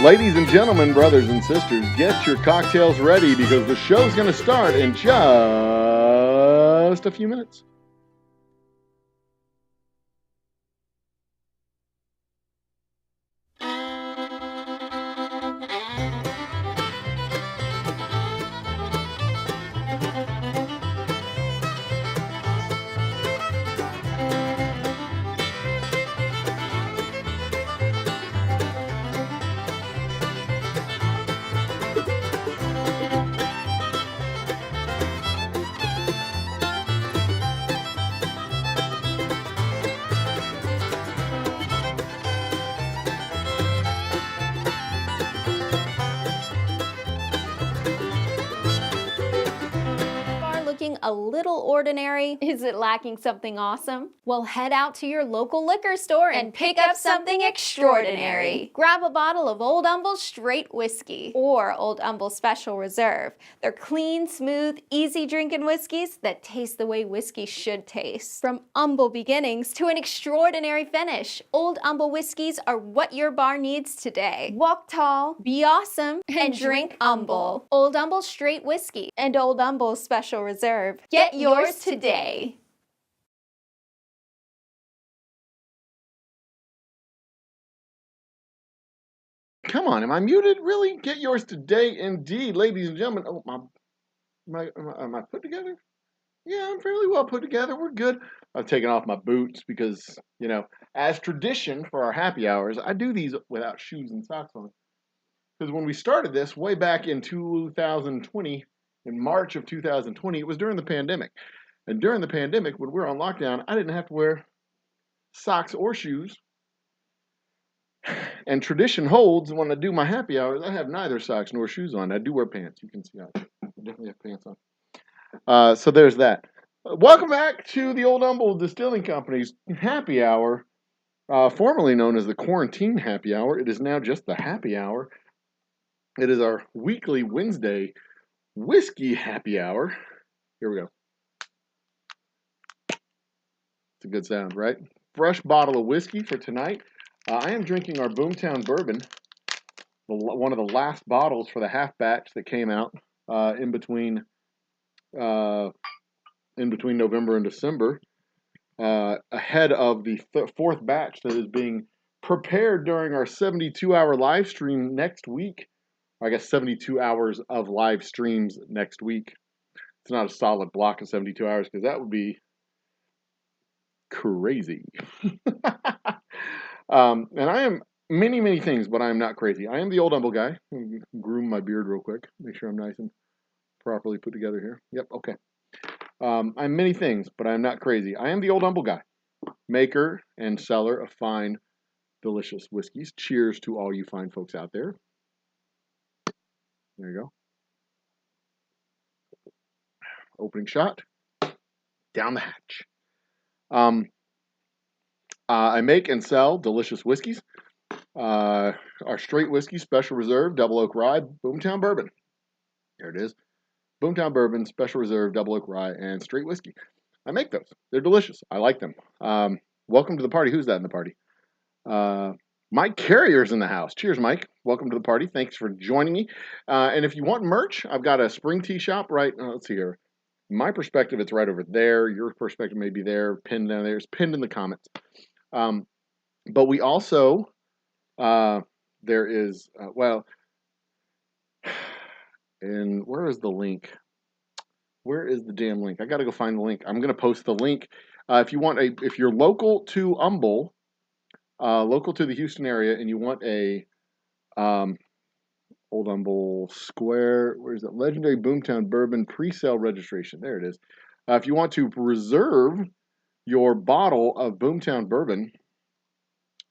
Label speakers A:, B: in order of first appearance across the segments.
A: Ladies and gentlemen, brothers and sisters, get your cocktails ready because the show's going to start in just a few minutes.
B: A little ordinary? Is it lacking something awesome? Well, head out to your local liquor store and pick up something extraordinary. Grab a bottle of Old Humble Straight Whiskey or Old Humble Special Reserve. They're clean, smooth, easy drinking whiskeys that taste the way whiskey should taste. From humble beginnings to an extraordinary finish, Old Humble whiskeys are what your bar needs today. Walk tall, be awesome, and drink humble. Old Humble Straight Whiskey and Old Humble Special Reserve. Get yours today.
A: Come on, am I muted? Really? Get yours today, indeed, ladies and gentlemen. Oh, am I put together? Yeah, I'm fairly well put together. We're good. I've taken off my boots because, as tradition for our happy hours, I do these without shoes and socks on. Because when we started this way back in 2020, in March of 2020, it was during the pandemic. And during the pandemic, when we were on lockdown, I didn't have to wear socks or shoes. And tradition holds when I do my happy hours, I have neither socks nor shoes on. I do wear pants. You can see I definitely have pants on. So there's that. Welcome back to the Old Humble Distilling Company's happy hour, formerly known as the Quarantine Happy Hour. It is now just the happy hour. It is our weekly Wednesday whiskey happy hour. Here we go. It's a good sound, right? Fresh bottle of whiskey for tonight. I am drinking our Boomtown Bourbon, one of the last bottles for the half batch that came out in between November and December, ahead of the fourth batch that is being prepared during our 72-hour live stream next week. I guess 72 hours of live streams next week. It's not a solid block of 72 hours because that would be crazy. And I am many, many things, but I am not crazy. I am the Old Humble guy. Groom my beard real quick. Make sure I'm nice and properly put together here. Yep, okay. I'm many things, but I'm not crazy. I am the Old Humble guy. Maker and seller of fine, delicious whiskeys. Cheers to all you fine folks out there. There you go. Opening shot. Down the hatch. I make and sell delicious whiskeys. Our straight whiskey, Special Reserve, Double Oak Rye, Boomtown Bourbon. There it is. Boomtown Bourbon, Special Reserve, Double Oak Rye, and straight whiskey. I make those. They're delicious. I like them. Welcome to the party. Who's that in the party? Mike Carrier's in the house. Cheers, Mike. Welcome to the party. Thanks for joining me. And if you want merch, I've got a spring tea shop right. Let's see here. My perspective, it's right over there. Your perspective may be there, pinned down there. It's pinned in the comments. But we also, there is, and where is the link? Where is the damn link? I got to go find the link. I'm going to post the link. If you're local to Humble, local to the Houston area, and you want a Old Humble Square, where is it? Legendary Boomtown Bourbon pre-sale registration. There it is. If you want to reserve your bottle of Boomtown Bourbon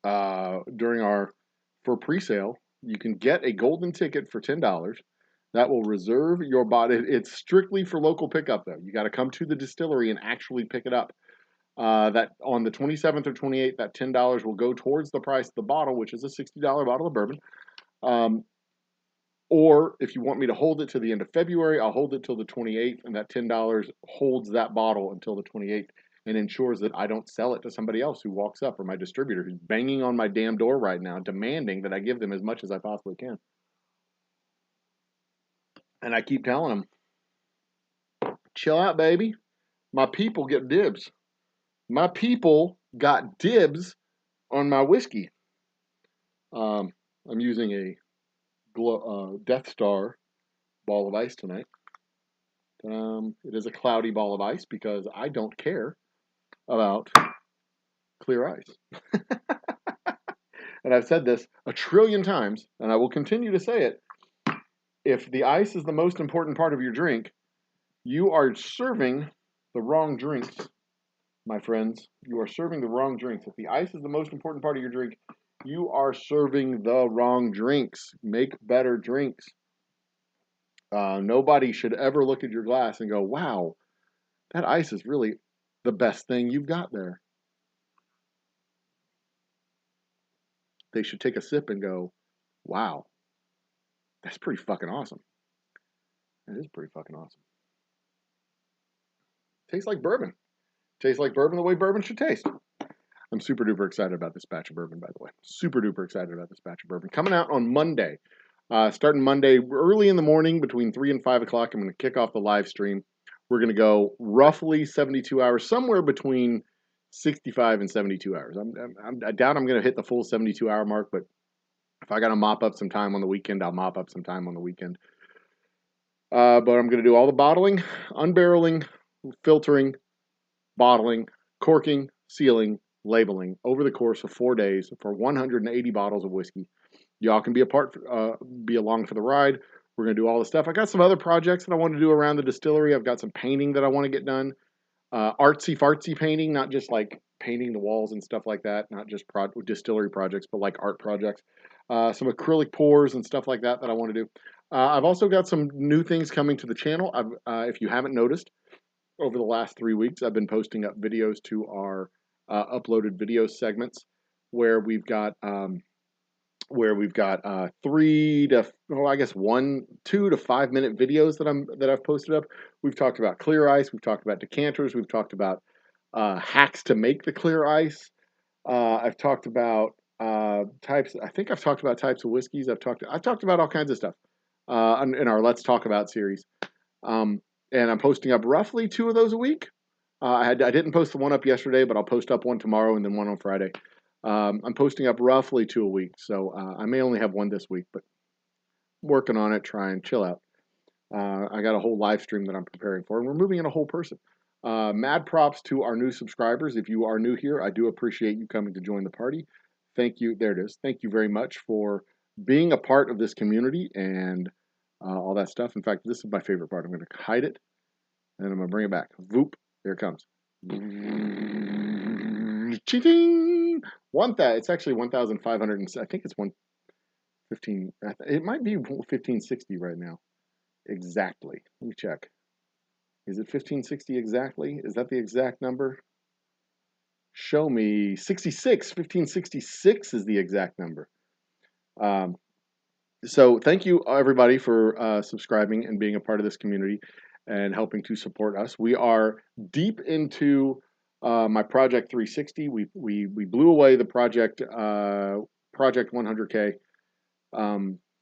A: for pre-sale, you can get a golden ticket for $10. That will reserve your bottle. It's strictly for local pickup, though. You got to come to the distillery and actually pick it up. That on the 27th or 28th, that $10 will go towards the price of the bottle, which is a $60 bottle of bourbon. Or if you want me to hold it to the end of February, I'll hold it till the 28th, and that $10 holds that bottle until the 28th. and ensures that I don't sell it to somebody else who walks up, or my distributor who's banging on my damn door right now, demanding that I give them as much as I possibly can. And I keep telling them, chill out, baby. My people get dibs. My people got dibs on my whiskey. I'm using a Death Star ball of ice tonight. It is a cloudy ball of ice because I don't care about clear ice. And I've said this a trillion times, and I will continue to say it. If the ice is the most important part of your drink, you are serving the wrong drinks, my friends. You are serving the wrong drinks. If the ice is the most important part of your drink, you are serving the wrong drinks. Make better drinks. Nobody should ever look at your glass and go, wow, that ice is really the best thing you've got there. They should take a sip and go, wow, that's pretty fucking awesome. That is pretty fucking awesome. Tastes like bourbon. Tastes like bourbon the way bourbon should taste. I'm super duper excited about this batch of bourbon, by the way. Super duper excited about this batch of bourbon. Coming out on Monday. Starting Monday early in the morning between 3 and 5 o'clock, I'm going to kick off the live stream. We're going to go roughly 72 hours, somewhere between 65 and 72 hours. I doubt I'm going to hit the full 72-hour mark, but if I got to mop up some time on the weekend, I'll mop up some time on the weekend. But I'm going to do all the bottling, unbarreling, filtering, bottling, corking, sealing, labeling over the course of 4 days for 180 bottles of whiskey. Y'all can be along for the ride. We're going to do all the stuff. I got some other projects that I want to do around the distillery. I've got some painting that I want to get done. Artsy fartsy painting, not just like painting the walls and stuff like that, not just distillery projects, but like art projects. Some acrylic pours and stuff like that I want to do. I've also got some new things coming to the channel. If you haven't noticed, over the last 3 weeks, I've been posting up videos to our uploaded video segments where we've got 2 to 5 minute videos that I've posted up. We've talked about clear ice. We've talked about decanters. We've talked about hacks to make the clear ice. I've talked about types. I think I've talked about types of whiskeys. I've talked about all kinds of stuff in our Let's Talk About series. And I'm posting up roughly 2 of those a week. I didn't post the one up yesterday, but I'll post up one tomorrow and then one on Friday. I'm posting up roughly 2 a week, so I may only have one this week, but I'm working on it, trying, chill out. I got a whole live stream that I'm preparing for, and we're moving in a whole person. Mad props to our new subscribers. If you are new here, I do appreciate you coming to join the party. Thank you. There it is. Thank you very much for being a part of this community and all that stuff. In fact, this is my favorite part. I'm going to hide it, and I'm going to bring it back. Voop. There it comes. Cheating! It's actually 1,500. I think it's 115. It might be 1560 right now. Exactly. Let me check. Is it 1560 exactly? Is that the exact number? Show me 66. 1566 is the exact number. So thank you everybody for subscribing and being a part of this community and helping to support us. We are deep into my Project 360. We blew away the Project 100K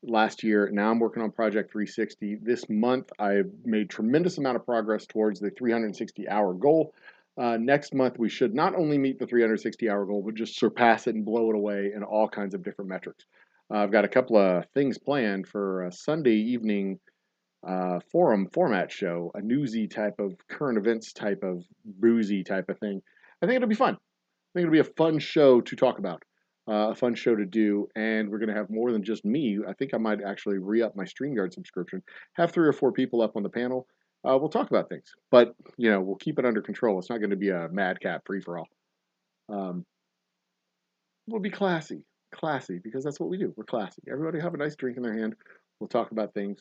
A: last year. Now I'm working on Project 360. This month I've made tremendous amount of progress towards the 360-hour goal. Next month we should not only meet the 360-hour goal, but just surpass it and blow it away in all kinds of different metrics. I've got a couple of things planned for a Sunday evening forum format show, a newsy type of current events type of boozy type of thing. I think it'll be fun. I think it'll be a fun show to talk about, a fun show to do, and we're going to have more than just me. I think I might actually re-up my StreamYard subscription, have 3 or 4 people up on the panel. We'll talk about things, but we'll keep it under control. It's not going to be a madcap free-for-all. We'll be classy, because that's what we do. We're classy. Everybody have a nice drink in their hand. We'll talk about things.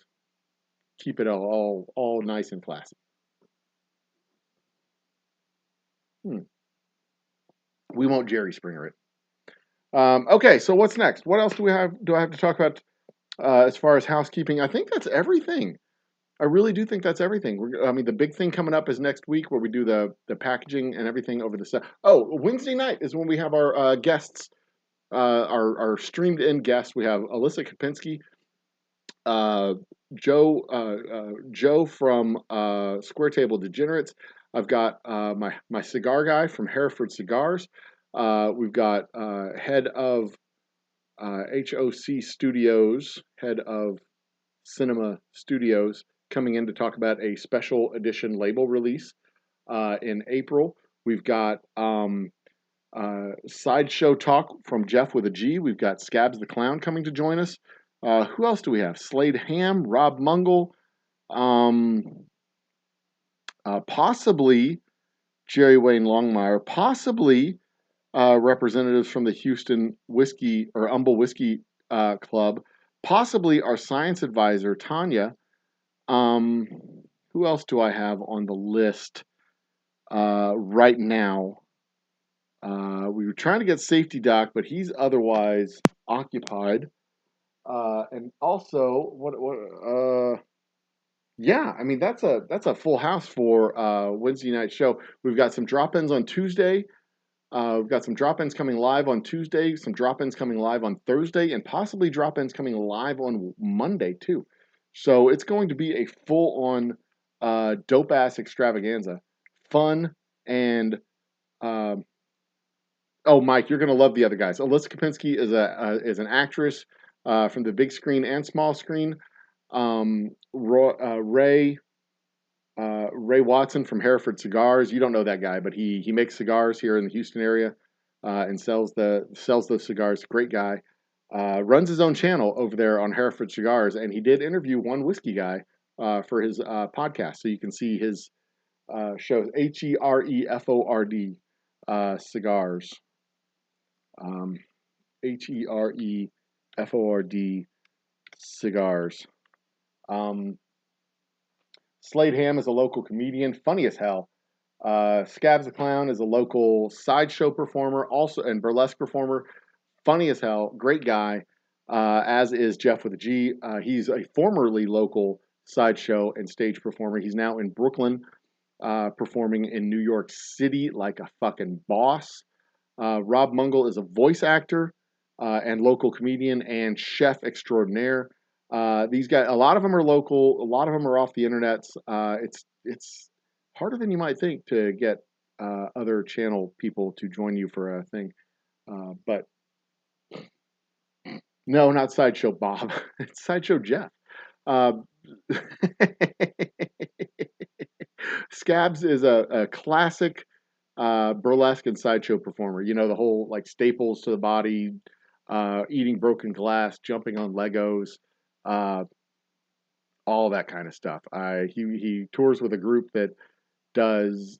A: Keep it all nice and classy. We won't Jerry Springer it. Okay, so what's next? What else do I have to talk about as far as housekeeping? I think that's everything. I really do think that's everything. I mean, the big thing coming up is next week where we do the packaging and everything over the set. Oh, Wednesday night is when we have our guests, our streamed in guests. We have Alyssa Kopinski, uh, Joe from Square Table Degenerates. I've got my cigar guy from Hereford Cigars. We've got head of HOC Studios, head of Cinema Studios, coming in to talk about a special edition label release in April. We've got Sideshow Talk from Jeff with a G. We've got Scabs the Clown coming to join us. Who else do we have? Slade Ham, Rob Mungle, um, possibly Jerry Wayne Longmire, possibly representatives from the Houston Whiskey or Humble Whiskey Club, possibly our science advisor, Tanya. Who else do I have on the list right now? We were trying to get Safety Doc, but he's otherwise occupied. And also, yeah, I mean that's a full house for Wednesday night show. We've got some drop-ins on Tuesday. We've got some drop-ins coming live on Tuesday, some drop-ins coming live on Thursday, and possibly drop-ins coming live on Monday too. So it's going to be a full-on dope-ass extravaganza, fun, and oh, Mike, you're going to love the other guys. Alyssa Kopinski is an actress from the big screen and small screen. Ray Watson from Hereford Cigars. You don't know that guy, but he makes cigars here in the Houston area and sells those cigars. Great guy. Runs his own channel over there on Hereford Cigars, and he did interview one whiskey guy for his podcast, so you can see his shows. HEREFORD cigars. HEREFORD cigars. Slade Ham is a local comedian, funny as hell. Scabs the Clown is a local sideshow performer, also and burlesque performer, funny as hell, great guy. As is Jeff with a G. He's a formerly local sideshow and stage performer. He's now in Brooklyn, performing in New York City like a fucking boss. Rob Mungle is a voice actor and local comedian and chef extraordinaire. These guys, a lot of them are local. A lot of them are off the internet. It's harder than you might think to get other channel people to join you for a thing. But no, not Sideshow Bob. It's Sideshow Jeff. Uh, Scabs is a classic burlesque and sideshow performer. You know, the whole like staples to the body, eating broken glass, jumping on Legos, uh, all that kind of stuff. He tours with a group that does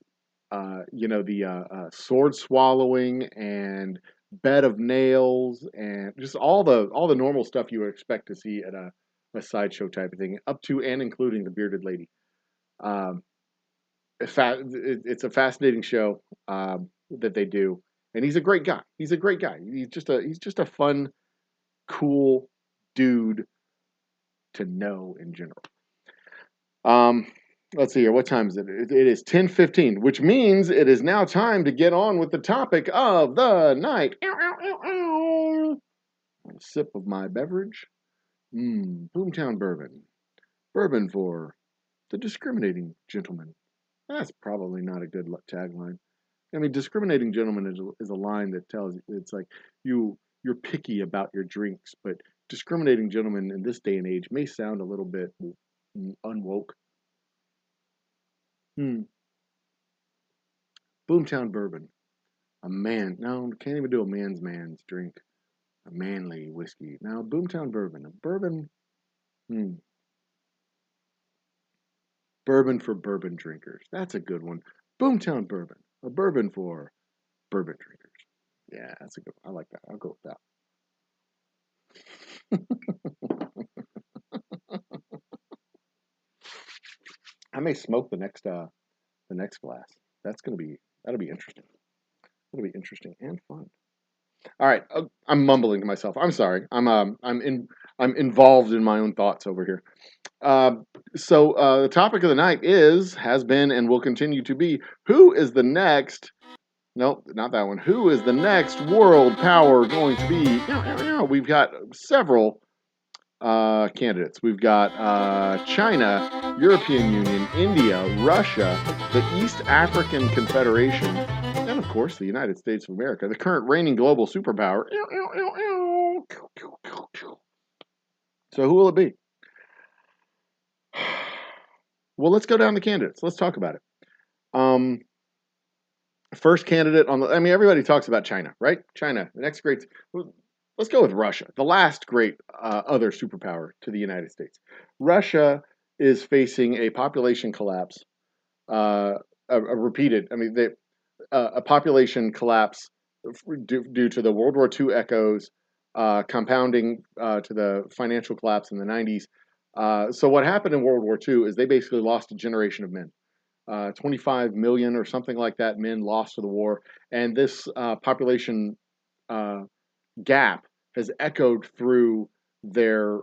A: the sword swallowing and bed of nails and just all the normal stuff you would expect to see at a sideshow type of thing, up to and including the bearded lady. Um, it's a fascinating show that they do, and he's a great guy. He's a great guy. He's just a fun, cool dude to know in general. Let's see here. What time is it? It is 10:15, which means it is now time to get on with the topic of the night. A sip of my beverage. Boomtown bourbon. Bourbon for the discriminating gentleman. That's probably not a good tagline. I mean, discriminating gentleman is a line that tells it's like you're picky about your drinks, but discriminating gentleman in this day and age may sound a little bit unwoke. Boomtown bourbon. A man. No, can't even do a man's drink. A manly whiskey. Now, Boomtown bourbon. A bourbon. Bourbon for bourbon drinkers. That's a good one. Boomtown bourbon. A bourbon for bourbon drinkers. Yeah, that's a good one. I like that. I'll go with that. I may smoke the next glass. That'll be interesting. It'll be interesting and fun. All right, I'm mumbling to myself. I'm sorry. I'm involved in my own thoughts over here. The topic of the night has been, and will continue to be, who is the next? Nope, not that one. Who is the next world power going to be? We've got several candidates. We've got China, European Union, India, Russia, the East African Confederation, and of course the United States of America, the current reigning global superpower. So who will it be? Well, let's go down the candidates. Let's talk about it. First candidate on the, I mean, everybody talks about China, right? China, the next great. Let's go with Russia, the last great other superpower to the United States. Russia is facing a population collapse, a repeated, I mean, a population collapse due to the World War II echoes, compounding to the financial collapse in the 90s. So what happened in World War II is they basically lost a generation of men. 25 million or something like that men lost to the war, and this population gap has echoed through their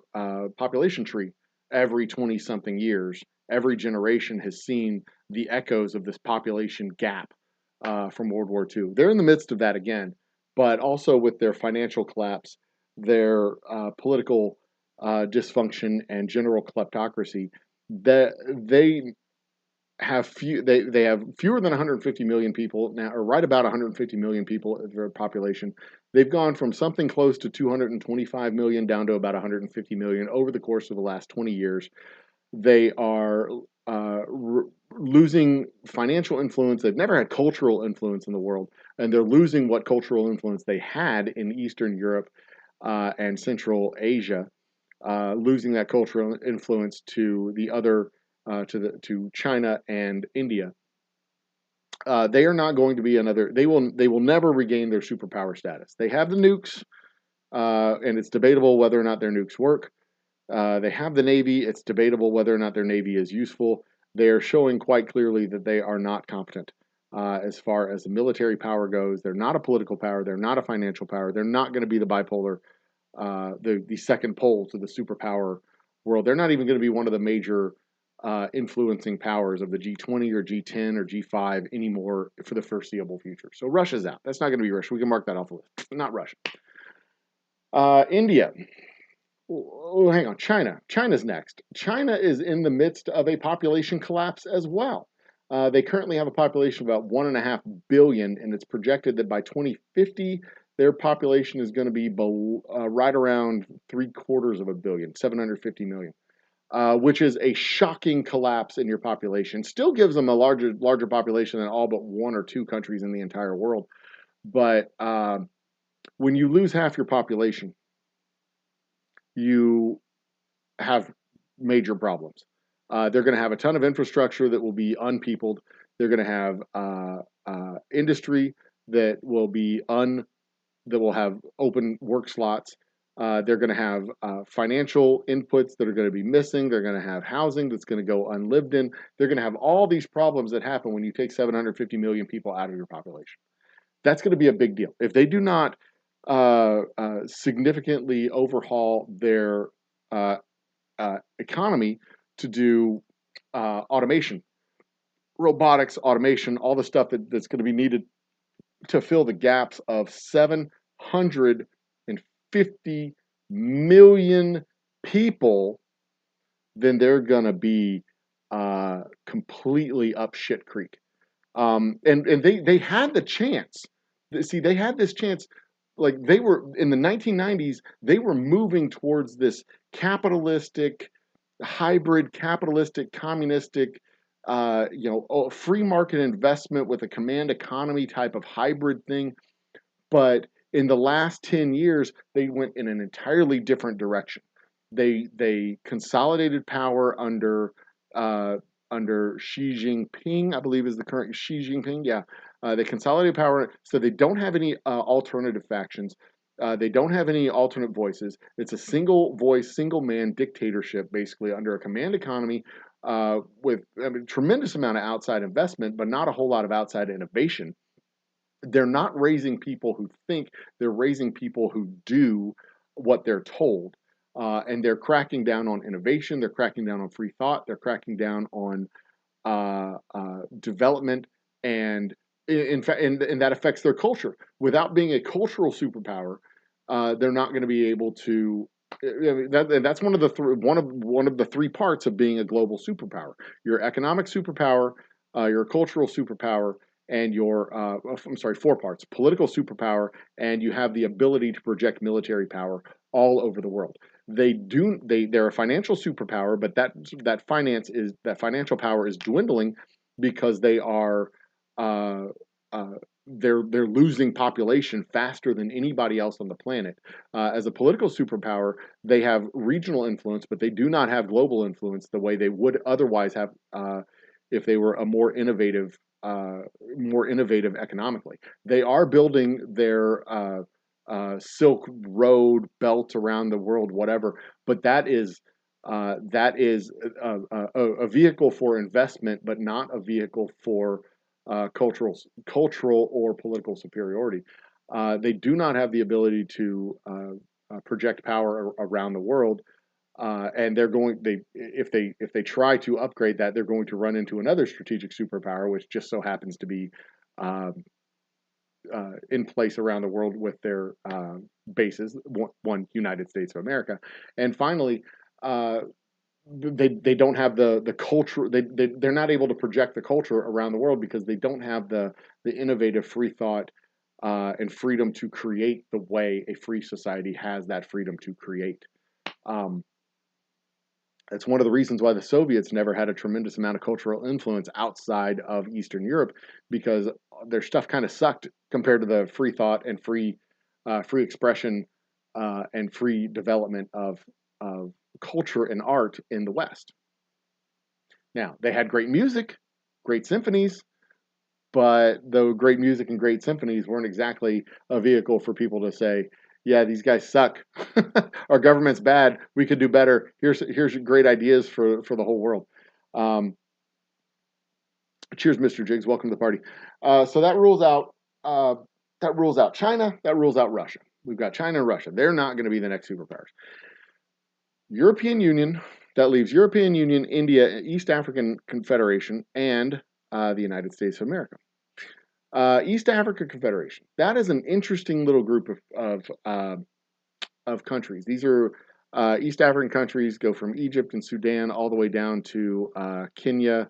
A: population tree every 20 something years. Every generation has seen the echoes of this population gap from World War II. They're in the midst of that again, but also with their financial collapse, their political dysfunction, and general kleptocracy, that they have they have fewer than 150 million people now, or right about 150 million people in their population. They've gone from something close to 225 million down to about 150 million over the course of the last 20 years. They are losing financial influence. They've never had cultural influence in the world, and they're losing what cultural influence they had in Eastern Europe and Central Asia, losing that cultural influence to the other to China and India. They are not going to be another. They will never regain their superpower status. They have the nukes, and it's debatable whether or not their nukes work. They have the Navy. It's debatable whether or not their Navy is useful. They are showing quite clearly that they are not competent as far as the military power goes. They're not a political power. They're not a financial power. They're not going to be the bipolar, the second pole to the superpower world. They're not even going to be one of the major influencing powers of the G20 or G10 or G5 anymore for the foreseeable future. So Russia's out. That's not going to be Russia. We can mark that off the list. Not Russia. India. Oh, hang on. China. China's next. China is in the midst of a population collapse as well. They currently have a population of about 1.5 billion, and it's projected that by 2050, their population is going to be right around 750 million, 750 million. Which is a shocking collapse in your population. Still gives them a larger population than all but one or two countries in the entire world. But when you lose half your population, you have major problems. They're going to have a ton of infrastructure that will be unpeopled. They're going to have industry that will have open work slots. They're going to have financial inputs that are going to be missing. They're going to have housing that's going to go unlived in. They're going to have all these problems that happen when you take 750 million people out of your population. That's going to be a big deal. If they do not significantly overhaul their economy to do automation, robotics, automation, all the stuff that's going to be needed to fill the gaps of 750 million people, then they're gonna be completely up shit creek. And they had the chance. See, they had this chance. Like they were in the 1990s, they were moving towards this capitalistic, hybrid, capitalistic, communistic, free market investment with a command economy type of hybrid thing. But in the last 10 years, they went in an entirely different direction. They consolidated power under Xi Jinping, I believe is the current Xi Jinping. Yeah, they consolidated power, so they don't have any alternative factions. They don't have any alternate voices. It's a single voice, single man dictatorship, basically under a command economy with tremendous amount of outside investment, but not a whole lot of outside innovation. They're not raising people who think, they're raising people who do what they're told. and they're cracking down on innovation. They're cracking down on free thought. They're cracking down on development, and in fact, and that affects their culture. Without being a cultural superpower, they're not going to be able to. That's one of the one of the three parts of being a global superpower. Your economic superpower, your cultural superpower, and your I'm sorry, four parts: political superpower, and you have the ability to project military power all over the world. They're a financial superpower, but that financial power is dwindling because uh, uh, they're losing population faster than anybody else on the planet. As a political superpower, they have regional influence, but they do not have global influence the way they would otherwise have if they were a more innovative economically. They are building their Silk Road belt around the world, whatever. But that is a vehicle for investment, but not a vehicle for cultural or political superiority. They do not have the ability to project power around the world, and if they try to upgrade that, they're going to run into another strategic superpower, which just so happens to be um, in place around the world with their bases, one United States of America, and finally, uh, they don't have the culture. They're not able to project the culture around the world because they don't have the innovative free thought and freedom to create the way a free society has that freedom to create. Um, that's one of the reasons why the Soviets never had a tremendous amount of cultural influence outside of Eastern Europe, because their stuff kind of sucked compared to the free thought and free expression and free development of culture and art in the West. Now, they had great music, great symphonies, but the great music and great symphonies weren't exactly a vehicle for people to say, yeah, these guys suck. Our government's bad. We could do better. Here's great ideas for the whole world. Um, cheers, Mr. Jiggs. Welcome to the party. So that rules out China. That rules out Russia. We've got China and Russia. They're not going to be the next superpowers. European Union. That leaves European Union, India, East African Confederation, and the United States of America. East Africa Confederation. That is an interesting little group of countries. These are East African countries, go from Egypt and Sudan all the way down to Kenya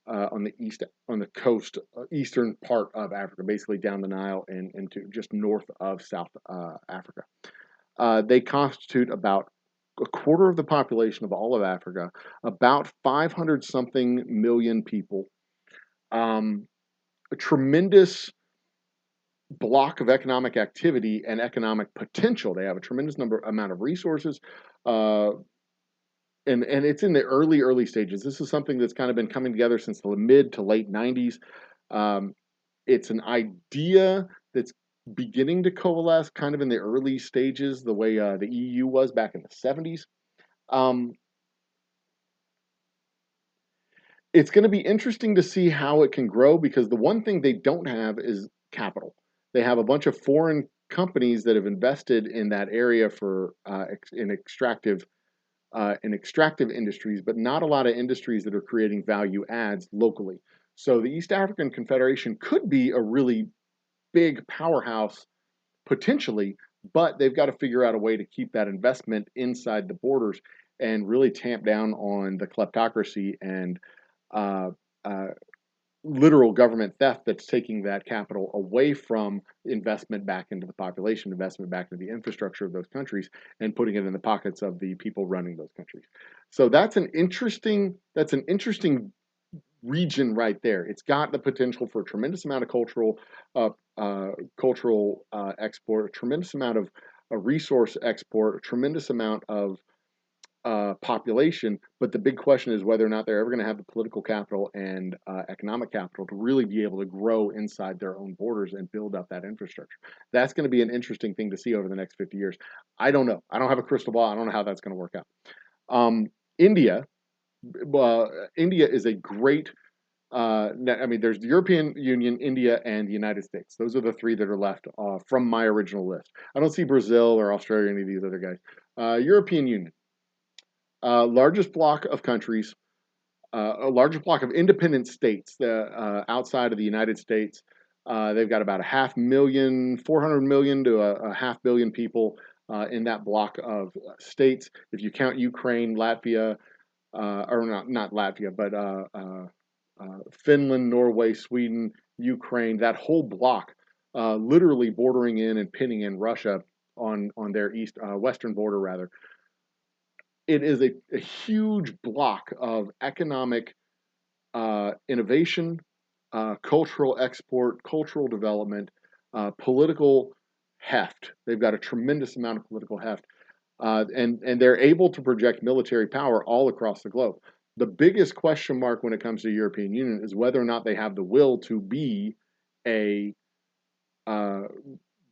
A: on the coast, eastern part of Africa, basically down the Nile and into just north of South Africa. They constitute about a quarter of the population of all of Africa, about 500 something million people. A tremendous block of economic activity and economic potential. They have a tremendous amount of resources, uh, and it's in the early stages. This is something that's kind of been coming together since the mid to late '90s. Um, it's an idea that's beginning to coalesce, kind of in the early stages, the way the EU was back in the '70s. Um, it's going to be interesting to see how it can grow because the one thing they don't have is capital. They have a bunch of foreign companies that have invested in that area for in extractive industries, but not a lot of industries that are creating value adds locally. So the East African Confederation could be a really big powerhouse potentially, but they've got to figure out a way to keep that investment inside the borders and really tamp down on the kleptocracy and uh, uh, literal government theft that's taking that capital away from investment back into the population, investment back into the infrastructure of those countries, and putting it in the pockets of the people running those countries. So that's an interesting region right there. It's got the potential for a tremendous amount of uh, cultural export, a tremendous amount of resource export, a tremendous amount of population. But the big question is whether or not they're ever going to have the political capital and economic capital to really be able to grow inside their own borders and build up that infrastructure. That's going to be an interesting thing to see over the next 50 years. I don't know. I don't have a crystal ball. I don't know how that's going to work out. India, India is a great I mean, there's the European Union, India, and the United States. Those are the three that are left from my original list. I don't see Brazil or Australia or any of these other guys. European Union, largest block of countries, a largest block of independent states outside of the United States. They've got about a half million, 400 million to a half billion people in that block of states. If you count Ukraine, Latvia, or not Latvia, but Finland, Norway, Sweden, Ukraine, that whole block, literally bordering in and pinning in Russia on their western border rather. It is a huge block of economic innovation, cultural export, cultural development, political heft. They've got a tremendous amount of political heft, and they're able to project military power all across the globe. The biggest question mark when it comes to the European Union is whether or not they have the will to be a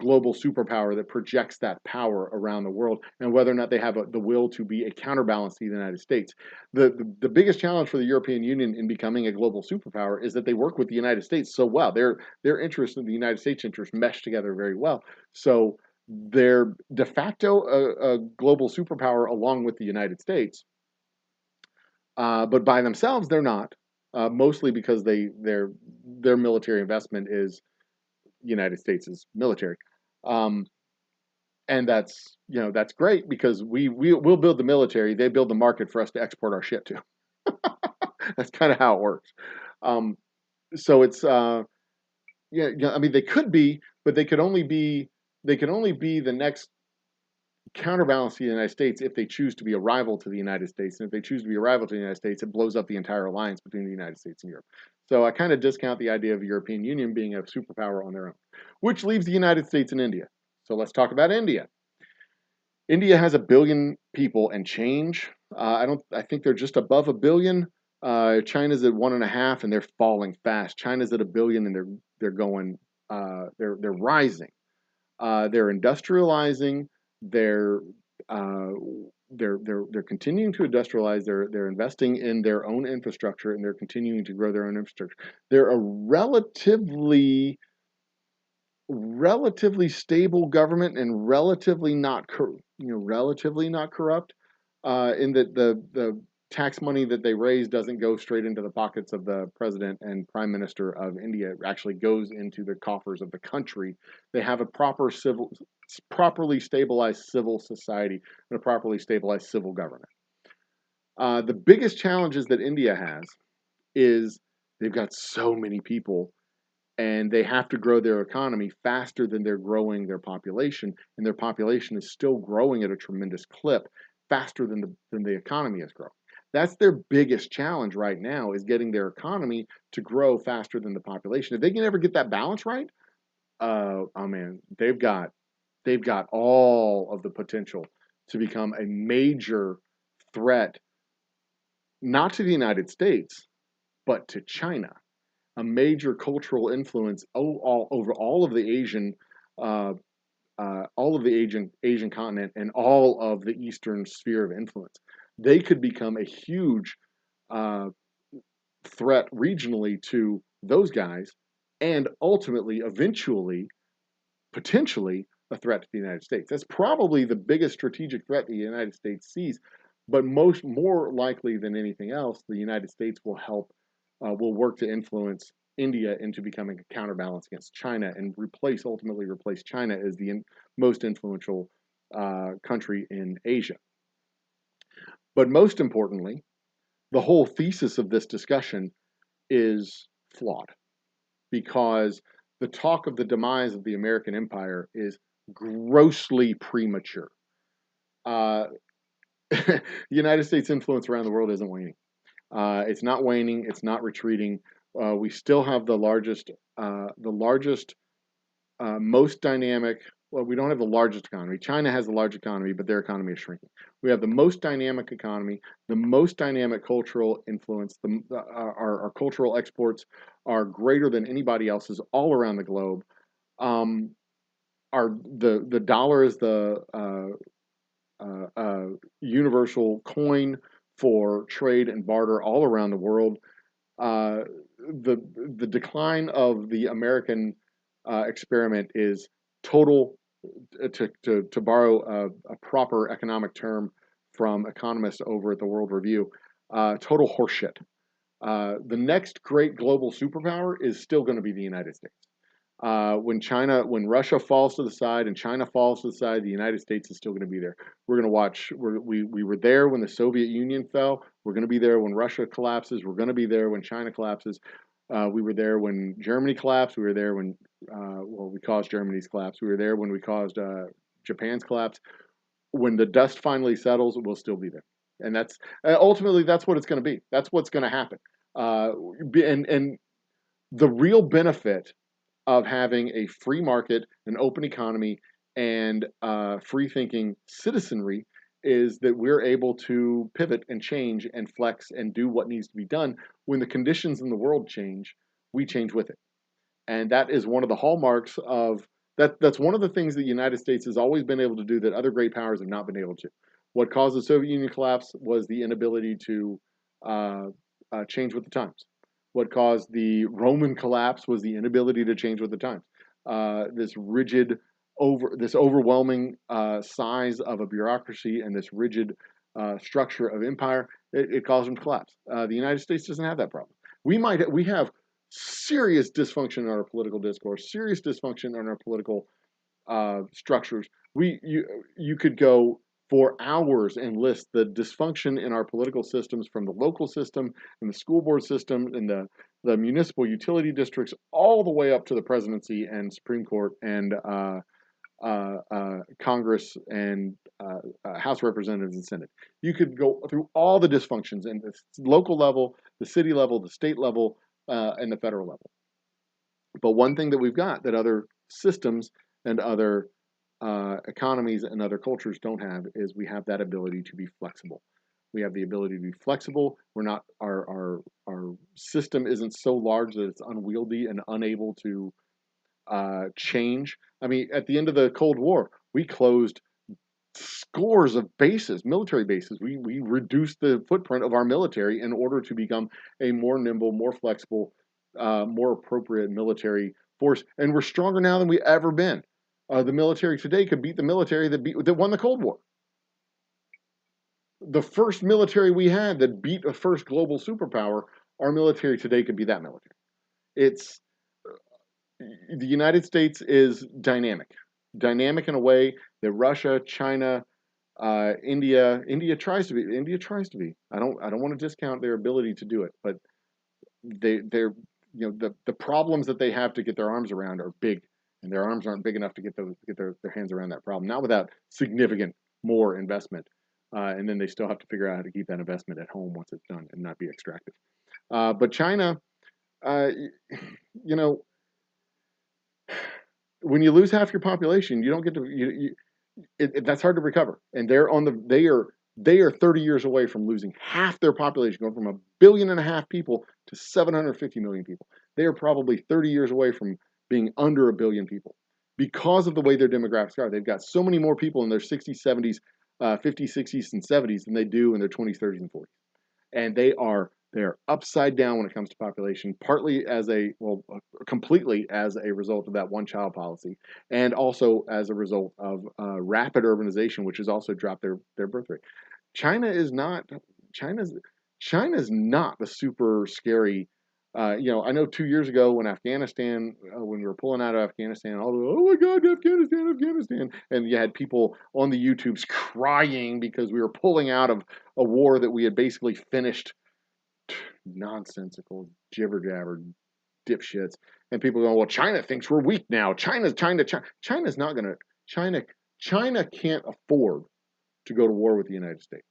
A: global superpower that projects that power around the world, and whether or not they have the will to be a counterbalance to the United States. The biggest challenge for the European Union in becoming a global superpower is that they work with the United States so well. Their interests and the United States interests mesh together very well. So they're de facto a global superpower along with the United States, but by themselves they're not. Mostly because their military investment is United States' military. Um, and that's great because we'll build the military, they build the market for us to export our shit to. That's kind of how it works. Um, so it's I mean they could be, but they could only be the next counterbalance to the United States if they choose to be a rival to the United States. And if they choose to be a rival to the United States, it blows up the entire alliance between the United States and Europe. So I kind of discount the idea of the European Union being a superpower on their own, which leaves the United States and India. So let's talk about India. India has 1 billion people and change. I think they're just above 1 billion. China's at 1.5, and they're falling fast. China's at 1 billion, and they're going, they're rising. They're industrializing. They're uh, they're continuing to industrialize. They're investing in their own infrastructure, and they're continuing to grow their own infrastructure. They're a relatively stable government and relatively not corrupt. In that the tax money that they raise doesn't go straight into the pockets of the president and prime minister of India. It actually goes into the coffers of the country. They have a properly stabilized civil society and a properly stabilized civil government. The biggest challenges that India has is they've got so many people, and they have to grow their economy faster than they're growing their population, and their population is still growing at a tremendous clip, faster than the economy is growing. That's their biggest challenge right now, is getting their economy to grow faster than the population. If they can ever get that balance right, oh man, they've got all of the potential to become a major threat, not to the United States, but to China, a major cultural influence all over uh, all of the Asian continent and all of the Eastern sphere of influence. They could become a huge uh, threat regionally to those guys, and ultimately, eventually, potentially, a threat to the United States. That's probably the biggest strategic threat the United States sees. But more likely than anything else, the United States will work to influence India into becoming a counterbalance against China, and ultimately replace China as the most influential country in Asia. But most importantly, the whole thesis of this discussion is flawed, because the talk of the demise of the American empire is grossly premature. Uh, the United States influence around the world isn't waning. It's not waning. It's not retreating. We still have most dynamic. Well, we don't have the largest economy. China has the largest economy, but their economy is shrinking. We have the most dynamic economy, the most dynamic cultural influence. Our cultural exports are greater than anybody else's all around the globe. Um, the dollar is the universal coin for trade and barter all around the world. Uh, the decline of the American experiment is total to borrow a proper economic term from economists over at the World Review, total horseshit. The next great global superpower is still going to be the United States. When Russia falls to the side and China falls to the side, the United States is still going to be there. We're going to watch. We were there when the Soviet Union fell. We're going to be there when Russia collapses. We're going to be there when China collapses. We were there when Germany collapsed. We were there when we caused Germany's collapse. We were there when we caused Japan's collapse. When the dust finally settles, we'll still be there. And that's ultimately that's what it's going to be. That's what's going to happen. And the real benefit of having a free market, an open economy, and free-thinking citizenry is that we're able to pivot and change and flex and do what needs to be done. When the conditions in the world change, we change with it. And that is one of the hallmarks of that. That's one of the things that the United States has always been able to do that other great powers have not been able to. What caused the Soviet Union collapse was the inability to change with the times. What caused the Roman collapse was the inability to change with the times. This overwhelming size of a bureaucracy and this rigid structure of empire, it caused them to collapse. The United States doesn't have that problem. We have serious dysfunction in our political discourse, serious dysfunction in our political structures. You could go for hours and list the dysfunction in our political systems, from the local system and the school board system and the municipal utility districts, all the way up to the presidency and Supreme Court and Congress and House of Representatives and Senate. You could go through all the dysfunctions in the local level, the city level, the state level, and the federal level. But one thing that we've got that other systems and other economies and other cultures don't have is we have that ability to be flexible. We have the ability to be flexible. We're not our system isn't so large that it's unwieldy and unable to change. I mean, at the end of the Cold War, we closed scores of bases, military bases. We reduced the footprint of our military in order to become a more nimble, more flexible, more appropriate military force, and we're stronger now than we ever been. The military today could beat the military that won the Cold War. The first military we had that beat a first global superpower, our military today could be that military. It's the United States is dynamic in a way that Russia, China, India tries to be. India tries to be. I don't want to discount their ability to do it, but they're the problems that they have to get their arms around are big, and their arms aren't big enough to get their hands around that problem. Not without significant more investment, and then they still have to figure out how to keep that investment at home once it's done and not be extracted. But China, when you lose half your population, you don't get to. That's hard to recover, and they are 30 years away from losing half their population, going from 1.5 billion people to 750 million people. They are probably 30 years away from being under 1 billion people because of the way their demographics are. They've got so many more people in their 60s, 70s, 50s, 60s, and 70s than they do in their 20s, 30s, and 40s. And they are upside down when it comes to population, partly completely as a result of that one-child policy, and also as a result of rapid urbanization, which has also dropped their birth rate. China's not the super scary. I know 2 years ago when when we were pulling out of Afghanistan, oh my God, Afghanistan, and you had people on the YouTubes crying because we were pulling out of a war that we had basically finished. Nonsensical jibber jabber dipshits, and people going, well, China thinks we're weak now. China's not gonna. China can't afford to go to war with the United States.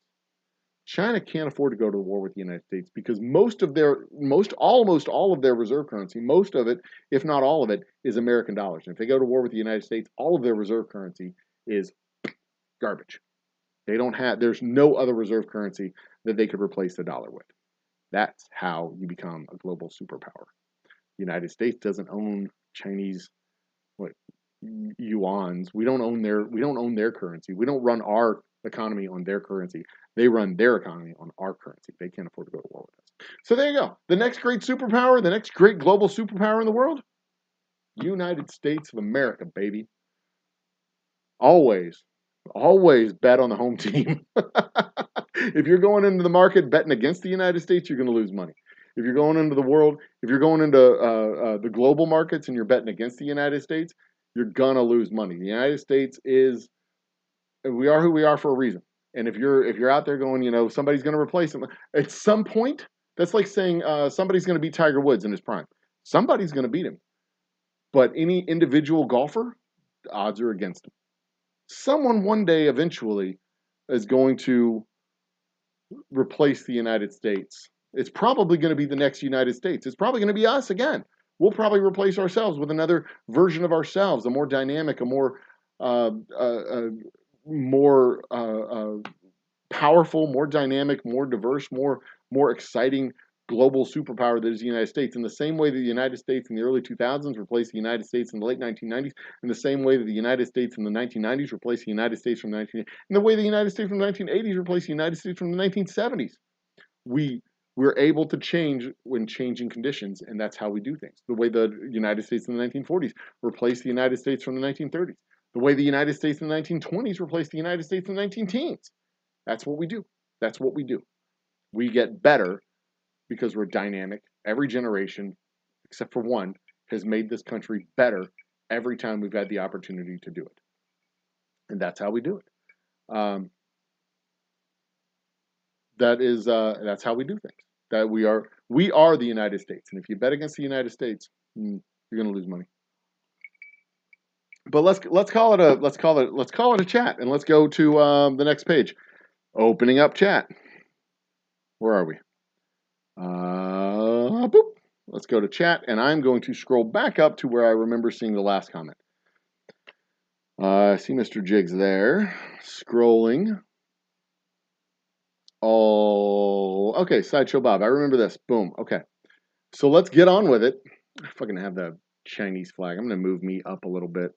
A: China can't afford to go to war with the United States because almost all of their reserve currency, most of it, if not all of it, is American dollars. And if they go to war with the United States, all of their reserve currency is garbage. There's no other reserve currency that they could replace the dollar with. That's how you become a global superpower. The United States doesn't own Chinese yuans. We don't own their currency. We don't run our economy on their currency. They run their economy on our currency. They can't afford to go to war with us. So there you go. The next great superpower, the next great global superpower in the world, United States of America, baby. always, always bet on the home team. If you're going into the market betting against the United States, you're going to lose money. If you're going into the world, if you're going into the global markets and you're betting against the United States, you're going to lose money. The United States is, we are who we are for a reason. And if you're out there going, somebody's going to replace him at some point, that's like saying somebody's going to beat Tiger Woods in his prime. Somebody's going to beat him. But any individual golfer, the odds are against him. Someone one day eventually is going to replace the United States. It's probably going to be the next United States. It's probably going to be us again. We'll probably replace ourselves with another version of ourselves, a more dynamic, a more powerful, more dynamic, more diverse, more exciting global superpower that is the United States. In the same way that the United States in the early 2000s replaced the United States in the late 1990s, in the same way that the United States in the 1990s replaced the United States from the 1980s, in the way the United States from the 1980s replaced the United States from the 1970s. We're able to change when changing conditions, and that's how we do things. The way the United States in the 1940s replaced the United States from the 1930s. The way the United States in the 1920s replaced the United States in the 19-teens. That's what we do. That's what we do. We get better because we're dynamic. Every generation, except for one, has made this country better every time we've had the opportunity to do it. And that's how we do it. That's how we do things. That we are the United States. And if you bet against the United States, you're going to lose money. But let's call it a chat, and let's go to the next page. Opening up chat. Where are we? Boop. Let's go to chat, and I'm going to scroll back up to where I remember seeing the last comment. I see Mr. Jiggs there, scrolling. Oh, okay, Sideshow Bob. I remember this. Boom. Okay. So let's get on with it. I fucking have the Chinese flag. I'm going to move me up a little bit.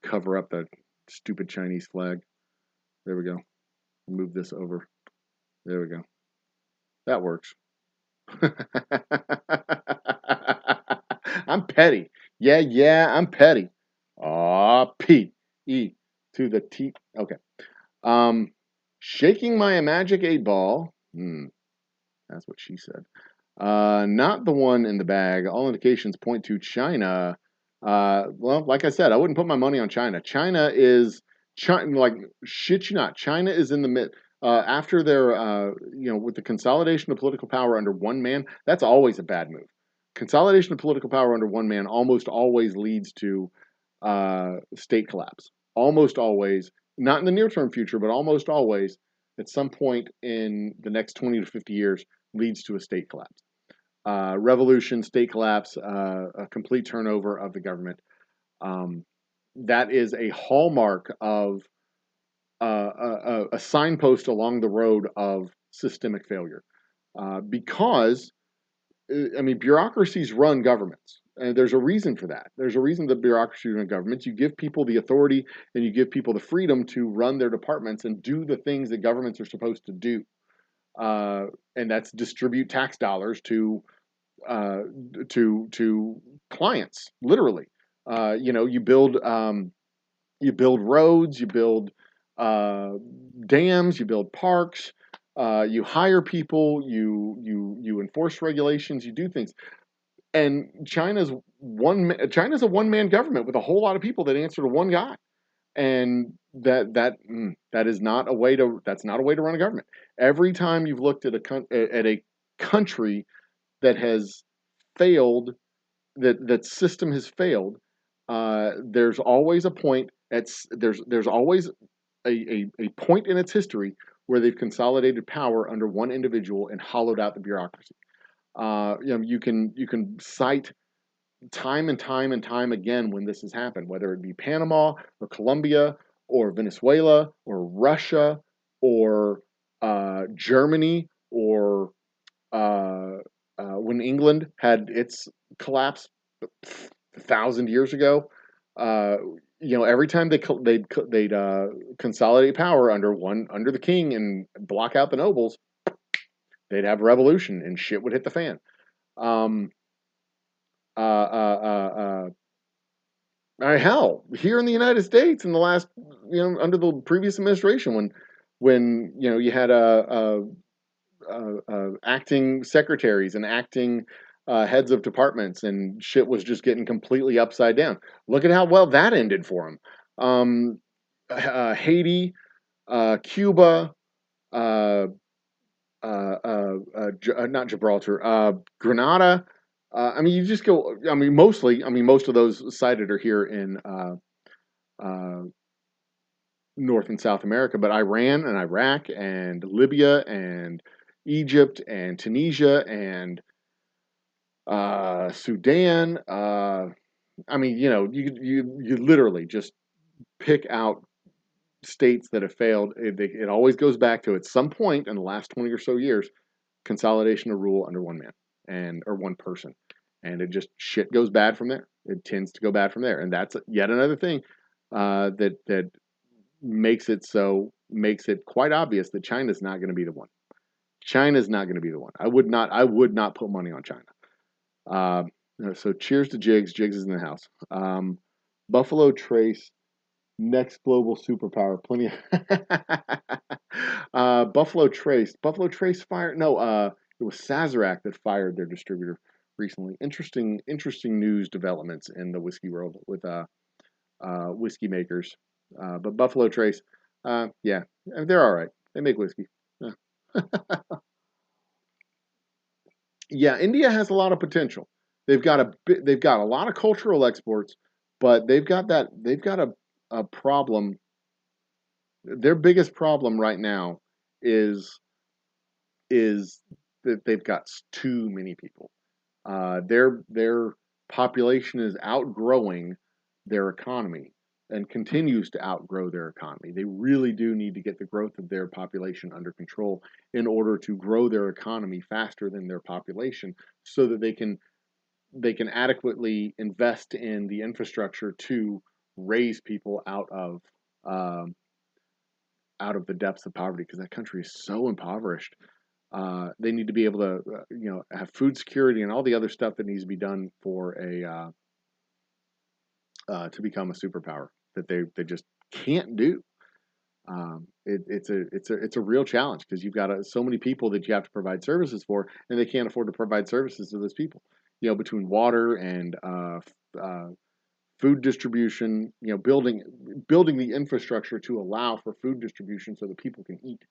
A: Cover up the stupid Chinese flag. There we go. Move this over. There we go. That works. I'm petty. Yeah, I'm petty. P-E to the T. Okay. Shaking my magic 8-ball. That's what she said. Not the one in the bag. All indications point to China. Well, like I said, I wouldn't put my money on China. China, like, shit you not. China is in the mid. After their, with the consolidation of political power under one man, that's always a bad move. Consolidation of political power under one man almost always leads to state collapse. Almost always, not in the near-term future, but almost always, at some point in the next 20 to 50 years, leads to a state collapse. Revolution, state collapse, a complete turnover of the government. That is a hallmark of a signpost along the road of systemic failure. Because, bureaucracies run governments. And there's a reason for that. There's a reason that bureaucracies run governments. You give people the authority and you give people the freedom to run their departments and do the things that governments are supposed to do. And that's distribute tax dollars to clients, literally. You build roads, you build dams, you build parks, you hire people, you enforce regulations, you do things. And China's a one-man government with a whole lot of people that answer to one guy. And that is not a way to run a government. Every time you've looked at a country that has failed, that system has failed, there's always a point there's always a point in its history where they've consolidated power under one individual and hollowed out the bureaucracy. You can cite time and time and time again when this has happened, whether it be Panama or Colombia or Venezuela or Russia or Germany or when England had its collapse 1,000 years ago. Every time they'd consolidate power under the king and block out the nobles, they'd have a revolution and shit would hit the fan. hell, here in the United States in the last, under the previous administration, when you had acting secretaries and acting heads of departments, and shit was just getting completely upside down. Look at how well that ended for them. Haiti, Cuba, uh, not Gibraltar, Grenada. I mean, you just go. I mean, mostly. I mean, most of those cited are here in uh, North and South America, but Iran and Iraq and Libya and Egypt and Tunisia and Sudan. I mean, you literally just pick out states that have failed. It always goes back to, at some point in the last 20 or so years, consolidation of rule under one man or one person, and it just shit goes bad from there. It tends to go bad from there, and that's yet another thing that makes it quite obvious that China's not going to be the one. China's not going to be the one. I would not put money on China. Uh, so cheers to Jigs. Jigs is in the house. Buffalo Trace, next global superpower. Plenty of Buffalo Trace. Buffalo Trace fired. No, it was Sazerac that fired their distributor recently. Interesting news developments in the whiskey world with whiskey makers. But Buffalo Trace, yeah, they're all right. They make whiskey. Yeah. Yeah, India has a lot of potential. They've got a lot of cultural exports, but they've got a problem. Their biggest problem right now is is that they've got too many people. Their population is outgrowing their economy and continues to outgrow their economy. They really do need to get the growth of their population under control in order to grow their economy faster than their population, so that they can adequately invest in the infrastructure to raise people um, out of the depths of poverty, because that country is so impoverished. They need to be able to, have food security and all the other stuff that needs to be done for a to become a superpower that they just can't do. It's a real challenge, because you've got so many people that you have to provide services for, and they can't afford to provide services to those people. Between water and uh, food distribution, building the infrastructure to allow for food distribution so that people can eat.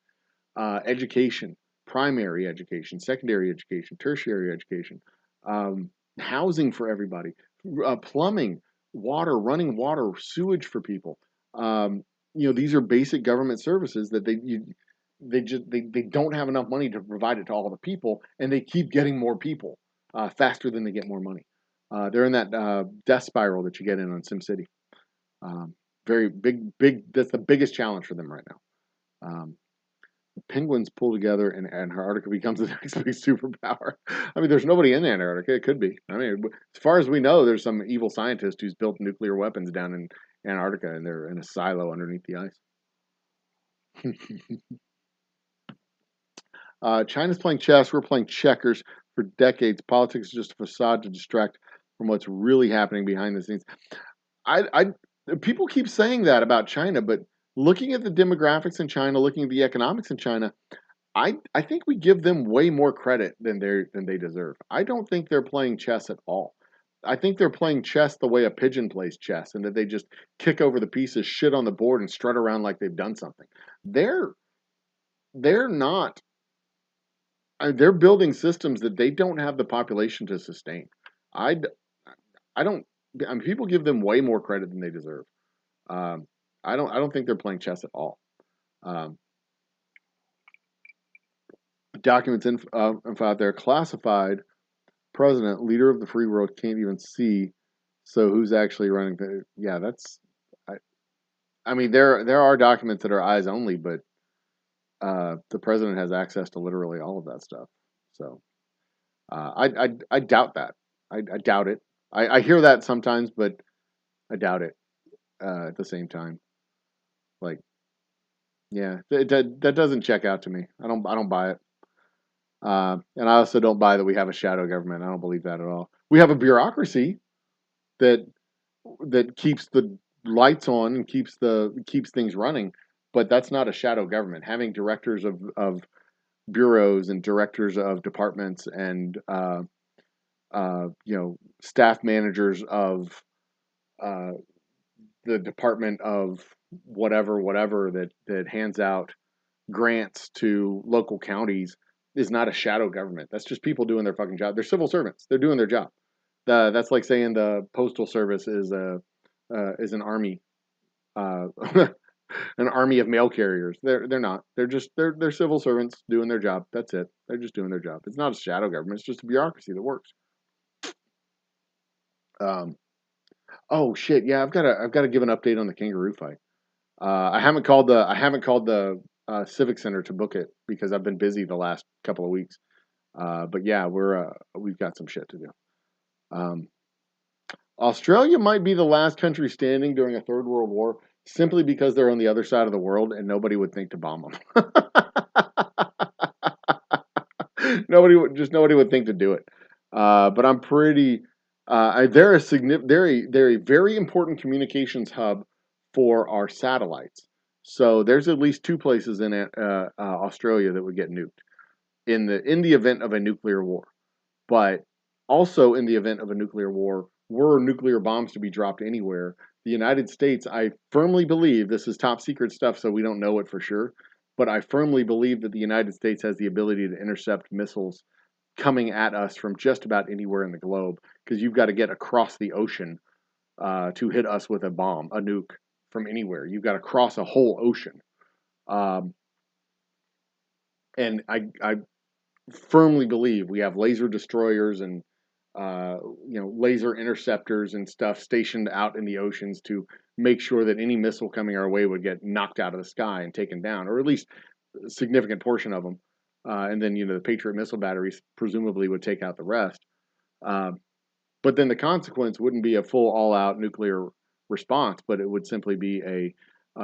A: Education, primary education, secondary education, tertiary education, housing for everybody, plumbing, water, running water, sewage for people. These are basic government services that they don't have enough money to provide it to all the people, and they keep getting more people faster than they get more money. They're in that death spiral that you get in on SimCity. Very big. That's the biggest challenge for them right now. Penguins pull together and Antarctica becomes the next big superpower. I mean, there's nobody in Antarctica. It could be. I mean, as far as we know, there's some evil scientist who's built nuclear weapons down in Antarctica, and they're in a silo underneath the ice. China's playing chess. We're playing checkers for decades. Politics is just a facade to distract from what's really happening behind the scenes. I People keep saying that about China, but looking at the demographics in China, looking at the economics in China, I think we give them way more credit than they deserve. I don't think they're playing chess at all. I think they're playing chess the way a pigeon plays chess, and that they just kick over the pieces, shit on the board, and strut around like they've done something. They're they're not. They're building systems that they don't have the population to sustain. I I don't. I mean, people give them way more credit than they deserve. Um, I don't think they're playing chess at all. Um, Documents info out there classified. President, leader of the free world, can't even see. So who's actually running the? Yeah, that's. I, I mean, there are documents that are eyes only, but the president has access to literally all of that stuff. So I doubt that. I doubt it. I hear that sometimes, but I doubt it. At the same time, like, yeah, that doesn't check out to me. I don't buy it. And I also don't buy that we have a shadow government. I don't believe that at all. We have a bureaucracy that that keeps the lights on and keeps things running. But that's not a shadow government. Having directors of bureaus and directors of departments and staff managers of uh, the department of whatever that hands out grants to local counties is not a shadow government. That's just people doing their fucking job. They're civil servants. They're doing their job. That's like saying the postal service is an army, uh, an army of mail carriers. They're not. They're civil servants doing their job. That's it. They're just doing their job. It's not a shadow government. It's just a bureaucracy that works. Um, oh shit! Yeah, I've got to give an update on the kangaroo fight. I haven't called the civic center to book it because I've been busy the last couple of weeks. But yeah, we've got some shit to do. Um, Australia might be the last country standing during a third world war simply because they're on the other side of the world and nobody would think to bomb them. Nobody would think to do it. But I'm pretty. They're a they're a very important communications hub for our satellites. So there's at least two places in Australia that would get nuked in the event of a nuclear war. But also in the event of a nuclear war, were nuclear bombs to be dropped anywhere, the United States, I firmly believe, this is top secret stuff, so we don't know it for sure, but I firmly believe that the United States has the ability to intercept missiles coming at us from just about anywhere in the globe, because you've got to get across the ocean to hit us with a bomb, a nuke from anywhere. You've got to cross a whole ocean. Um, and I firmly believe we have laser destroyers and laser interceptors and stuff stationed out in the oceans to make sure that any missile coming our way would get knocked out of the sky and taken down, or at least a significant portion of them. And then the Patriot missile batteries presumably would take out the rest. But then the consequence wouldn't be a full all-out nuclear response, but it would simply be a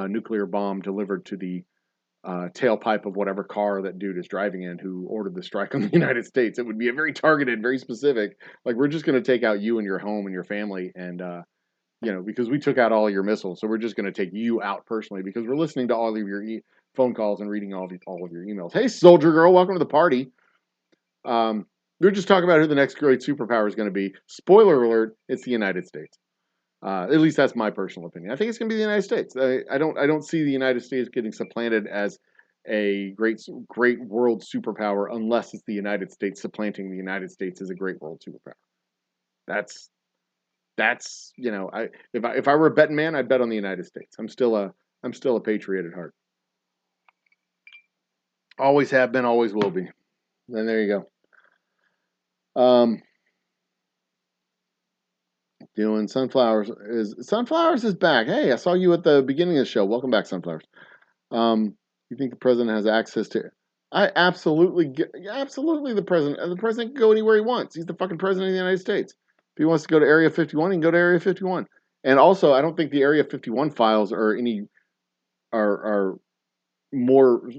A: nuclear bomb delivered to the tailpipe of whatever car that dude is driving in who ordered the strike on the United States. It would be a very targeted, very specific, like, we're just going to take out you and your home and your family and, because we took out all your missiles. So we're just going to take you out personally because we're listening to all of your phone calls and reading all of your emails. Hey, soldier girl, welcome to the party. We're just talking about who the next great superpower is going to be. Spoiler alert, it's the United States. At least that's my personal opinion. I think it's going to be the United States. I don't see the United States getting supplanted as a great world superpower unless it's the United States supplanting the United States as a great world superpower. That's if I were a betting man, I'd bet on the United States. I'm still a patriot at heart. Always have been, always will be. And there you go. Doing Sunflowers is back. Hey, I saw you at the beginning of the show. Welcome back, Sunflowers. You think the president has access to? Absolutely the president. The president can go anywhere he wants. He's the fucking president of the United States. If he wants to go to Area 51, he can go to Area 51. And also, I don't think the Area 51 files are more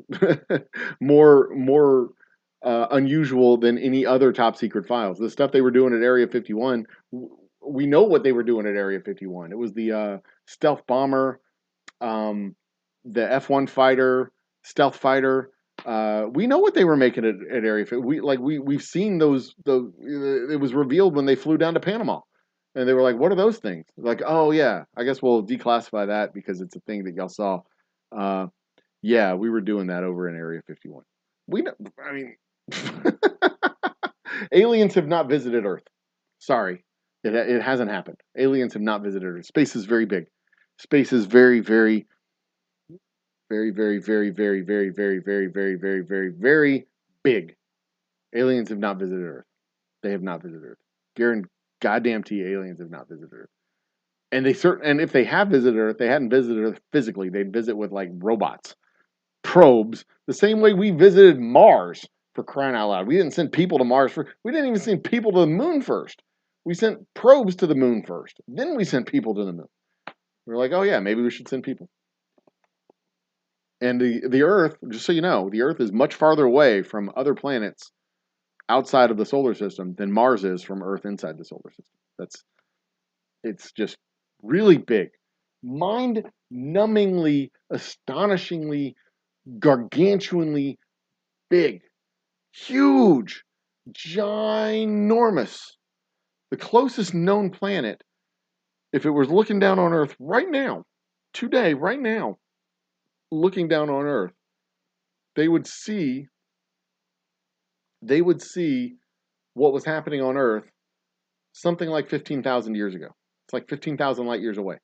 A: more unusual than any other top secret files. The stuff they were doing at Area 51, we know what they were doing at Area 51. It was the stealth bomber, the F-1 fighter, stealth fighter. We know what they were making at Area 51. We've seen those. It was revealed when they flew down to Panama, and they were like, "What are those things?" Like, "Oh yeah, I guess we'll declassify that because it's a thing that y'all saw." Yeah, we were doing that over in Area 51. We know. I mean, aliens have not visited Earth. Sorry, it hasn't happened. Aliens have not visited Earth. Space is very big. Space is very, very, very, very, very, very, very, very, very, very, very, very, very big. Aliens have not visited Earth. They have not visited Earth. Guaranteed, goddamn aliens have not visited Earth. And if they have visited Earth, they hadn't visited Earth physically. They'd visit with like robots, probes, the same way we visited Mars, for crying out loud. We didn't send people to Mars we didn't even send people to the moon first. We sent probes to the moon first. Then we sent people to the moon. We were like, oh yeah, maybe we should send people. And the Earth, just so you know, the Earth is much farther away from other planets outside of the solar system than Mars is from Earth inside the solar system. It's just really big, mind-numbingly, astonishingly, gargantuanly big, huge, ginormous. The closest known planet, if it was looking down on Earth right now, today, right now, looking down on Earth, they would see what was happening on Earth something like 15,000 years ago. It's like 15,000 light years away.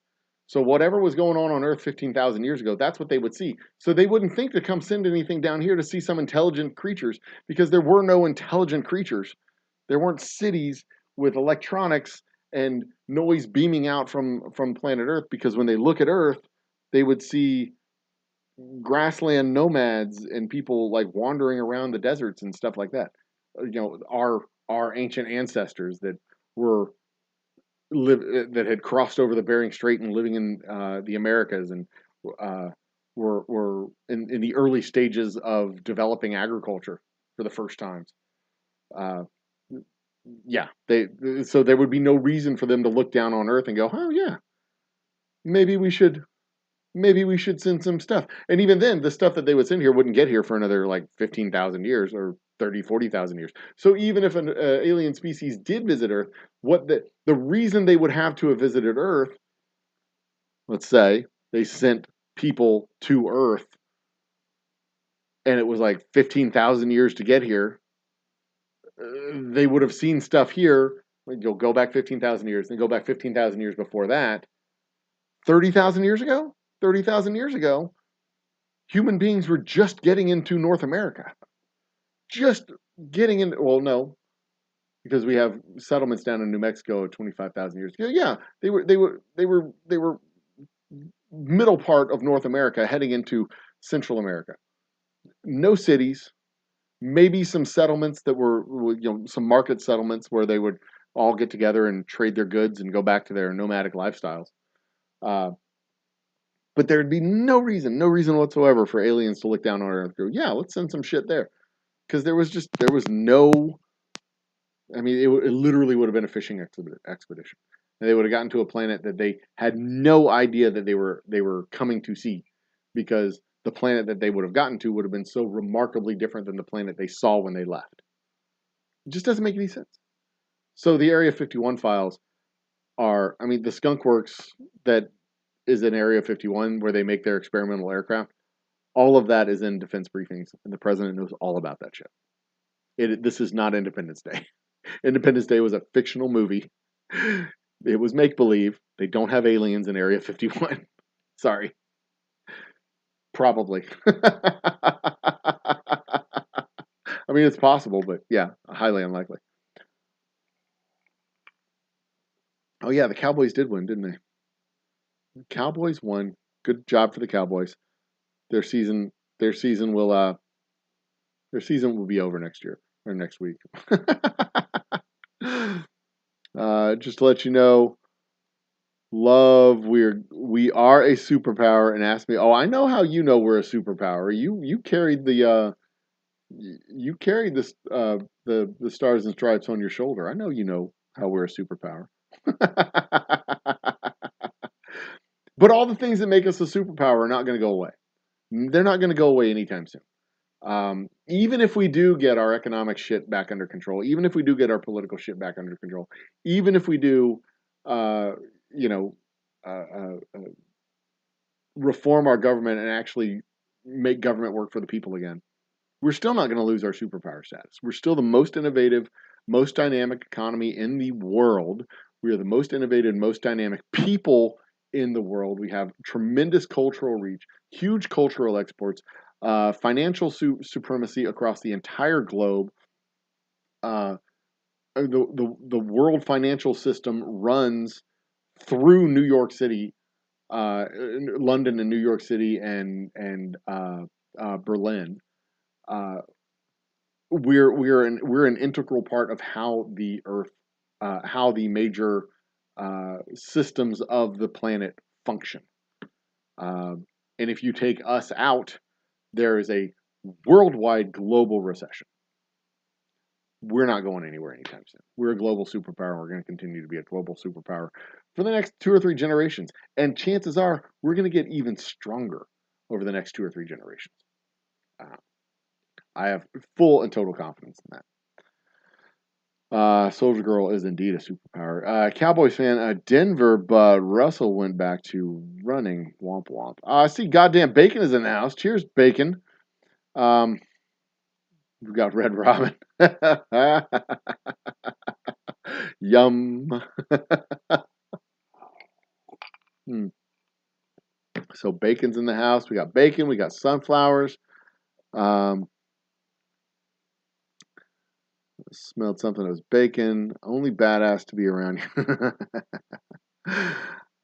A: So whatever was going on Earth 15,000 years ago, that's what they would see. So they wouldn't think to come send anything down here to see some intelligent creatures, because there were no intelligent creatures. There weren't cities with electronics and noise beaming out from planet Earth, because when they look at Earth, they would see grassland nomads and people like wandering around the deserts and stuff like that. Our ancient ancestors that were that had crossed over the Bering Strait and living in the Americas, and were in the early stages of developing agriculture for the first times. Yeah, so there would be no reason for them to look down on Earth and go, "Oh yeah, maybe we should send some stuff." And even then, the stuff that they would send here wouldn't get here for another like 15,000 years or 30, 40,000 years. So even if an alien species did visit Earth, what the reason they would have to have visited Earth, let's say they sent people to Earth and it was like 15,000 years to get here, they would have seen stuff here. You'll go back 15,000 years, then go back 15,000 years before that. 30,000 years ago? 30,000 years ago, human beings were just getting into North America. Just getting in. Well, no, because we have settlements down in New Mexico 25,000 years ago. Yeah, they were middle part of North America heading into Central America. No cities, maybe some settlements that were, some market settlements where they would all get together and trade their goods and go back to their nomadic lifestyles. But there'd be no reason whatsoever for aliens to look down on Earth and go, yeah, let's send some shit there. Because there was no, I mean, it literally would have been a fishing expedition. And they would have gotten to a planet that they had no idea that they were coming to see, because the planet that they would have gotten to would have been so remarkably different than the planet they saw when they left. It just doesn't make any sense. So the Area 51 files are, I mean, the Skunk Works that is in Area 51 where they make their experimental aircraft, all of that is in defense briefings, and the president knows all about that shit. This is not Independence Day. Independence Day was a fictional movie. It was make-believe. They don't have aliens in Area 51. Sorry. Probably. I mean, it's possible, but yeah, highly unlikely. Oh yeah, the Cowboys did win, didn't they? The Cowboys won. Good job for the Cowboys. Their season will be over next year or next week. Just to let you know, love, we are a superpower. And ask me, oh, I know how you know we're a superpower. You carried the the stars and stripes on your shoulder. I know how we're a superpower. But all the things that make us a superpower are not going to go away. They're not going to go away anytime soon. Even if we do get our economic shit back under control, even if we do get our political shit back under control, even if we do, you know, reform our government and actually make government work for the people again, we're still not going to lose our superpower status. We're still the most innovative, most dynamic economy in the world. We are the most innovative, most dynamic people in the world. We have tremendous cultural reach, huge cultural exports, financial supremacy across the entire globe. The world financial system runs through New York City, London and New York City and Berlin. We're an integral part of how the Earth, how the major systems of the planet function. And if you take us out, there is a worldwide global recession. we're not going anywhere anytime soon. We're a global superpower, and we're going to continue to be a global superpower for the next 2 or 3 generations. And chances are we're going to get even stronger over the next 2 or 3 generations. I have full and total confidence in that. Soldier Girl is indeed a superpower. Cowboys fan, Denver, but Russell went back to running. Womp womp. I see goddamn Bacon is in the house. Cheers, Bacon. We've got Red Robin. Yum. So Bacon's in the house. We got bacon. We got sunflowers. Smelled something that was bacon. Only badass to be around here.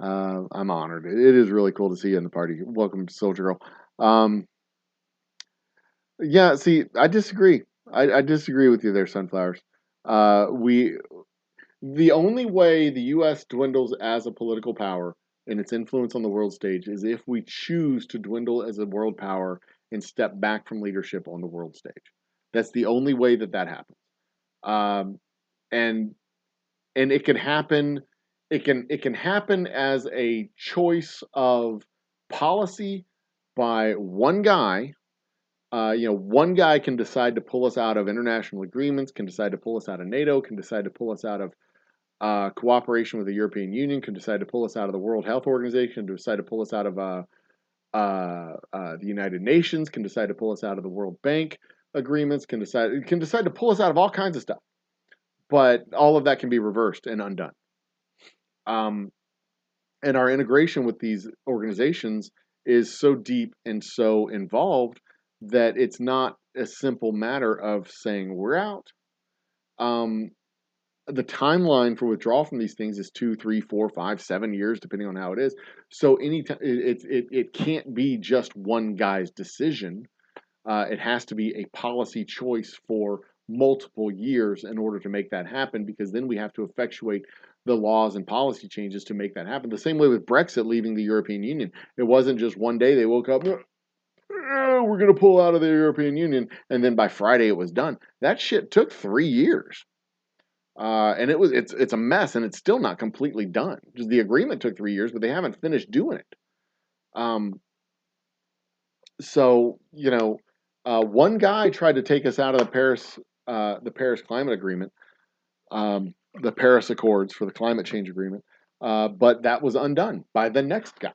A: I'm honored. It is really cool to see you in the party. Welcome, Soldier Girl. Yeah, see, I disagree. I disagree with you there, Sunflowers. The only way the U.S. dwindles as a political power and its influence on the world stage is if we choose to dwindle as a world power and step back from leadership on the world stage. That's the only way that happens. And it can happen. It can happen as a choice of policy by one guy. One guy can decide to pull us out of international agreements, can decide to pull us out of NATO, can decide to pull us out of cooperation with the European Union, can decide to pull us out of the World Health Organization, can decide to pull us out of the United Nations, can decide to pull us out of the World Bank agreements, can decide to pull us out of all kinds of stuff. But all of that can be reversed and undone. And our integration with these organizations is so deep and so involved that it's not a simple matter of saying we're out. The timeline for withdrawal from these things is 2, 3, 4, 5, 7 years, depending on how it is. So it can't be just one guy's decision. It has to be a policy choice for multiple years in order to make that happen, because then we have to effectuate the laws and policy changes to make that happen. The same way with Brexit leaving the European Union. It wasn't just one day they woke up, we're going to pull out of the European Union, and then by Friday it was done. That shit took 3 years. And it's a mess, and it's still not completely done. Just the agreement took 3 years, but they haven't finished doing it. So one guy tried to take us out of the Paris Climate Agreement, the Paris Accords for the climate change agreement, but that was undone by the next guy.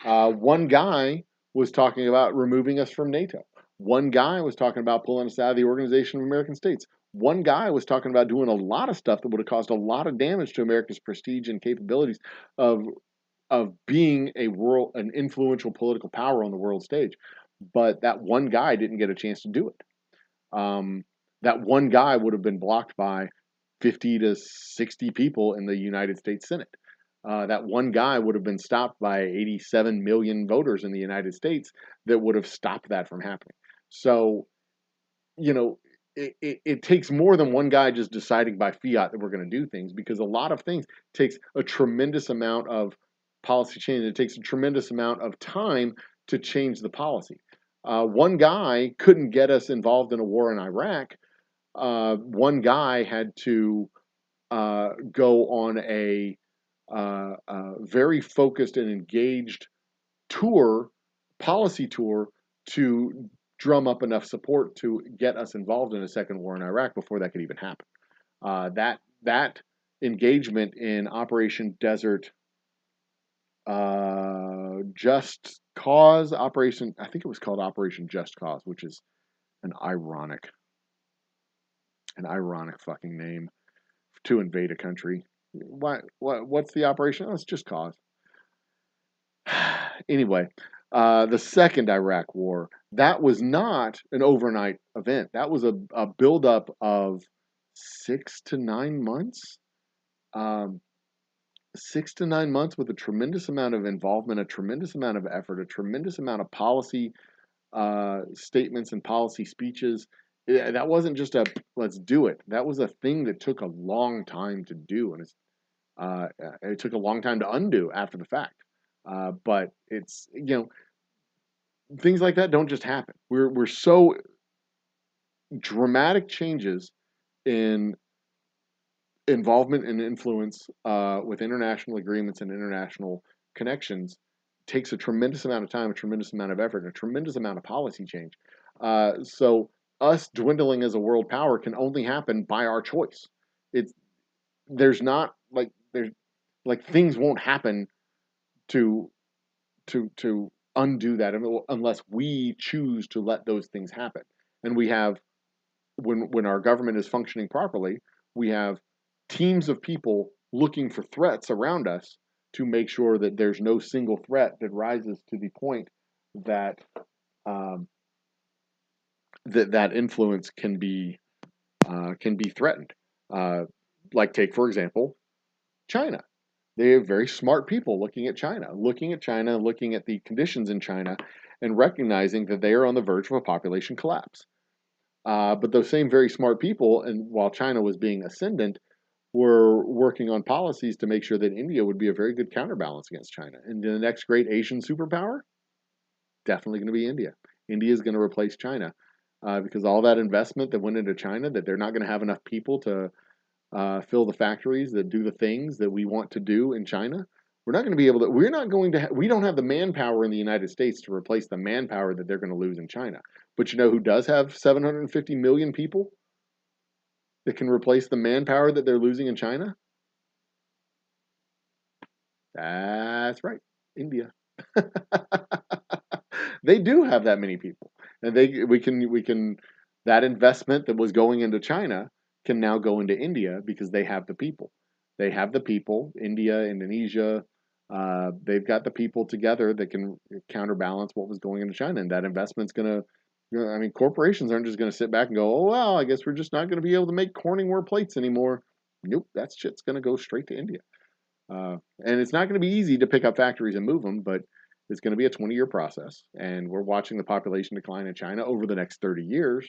A: One guy was talking about removing us from NATO. One guy was talking about pulling us out of the Organization of American States. One guy was talking about doing a lot of stuff that would have caused a lot of damage to America's prestige and capabilities of being an influential political power on the world stage. But that one guy didn't get a chance to do it. That one guy would have been blocked by 50 to 60 people in the United States Senate. That one guy would have been stopped by 87 million voters in the United States that would have stopped that from happening. So, it takes more than one guy just deciding by fiat that we're going to do things, because a lot of things takes a tremendous amount of policy change. It takes a tremendous amount of time to change the policy. One guy couldn't get us involved in a war in Iraq. One guy had to go on a very focused and engaged policy tour, to drum up enough support to get us involved in a second war in Iraq before that could even happen. That engagement in Operation Desert Just Cause, I think it was called Operation Just Cause, which is an ironic fucking name to invade a country. What's the operation? Oh, it's Just Cause. Anyway, the second Iraq War, that was not an overnight event. That was a buildup of 6 to 9 months. 6 to 9 months with a tremendous amount of involvement, a tremendous amount of effort, a tremendous amount of policy statements and policy speeches. That wasn't just a let's do it. That was a thing that took a long time to do, and it took a long time to undo after the fact. But it's things like that don't just happen. We're so dramatic changes in involvement and influence with international agreements and international connections takes a tremendous amount of time, a tremendous amount of effort, and a tremendous amount of policy change. So us dwindling as a world power can only happen by our choice. It's there's not like there's like things won't happen to to undo that unless we choose to let those things happen. And we have when our government is functioning properly, we have teams of people looking for threats around us to make sure that there's no single threat that rises to the point that um, that influence can be threatened. Uh, like take for example China. They have very smart people looking at China, looking at the conditions in China, and recognizing that they are on the verge of a population collapse. But those same very smart people, and while China was being ascendant, were working on policies to make sure that India would be a very good counterbalance against China. And the next great Asian superpower, definitely going to be India. India is going to replace China because all that investment that went into China, that they're not going to have enough people to fill the factories that do the things that we want to do in China. We're not going to be able to. We're not going to. We don't have the manpower in the United States to replace the manpower that they're going to lose in China. But you know who does have 750 million people that can replace the manpower that they're losing in China? That's right, India. They do have that many people, and we can that investment that was going into China can now go into India because they have the people. They have the people. India, Indonesia, they've got the people together that can counterbalance what was going into China, and that investment's going to. I mean, corporations aren't just going to sit back and go, "Oh well, I guess we're just not going to be able to make Corningware plates anymore." Nope, that shit's going to go straight to India. And it's not going to be easy to pick up factories and move them, but it's going to be a 20-year process. And we're watching the population decline in China over the next 30 years.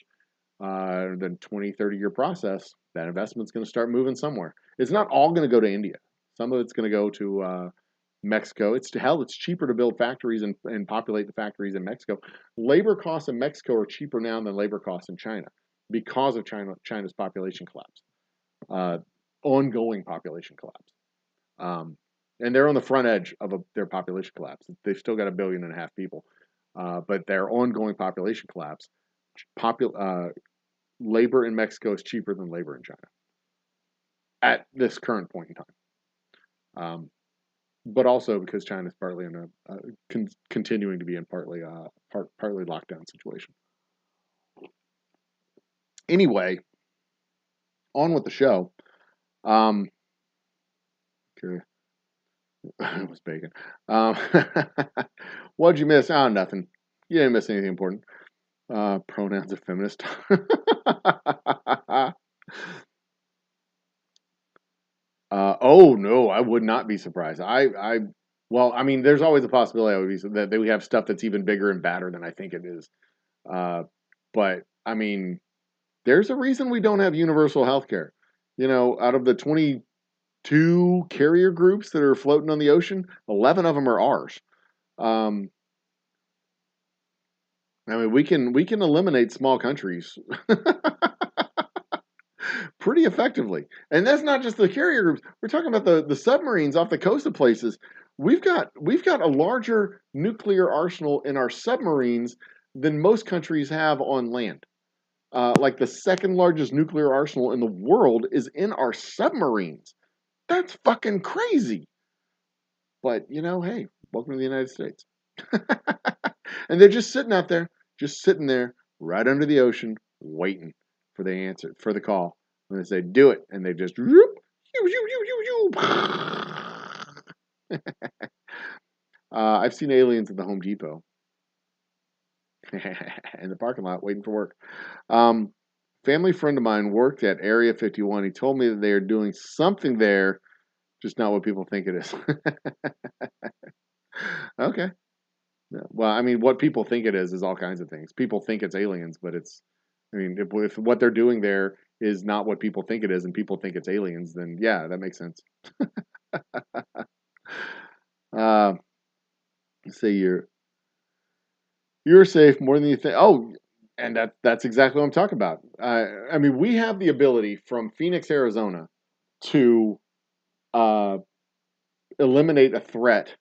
A: The 20, 30-year process, that investment's going to start moving somewhere. It's not all going to go to India. Some of it's going to go to Mexico. It's cheaper to build factories and populate the factories in Mexico. Labor costs in Mexico are cheaper now than labor costs in China because of China's population collapse, ongoing population collapse. And they're on the front edge of their population collapse. They've still got 1.5 billion people, but their ongoing population collapse, labor in Mexico is cheaper than labor in China at this current point in time. But also because China is partly in continuing to be in partly lockdown situation. Anyway, on with the show. Okay. It was bacon. What'd you miss? Oh, nothing. You didn't miss anything important. Pronouns of feminist. Oh no, I would not be surprised. Well, I mean, there's always a possibility I would be that we have stuff that's even bigger and badder than I think it is. Uh, but I mean, there's a reason we don't have universal health care. You know, out of the 22 carrier groups that are floating on the ocean, 11 of them are ours. I mean, we can eliminate small countries pretty effectively, and that's not just the carrier groups. We're talking about the submarines off the coast of places. We've got a larger nuclear arsenal in our submarines than most countries have on land. Like the second largest nuclear arsenal in the world is in our submarines. That's fucking crazy. But you know, hey, welcome to the United States. And they're just sitting out there, just sitting there right under the ocean, waiting for the answer, for the call. And they say, do it. And they just, I've seen aliens at the Home Depot in the parking lot waiting for work. Family friend of mine worked at Area 51. He told me that they are doing something there, just not what people think it is. Okay. Yeah. Well, I mean, what people think it is all kinds of things. People think it's aliens, but I mean, if what they're doing there is not what people think it is, and people think it's aliens, then yeah, that makes sense. uh, say you're safe more than you think. Oh, And that's exactly what I'm talking about. I mean, we have the ability from Phoenix, Arizona, to uh, eliminate a threat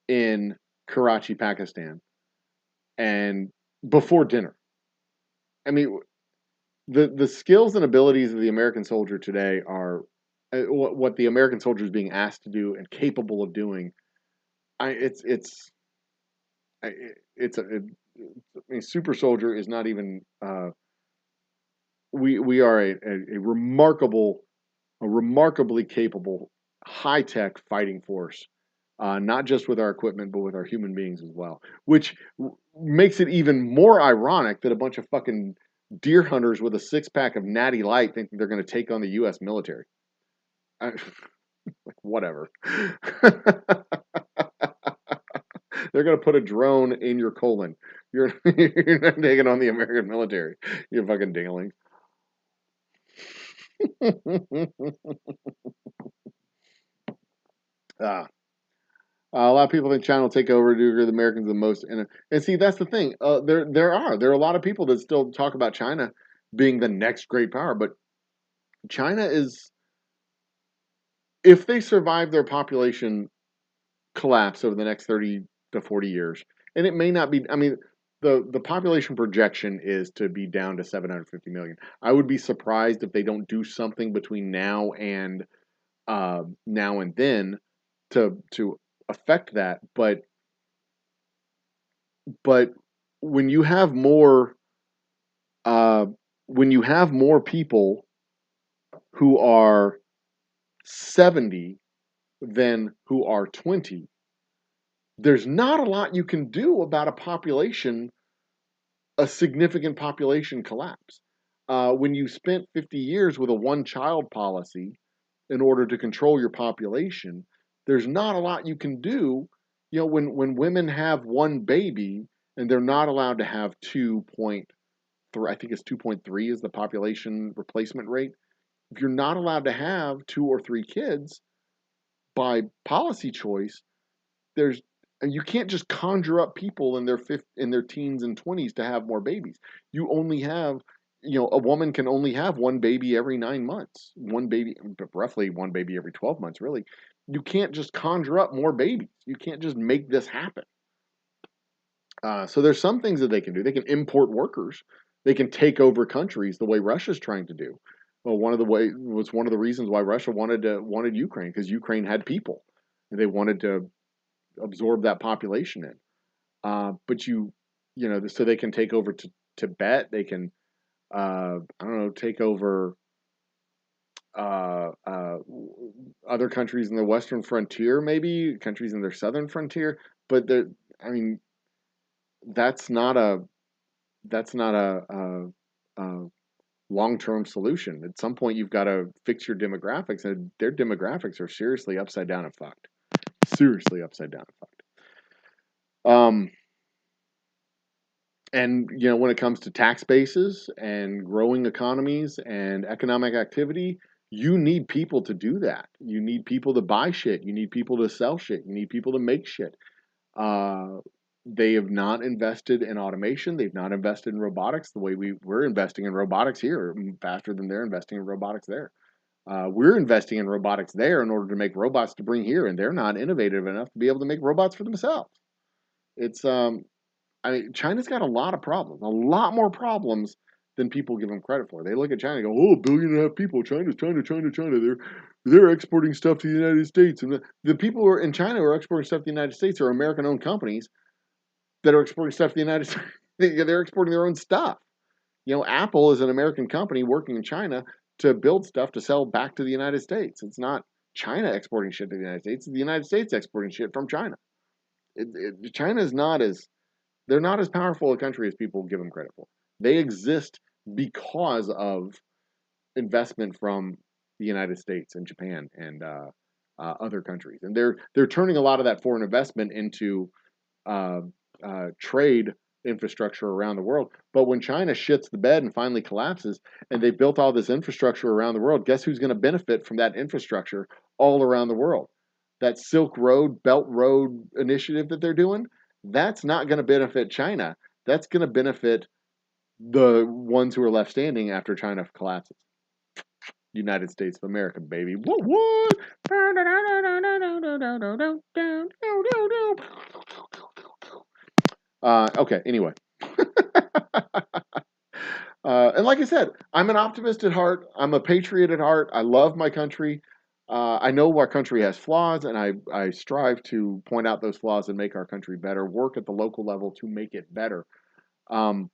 A: in Karachi, Pakistan, and before dinner. I mean, the skills and abilities of the American soldier today are what the American soldier is being asked to do and capable of doing. I I- it's a it, I mean, super soldier is not even. We are a remarkably capable, high tech fighting force. Not just with our equipment, but with our human beings as well. Which makes it even more ironic that a bunch of fucking deer hunters with a 6 pack of Natty Light think that they're going to take on the U.S. military. I, whatever. They're going to put a drone in your colon. You're not taking on the American military. You fucking dinglings. ah. A lot of people think China will take over due to the Americans the most. And see, that's the thing. There are a lot of people that still talk about China being the next great power, but China is, if they survive their population collapse over the next 30 to 40 years, and it may not be. I mean, the population projection is to be down to 750 million. I would be surprised if they don't do something between now and then to affect that. But when you have more uh, when you have more people who are 70 than who are 20, there's not a lot you can do about a significant population collapse. When you spent 50 years with a one child policy in order to control your population, there's not a lot you can do. You know, when women have one baby and they're not allowed to have 2.3, I think it's 2.3 is the population replacement rate. If you're not allowed to have 2 or 3 kids by policy choice, there's you can't just conjure up people in their teens and 20s to have more babies. You only have, a woman can only have one baby every 9 months, roughly one baby every 12 months, really. You can't just conjure up more babies. You can't just make this happen. So there's some things that they can do. They can import workers. They can take over countries the way Russia's trying to do. Well, one of the reasons why Russia wanted Ukraine, because Ukraine had people, and they wanted to absorb that population in. But so they can take over Tibet. They can, I don't know, take over uh, uh, other countries in the western frontier, maybe countries in their southern frontier. But I mean, that's not a that's not a long term solution. At some point, you've got to fix your demographics, and their demographics are seriously upside down and fucked. Seriously upside down and fucked. And when it comes to tax bases and growing economies and economic activity, you need people to do that. You need people to buy shit. You need people to sell shit. You need people to make shit. Uh, they have not invested in automation. They've not invested in robotics the way we're investing in robotics here faster than they're investing in robotics there. We're investing in robotics there in order to make robots to bring here, and they're not innovative enough to be able to make robots for themselves. It's I mean, China's got a lot of problems, a lot more problems than people give them credit for. They look at China and go, "Oh, 1.5 billion people. China. They're exporting stuff to the United States." And the people who are in China who are exporting stuff to the United States are American-owned companies that are exporting stuff to the United States. They're exporting their own stuff. Apple is an American company working in China to build stuff to sell back to the United States. It's not China exporting shit to the United States. It's the United States exporting shit from China. China is not as they're not as powerful a country as people give them credit for. They exist because of investment from the United States and Japan and other countries, and they're turning a lot of that foreign investment into uh, trade infrastructure around the world. But when China shits the bed and finally collapses, and they built all this infrastructure around the world, guess who's going to benefit from that infrastructure all around the world? That Silk Road, Belt Road initiative that they're doing, that's not going to benefit China. That's going to benefit the ones who are left standing after China collapses. United States of America, baby. What? Okay, anyway. And like I said, I'm an optimist at heart. I'm a patriot at heart. I love my country. I know our country has flaws, and I strive to point out those flaws and make our country better, work at the local level to make it better. Um,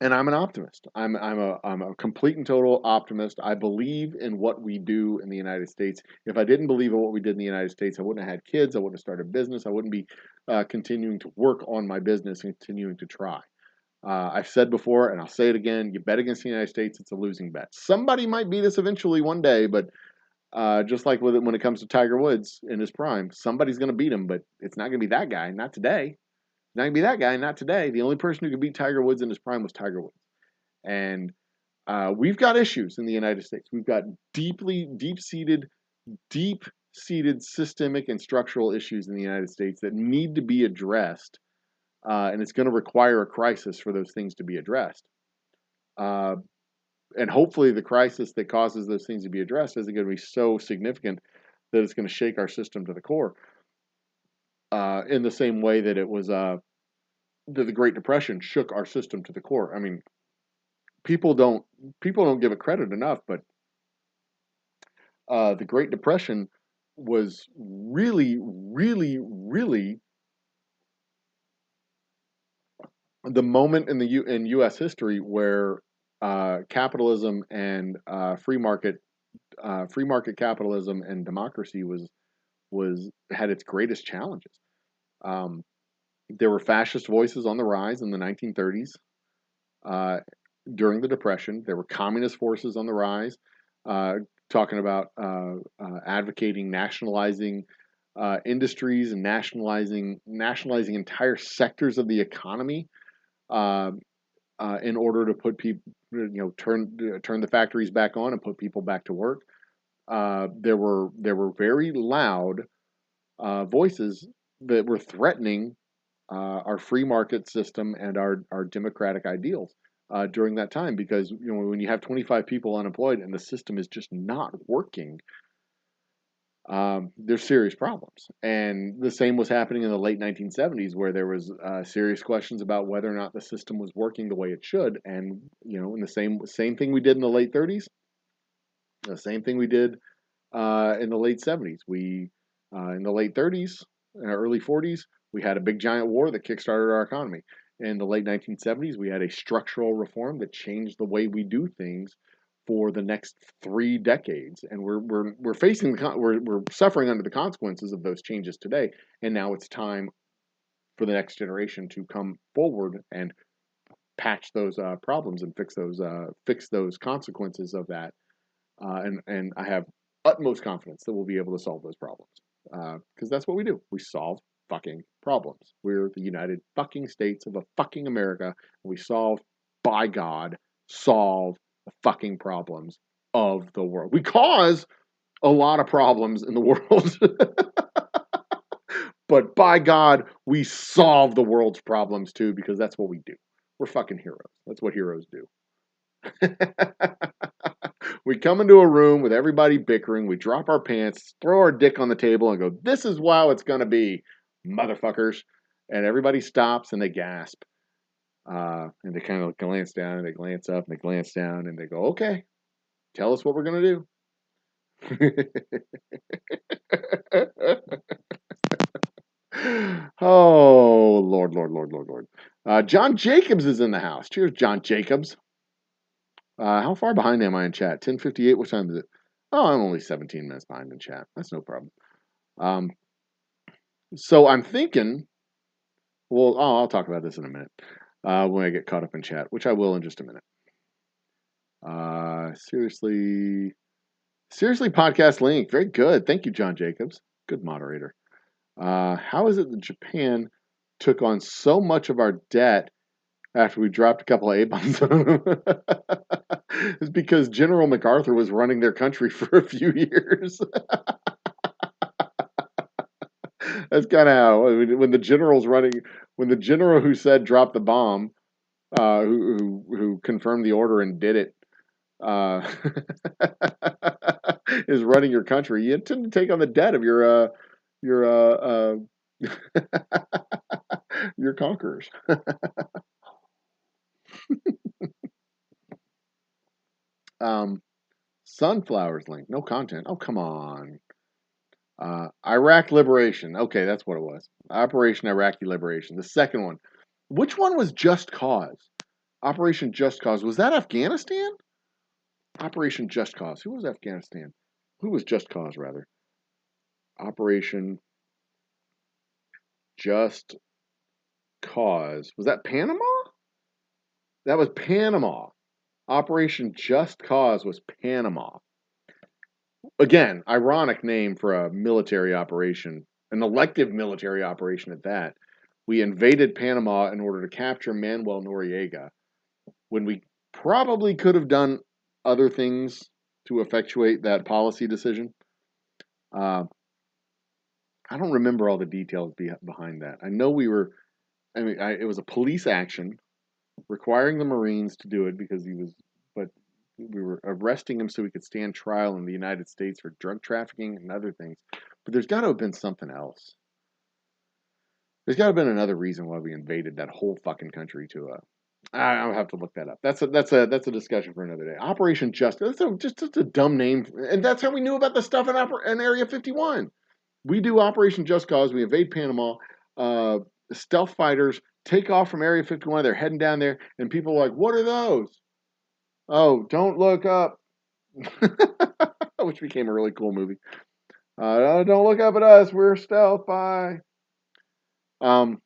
A: and I'm an optimist. I'm a complete and total optimist. I believe in what we do in the United States. If I didn't believe in what we did in the United States, I wouldn't have had kids. I wouldn't have started a business. I wouldn't be continuing to work on my business and continuing to try. I've said before, and I'll say it again: you bet against the United States, it's a losing bet. Somebody might beat us eventually one day, but just like with it, when it comes to Tiger Woods in his prime, somebody's going to beat him, but it's not going to be that guy. Not today. Not going to be that guy. Not today. The only person who could beat Tiger Woods in his prime was Tiger Woods. And we've got issues in the United States. We've got deep-seated systemic and structural issues in the United States that need to be addressed, and it's going to require a crisis for those things to be addressed. And hopefully, the crisis that causes those things to be addressed isn't going to be so significant that it's going to shake our system to the core. In the same way that it was that the Great Depression shook our system to the core. I mean, people don't give it credit enough, but the Great Depression was really, really, really the moment in in U.S. history where capitalism and free market capitalism and democracy had its greatest challenges. Um, there were fascist voices on the rise in the 1930s. During the Depression, there were communist forces on the rise, talking about advocating nationalizing industries and nationalizing entire sectors of the economy uh, in order to put people, turn the factories back on and put people back to work. There were very loud voices that were threatening our free market system and our democratic ideals during that time, because when you have 25 people unemployed and the system is just not working, there's serious problems. And the same was happening in the late 1970s, where there was serious questions about whether or not the system was working the way it should. And in the same thing we did in the late 30s, the same thing we did in the late 70s. We in the late 30s and early 40s, we had a big giant war that kickstarted our economy. In the late 1970s, we had a structural reform that changed the way we do things for the next 3 decades, and we're facing we're suffering under the consequences of those changes today. And now it's time for the next generation to come forward and patch those problems and fix those consequences of that. And I have utmost confidence that we'll be able to solve those problems, because that's what we do. We solve fucking problems. We're the United fucking States of a fucking America, and we solve, by God, solve the fucking problems of the world. We cause a lot of problems in the world, but by God, we solve the world's problems too, because that's what we do. We're fucking heroes. That's what heroes do. We come into a room with everybody bickering, we drop our pants, throw our dick on the table, and go, "This is how it's going to be, motherfuckers." And everybody stops and they gasp. And they kind of glance down and they glance up and they glance down and they go, "Okay, tell us what we're going to do." Oh, Lord, Lord, Lord, Lord, Lord. John Jacobs is in the house. Cheers, John Jacobs. How far behind am I in chat? 10:58. What time is it? Oh, I'm only 17 minutes behind in chat. That's no problem. So I'm thinking, well, I'll talk about this in a minute when I get caught up in chat, which I will in just a minute. Seriously podcast link. Very good. Thank you, John Jacobs. Good moderator. How is it that Japan took on so much of our debt after we dropped a couple of A-bombs on them? It's because General MacArthur was running their country for a few years. That's kind of how, when the general who said drop the bomb who confirmed the order and did it, is running your country, you tend to take on the debt of your your conquerors. Sunflowers link, no content. Oh, come on. Iraq Liberation. Okay, that's what it was. Operation Iraqi Liberation. The second one. Which one was Just Cause? Operation Just Cause. Was that Afghanistan? Operation Just Cause. Who was Afghanistan? Who was Just Cause, rather? Operation Just Cause. Was that Panama? That was Panama. Operation Just Cause was Panama. Again, ironic name for a military operation, an elective military operation at that. We invaded Panama in order to capture Manuel Noriega when we probably could have done other things to effectuate that policy decision. I don't remember all the details behind that. I know it was a police action requiring the Marines to do it because but we were arresting him so we could stand trial in the United States for drug trafficking and other things. But there's got to have been something else. There's got to have been another reason why we invaded that whole fucking country to I'll have to look that up. That's a discussion for another day. Operation Justice. Just a dumb name, and that's how we knew about the stuff in Area 51. We do Operation Just Cause. We invade Panama. Stealth fighters take off from Area 51. They're heading down there, and people are like, "What are those?" Oh, don't look up. Which became a really cool movie. Don't look up at us. We're stealth. Bye. And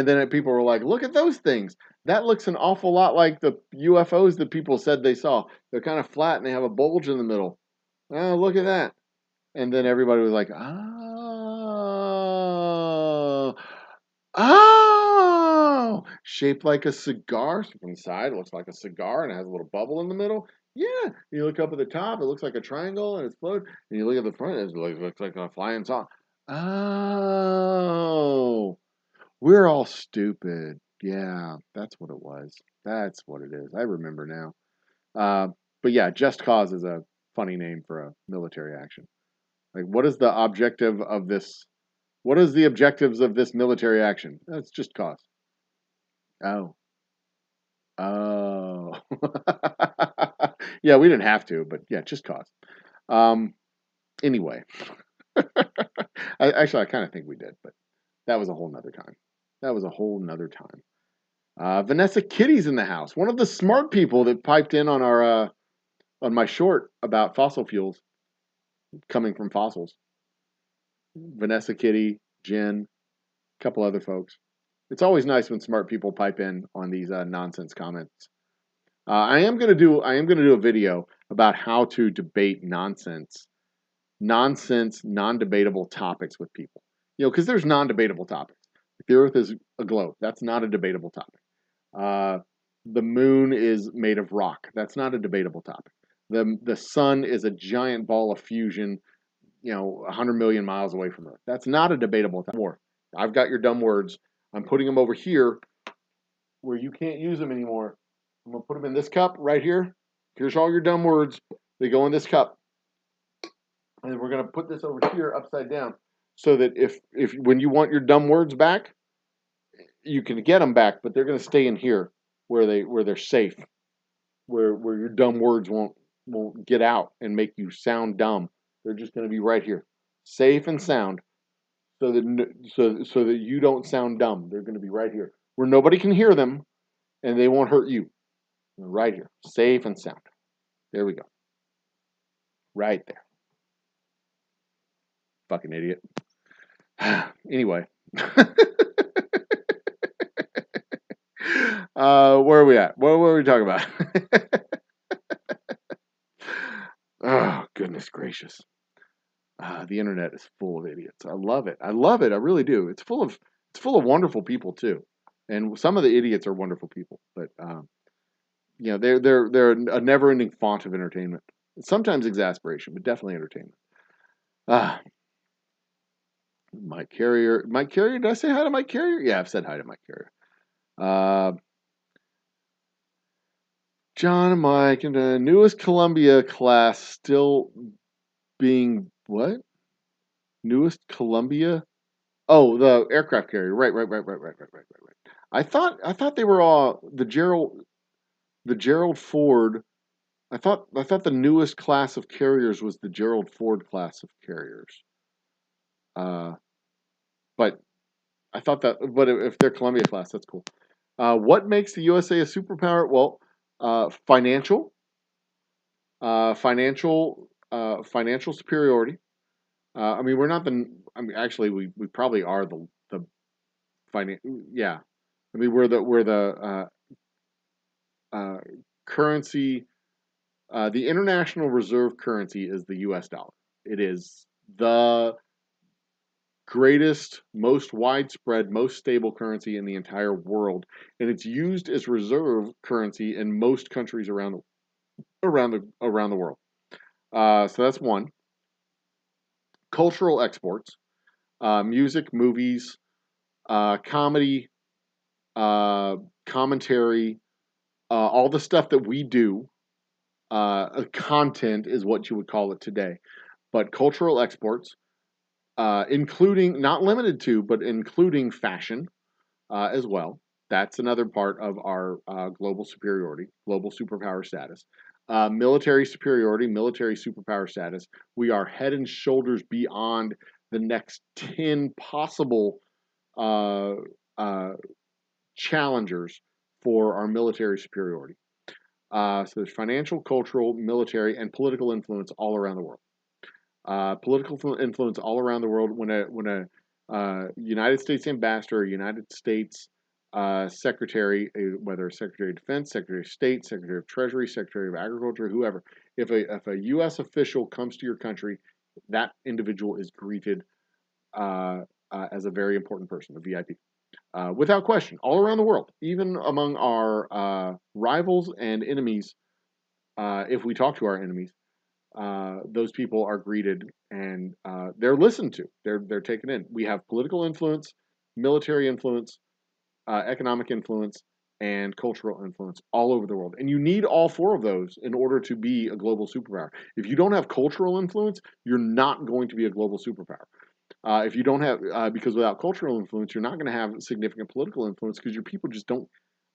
A: then people were like, look at those things. That looks an awful lot like the UFOs that people said they saw. They're kind of flat and they have a bulge in the middle. Oh, look at that. And then everybody was like, oh, shaped like a cigar. So from the side, it looks like a cigar and it has a little bubble in the middle. Yeah. You look up at the top, it looks like a triangle and it's floating. And you look at the front, it looks like a flying saw. Oh. We're all stupid. Yeah, that's what it was. That's what it is. I remember now. But yeah, Just Cause is a funny name for a military action. Like, what is the objective of this? What is the objectives of this military action? It's just cause. Oh. Oh. Yeah, we didn't have to, but yeah, just cause. Anyway. I kind of think we did, but that was a whole nother time. That was a whole nother time. Vanessa Kitty's in the house. One of the smart people that piped in on our on my short about fossil fuels coming from fossils. Vanessa Kitty, Jen, a couple other folks. It's always nice when smart people pipe in on these nonsense comments. I am gonna do a video about how to debate nonsense, non-debatable topics with people. You know, because there's non-debatable topics. The Earth is a globe. That's not a debatable topic. The moon is made of rock. That's not a debatable topic. The sun is a giant ball of fusion, 100 million miles away from Earth. That's not a debatable topic. I've got your dumb words. I'm putting them over here where you can't use them anymore. I'm going to put them in this cup right here. Here's all your dumb words. They go in this cup. And then we're going to put this over here upside down so that if when you want your dumb words back, you can get them back, but they're going to stay in here where they're safe, where your dumb words won't get out and make you sound dumb. They're just going to be right here, safe and sound, so that you don't sound dumb. They're going to be right here where nobody can hear them, and they won't hurt you. Right here, safe and sound. There we go. Right there. Fucking idiot. Anyway. Where are we at? What were we talking about? Oh, goodness gracious. The internet is full of idiots. I love it. I love it. I really do. It's full of wonderful people too. And some of the idiots are wonderful people, but they're a never-ending font of entertainment. Sometimes exasperation, but definitely entertainment. Mike Carrier. Did I say hi to Mike Carrier? Yeah, I've said hi to Mike Carrier. Uh, John and Mike, and the newest Columbia class still being what? Newest Columbia? Oh, the aircraft carrier. Right. I thought they were all the Gerald Ford. I thought the newest class of carriers was the Gerald Ford class of carriers. Uh, but I thought that. But if they're Columbia class, that's cool. What makes the USA a superpower? Well, financial, financial superiority. I mean, we're not the. I mean, actually, we probably are the finan. Yeah, I mean, we're the uh, currency. The international reserve currency is the U.S. dollar. It is the greatest, most widespread, most stable currency in the entire world, and it's used as reserve currency in most countries around the world. So that's one. Cultural exports, music, movies, comedy, uh, commentary, all the stuff that we do. Content is what you would call it today, but cultural exports, including, not limited to, but including fashion as well. That's another part of our global superiority, global superpower status. Military superiority, military superpower status. We are head and shoulders beyond the next 10 possible uh, uh, challengers for our military superiority. So there's financial, cultural, military, and political influence all around the world. Political influence all around the world. When a United States ambassador, United States secretary, whether Secretary of Defense, Secretary of State, Secretary of Treasury, Secretary of Agriculture, whoever, if a U.S. official comes to your country, that individual is greeted as a very important person, a VIP. Without question, all around the world, even among our rivals and enemies, if we talk to our enemies, those people are greeted and they're listened to. They're taken in. We have political influence, military influence, economic influence, and cultural influence all over the world. And you need all four of those in order to be a global superpower. If you don't have cultural influence, you're not going to be a global superpower. If you don't have, because without cultural influence, you're not going to have significant political influence because your people just don't.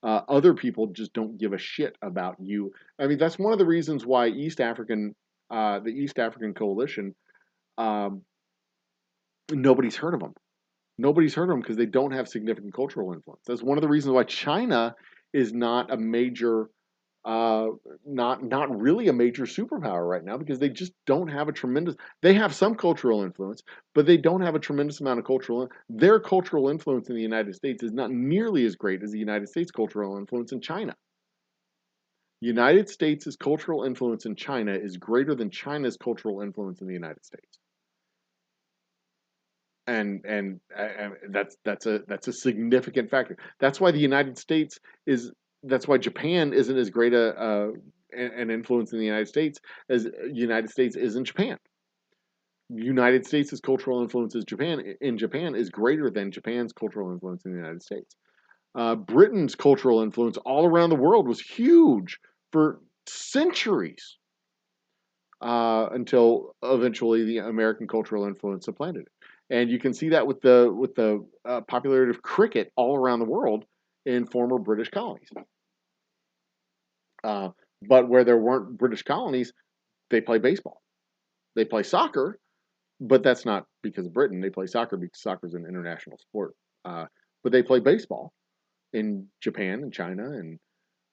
A: Other people just don't give a shit about you. I mean, that's one of the reasons why the East African Coalition, um, nobody's heard of them. Nobody's heard of them because they don't have significant cultural influence. That's one of the reasons why China is not a major, uh, not really a major superpower right now because they just don't have a tremendous. They have some cultural influence, but they don't have a tremendous amount of cultural. Their cultural influence in the United States is not nearly as great as the United States' cultural influence in China. United States' cultural influence in China is greater than China's cultural influence in the United States. And that's a significant factor. That's why the United States is. That's why Japan isn't as great an influence in the United States as United States is in Japan. United States' cultural influence in Japan is greater than Japan's cultural influence in the United States. Britain's cultural influence all around the world was huge for centuries until eventually the American cultural influence supplanted it. And you can see that with the popularity of cricket all around the world in former British colonies. Uh, but where there weren't British colonies, they play baseball. They play soccer, but that's not because of Britain. They play soccer because soccer is an international sport. But they play baseball in Japan and China and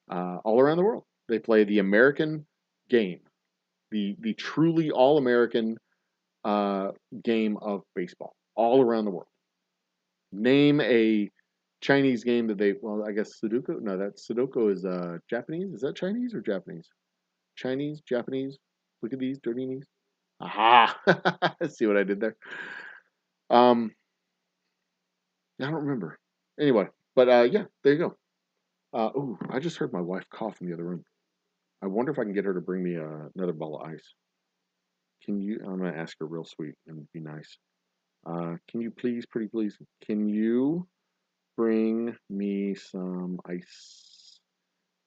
A: all around the world. They play the American game, the truly all American game of baseball all around the world. Name a Chinese game that they, well, I guess Sudoku. No, that's Sudoku is Japanese. Is that Chinese or Japanese? Chinese, Japanese. Look at these dirty knees. Aha! See what I did there? Um, I don't remember. Anyway, but yeah, there you go. Ooh, I just heard my wife cough in the other room. I wonder if I can get her to bring me another bottle of ice. Can you? I'm gonna ask her real sweet and be nice. Can you please, pretty please, can you Bring me some ice.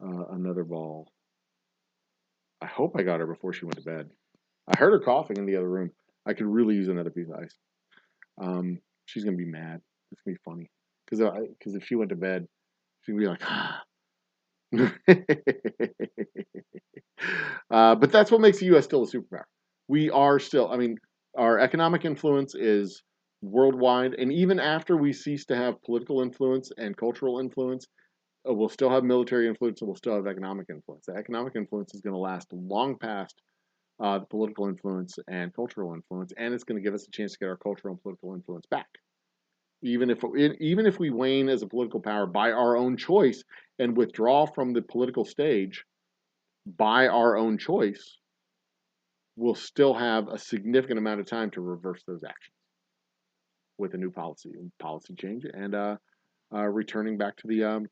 A: Another ball. I hope I got her before she went to bed. I heard her coughing in the other room. I could really use another piece of ice. She's gonna be mad. It's gonna be funny because if she went to bed, she'd be like, but that's what makes the U.S. still a superpower. We are still. I mean, our economic influence is worldwide, and even after we cease to have political influence and cultural influence, we'll still have military influence and we'll still have economic influence. The economic influence is going to last long past the political influence and cultural influence, and it's going to give us a chance to get our cultural and political influence back. Even if we wane as a political power by our own choice and withdraw from the political stage by our own choice, we'll still have a significant amount of time to reverse those actions with a new policy change and returning back to the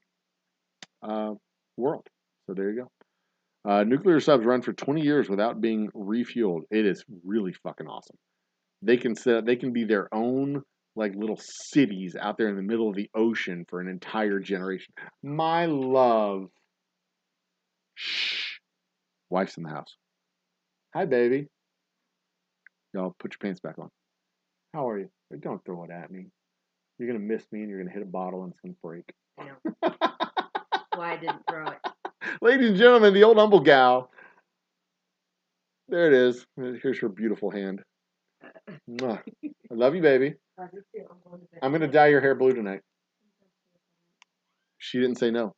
A: world. So there you go. Nuclear subs run for 20 years without being refueled. It is really fucking awesome. They can be their own like little cities out there in the middle of the ocean for an entire generation. My love. Shh. Wife's in the house. Hi, baby. Y'all put your pants back on. How are you? Don't throw it at me. You're gonna miss me and you're gonna hit a bottle and it's gonna break.
C: No. Why I didn't throw it.
A: Ladies and gentlemen, the old humble gal. There it is. Here's her beautiful hand. Mwah. I love you, baby. I'm going to dye your hair blue tonight. She didn't say no.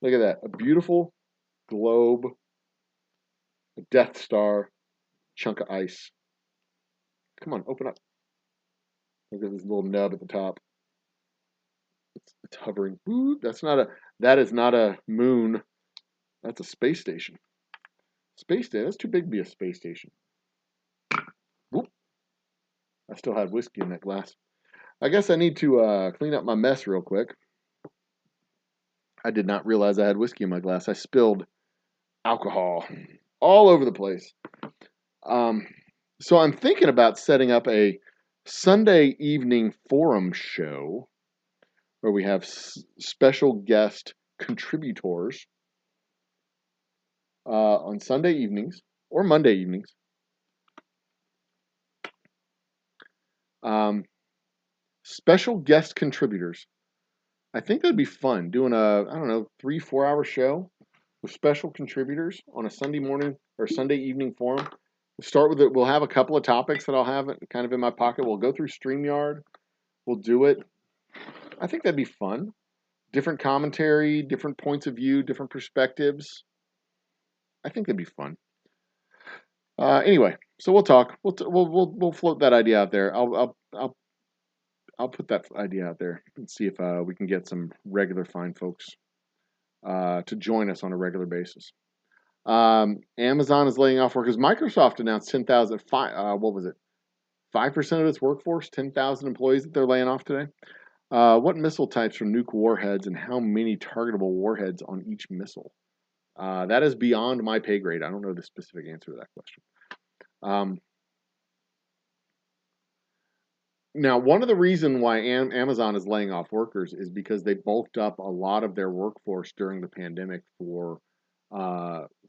A: Look at that. A beautiful globe, a Death Star, chunk of ice. Come on, open up. Look at this little nub at the top. It's hovering. Ooh, that is not a moon. That's a space station. Space station. That's too big to be a space station. Whoop. I still had whiskey in that glass. I guess I need to clean up my mess real quick. I did not realize I had whiskey in my glass. I spilled alcohol all over the place. So I'm thinking about setting up a Sunday evening forum show where we have special guest contributors on Sunday evenings or Monday evenings. Special guest contributors. I think that'd be fun doing a, I don't know, 3-4 hour show with special contributors on a Sunday morning or Sunday evening forum. We'll start with it. We'll have a couple of topics that I'll have kind of in my pocket. We'll go through StreamYard. We'll do it. I think that'd be fun. Different commentary, different points of view, different perspectives. I think that'd be fun. Anyway, so we'll talk. We'll float that idea out there. I'll put that idea out there and see if we can get some regular fine folks to join us on a regular basis. Amazon is laying off workers. Microsoft announced 10,000. What was it? 5% of its workforce, 10,000 employees that they're laying off today. What missile types from nuke warheads and how many targetable warheads on each missile? That is beyond my pay grade. I don't know the specific answer to that question. Now, one of the reasons why Amazon is laying off workers is because they bulked up a lot of their workforce during the pandemic for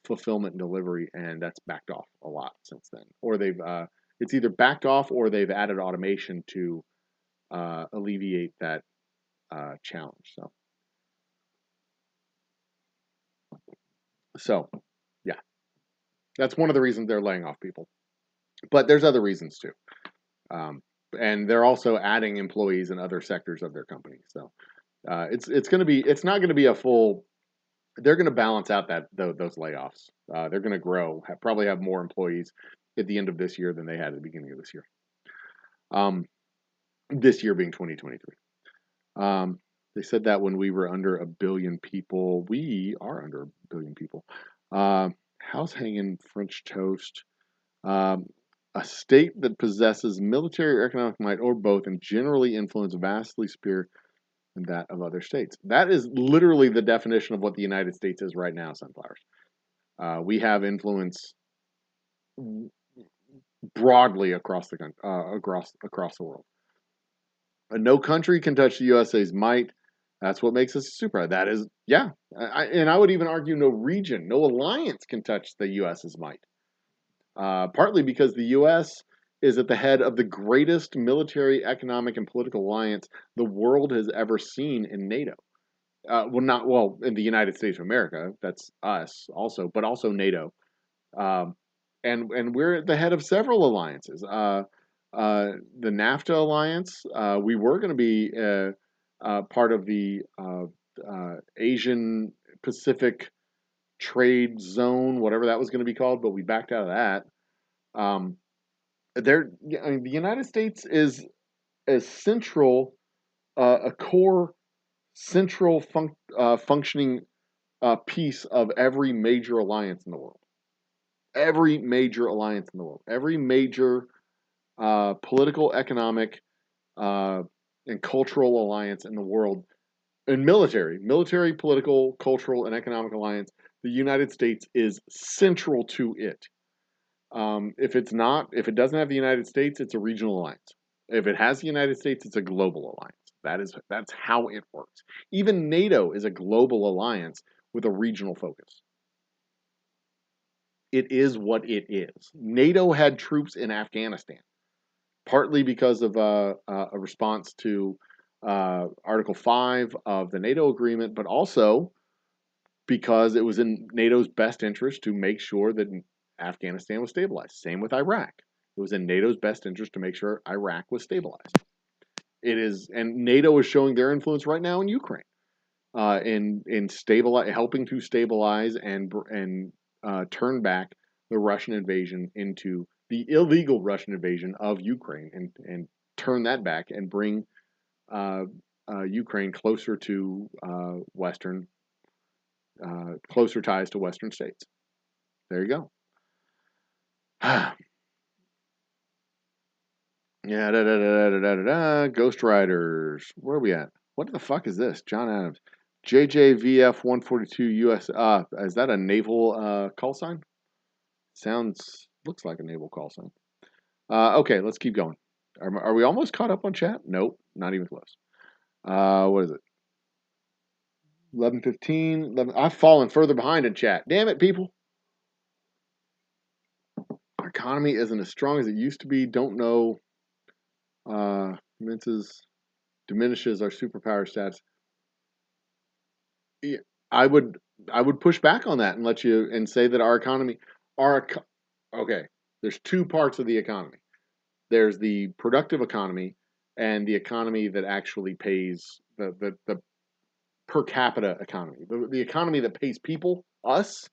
A: fulfillment and delivery, and that's backed off a lot since then. Or it's either backed off or they've added automation to alleviate that challenge. So, yeah, that's one of the reasons they're laying off people. But there's other reasons too. And they're also adding employees in other sectors of their company. So it's not going to be a full. They're going to balance out those layoffs. They're going to grow. Probably have more employees at the end of this year than they had at the beginning of this year. This year being 2023. They said that when we were under 1 billion people. We are under 1 billion people. House hanging French toast. A state that possesses military or economic might or both and generally influence vastly superior than that of other states. That is literally the definition of what the United States is right now, Sunflowers. We have influence broadly across the across the world. And no country can touch the USA's might. That's what makes us a superpower. That is, yeah. And I would even argue no region, no alliance can touch the US's might. Partly because the U.S. is at the head of the greatest military, economic, and political alliance the world has ever seen in NATO. In the United States of America, that's us also, but also NATO. Um, and we're at the head of several alliances. The NAFTA alliance, we were going to be part of the Asian Pacific Trade Zone, whatever that was going to be called, but we backed out of that. Um, I mean, the United States is a central, a core, central functioning piece of every major alliance in the world. Every major alliance in the world, every major political, economic, uh, and cultural alliance in the world, and military, political, cultural, and economic alliance, the United States is central to it. If it's not, if it doesn't have the United States, it's a regional alliance. If it has the United States, it's a global alliance. That's how it works. Even NATO is a global alliance with a regional focus. It is what it is. NATO had troops in Afghanistan, partly because of a response to Article 5 of the NATO agreement, but also because it was in NATO's best interest to make sure that Afghanistan was stabilized. Same with Iraq. It was in NATO's best interest to make sure Iraq was stabilized. It is, and NATO is showing their influence right now in Ukraine, helping to stabilize and turn back the Russian invasion into the illegal Russian invasion of Ukraine, and turn that back and bring Ukraine closer to closer ties to Western states. There you go. Yeah, Ghost Riders. Where are we at? What the fuck is this? John Adams. JJVF 142 US. Is that a naval call sign? Looks like a naval call sign. Okay, let's keep going. Are we almost caught up on chat? Nope, not even close. What is it? 11:15. 11. I've fallen further behind in chat. Damn it, people. Our economy isn't as strong as it used to be. Don't know. Diminishes our superpower stats. Yeah, I would push back on that and let you and say that our economy, okay. There's two parts of the economy. There's the productive economy and the economy that actually pays the per capita economy, the economy that pays people, us.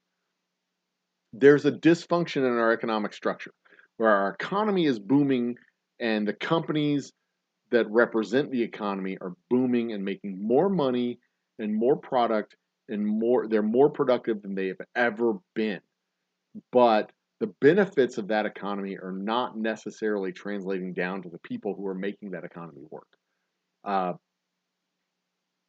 A: There's a dysfunction in our economic structure where our economy is booming and the companies that represent the economy are booming and making more money and more product and they're more productive than they have ever been. But the benefits of that economy are not necessarily translating down to the people who are making that economy work.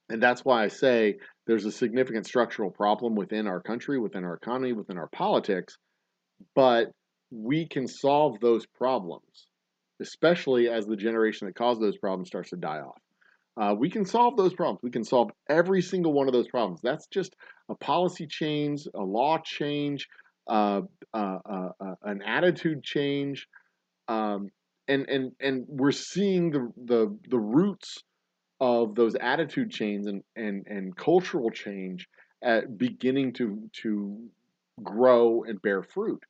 A: And that's why I say there's a significant structural problem within our country, within our economy, within our politics, but we can solve those problems, especially as the generation that caused those problems starts to die off. We can solve those problems. We can solve every single one of those problems. That's just a policy change, a law change, an attitude change, and we're seeing the roots of those attitude change and cultural change beginning to grow and bear fruit.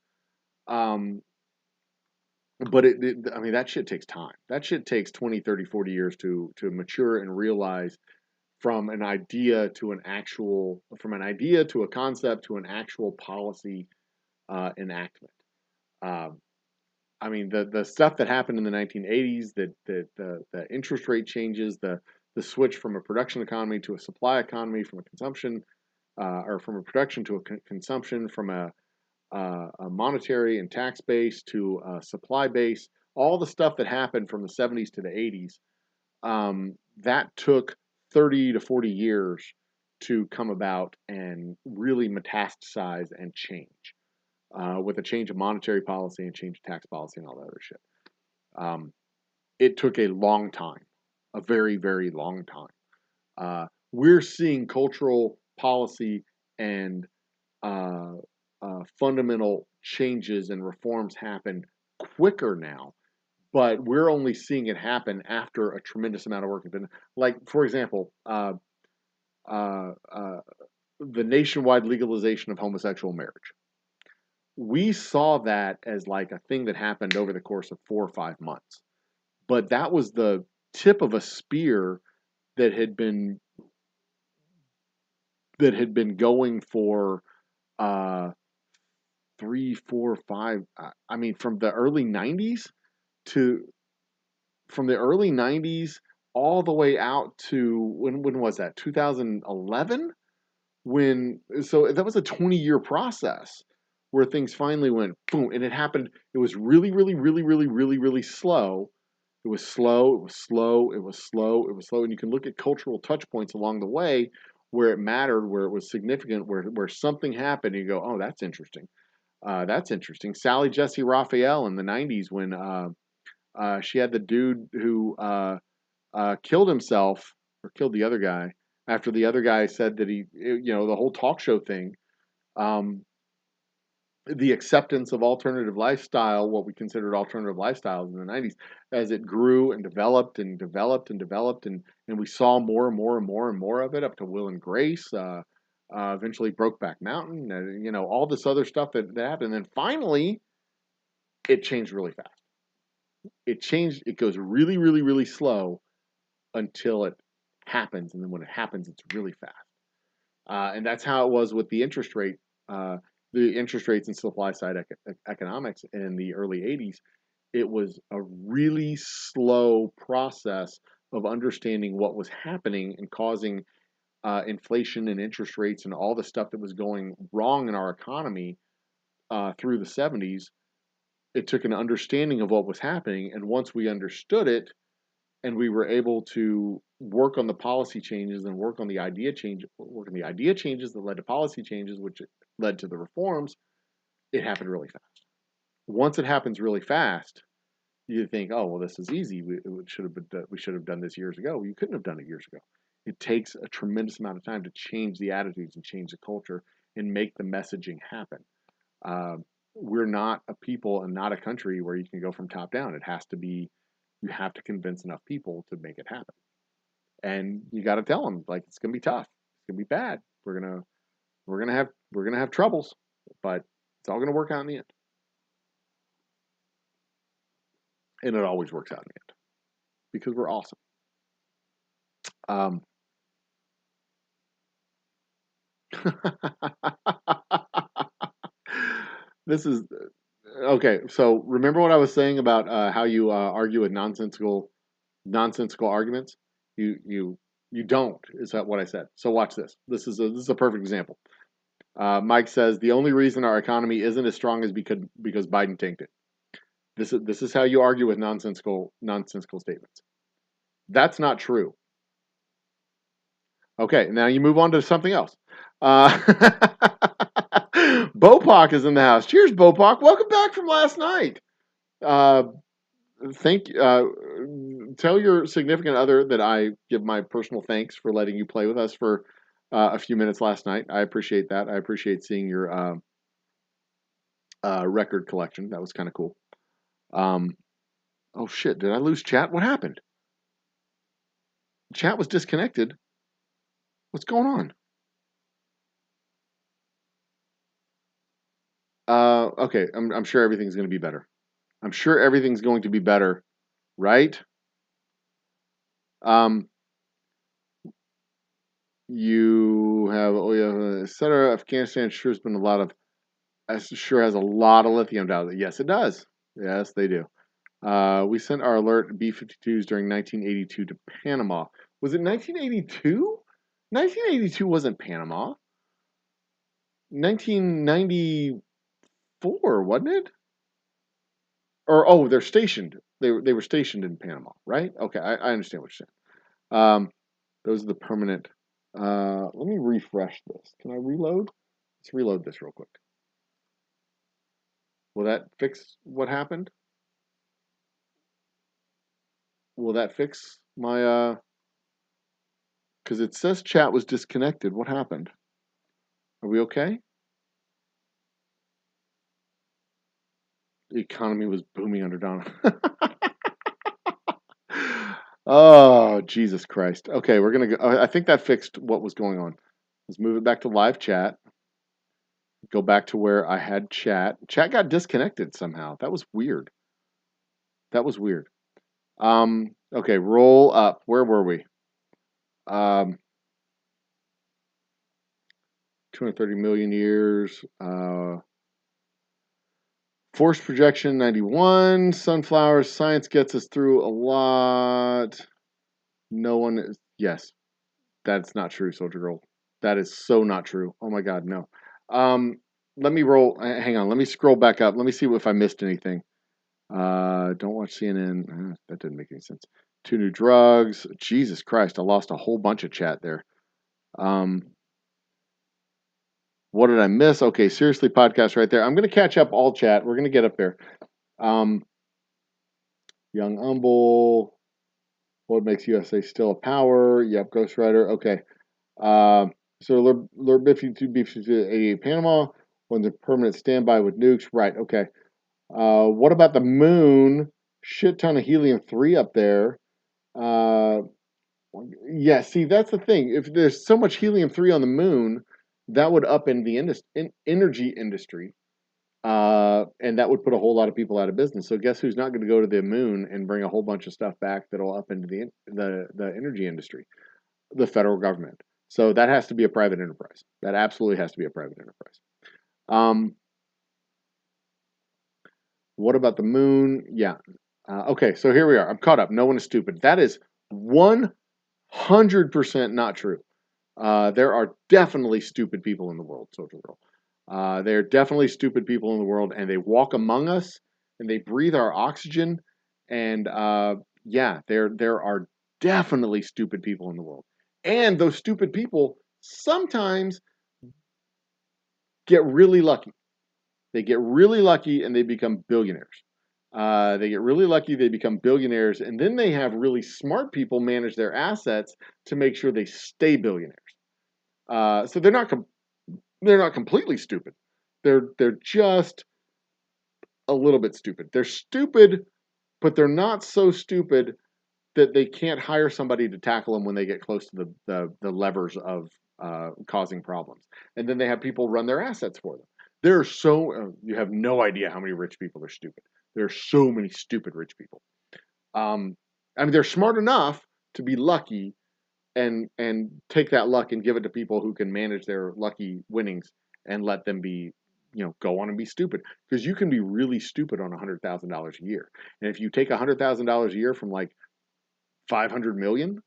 A: But I mean, that shit takes time. That shit takes 20, 30, 40 years to mature and realize from an idea to a concept to an actual policy enactment. I mean, the stuff that happened in the 1980s, the interest rate changes, the switch from a production economy to a supply economy, from a consumption or from a production to a consumption, from a monetary and tax base to a supply base, all the stuff that happened from the 70s to the 80s, that took 30 to 40 years to come about and really metastasize and change. with a change of monetary policy and change of tax policy and all that other shit. It took a long time, a very, very long time. We're seeing cultural policy and fundamental changes and reforms happen quicker now, but we're only seeing it happen after a tremendous amount of work has been. Like, for example, uh, uh, the nationwide legalization of homosexual marriage. We saw that as like a thing that happened over the course of 4 or 5 months, but that was the tip of a spear that had been going for uh, 3, 4, 5. I mean, to from the early '90s all the way out to when was that? 2011. So that was a 20-year process where things finally went boom, and it happened. It was really, really, really, really, really, really slow. It was slow. It was slow. It was slow. It was slow. And you can look at cultural touch points along the way where it mattered, where it was significant, where something happened. And you go, oh, that's interesting. That's interesting. Sally Jesse Raphael in the '90s when she had the dude who killed himself or killed the other guy after the other guy said that the whole talk show thing. Um, the acceptance of alternative lifestyle, what we considered alternative lifestyles in the '90s, as it grew and developed and developed and developed, and we saw more and more and more and more of it up to Will and Grace, eventually Brokeback Mountain, all this other stuff that happened. And then finally, it changed really fast. It changed. It goes really, really, really slow until it happens, and then when it happens, it's really fast. And that's how it was with the interest rates and supply side economics in the early '80s. It was a really slow process of understanding what was happening and causing inflation and interest rates and all the stuff that was going wrong in our economy through the '70s. It took an understanding of what was happening, and once we understood it, and we were able to work on the policy changes and work on the idea changes that led to policy changes, which led to the reforms. It happened really fast. Once it happens really fast, you think, oh well, this is easy. We should have done this years ago. You couldn't have done it years ago. It takes a tremendous amount of time to change the attitudes and change the culture and make the messaging happen. Uh, we're not a people and not a country where you can go from top down. You have to convince enough people to make it happen. And you got to tell them like it's going to be tough. It's going to be bad. We're going to have troubles, but it's all going to work out in the end. And it always works out in the end because we're awesome. Um, this is okay. So remember what I was saying about how you argue with nonsensical arguments? You don't. Is that what I said? So watch this. This is a perfect example. Mike says the only reason our economy isn't as strong is because Biden tanked it. This is how you argue with nonsensical statements. That's not true. Okay, now you move on to something else. Bopak is in the house. Cheers, Bopak. Welcome back from last night. Uh, tell your significant other that I give my personal thanks for letting you play with us for a few minutes last night. I appreciate that. I appreciate seeing your record collection. That was kind of cool. Oh shit! Did I lose chat? What happened? Chat was disconnected. What's going on? Okay. I'm sure everything's going to be better. I'm sure everything's going to be better, right? You have etc. Afghanistan sure has been sure has a lot of lithium down there. Yes, it does. Yes, they do. We sent our alert B-52s during 1982 to Panama. Was it 1982? 1982 wasn't Panama. 1994, wasn't it? Or they're stationed. They were stationed in Panama, right? Okay, I understand what you're saying. Those are the permanent. Let me refresh this. Can I reload? Let's reload this real quick. Will that fix what happened? Will that fix my, because it says chat was disconnected. What happened? Are we okay? The economy was booming under Donna. Oh, Jesus Christ. Okay, we're going to go. I think that fixed what was going on. Let's move it back to live chat. Go back to where I had chat. Chat got disconnected somehow. That was weird. That was weird. Okay, roll up. Where were we? 230 million years. Force projection 91. Sunflowers. Science gets us through a lot. No one is. Yes, that's not true, Soldier Girl. That is so not true. Oh my God, no. Let me roll. Hang on. Let me scroll back up. Let me see if I missed anything. Don't watch CNN. That didn't make any sense. 2 new drugs. Jesus Christ, I lost a whole bunch of chat there. What did I miss? Okay, seriously, podcast right there. I'm going to catch up all chat. We're going to get up there. Young Humble. What makes USA still a power? Yep, Ghost Rider. Okay. So Lord Biffy 2 B88 Panama. One's a permanent standby with nukes. Right, okay. What about the moon? Shit ton of helium-3 up there. Yeah, see, that's the thing. If there's so much helium-3 on the moon, that would up in the energy industry. And that would put a whole lot of people out of business. So guess who's not going to go to the moon and bring a whole bunch of stuff back that'll up into the energy industry? The federal government. So that has to be a private enterprise. That absolutely has to be a private enterprise. What about the moon? Yeah. Okay, so here we are. I'm caught up. No one is stupid. That is 100% not true. There are definitely stupid people in the world, Social Girl. There are definitely stupid people in the world, and they walk among us, and they breathe our oxygen. And yeah, there are definitely stupid people in the world. And those stupid people sometimes get really lucky. They get really lucky and they become billionaires. They get really lucky, they become billionaires, and then they have really smart people manage their assets to make sure they stay billionaires. So they're not completely stupid. They're just a little bit stupid. They're stupid, but they're not so stupid that they can't hire somebody to tackle them when they get close to the levers of causing problems. And then they have people run their assets for them. There are you have no idea how many rich people are stupid. There are so many stupid rich people. I mean, they're smart enough to be lucky and take that luck and give it to people who can manage their lucky winnings and let them be, go on and be stupid. Because you can be really stupid on $100,000 a year. And if you take $100,000 a year from like 500 million,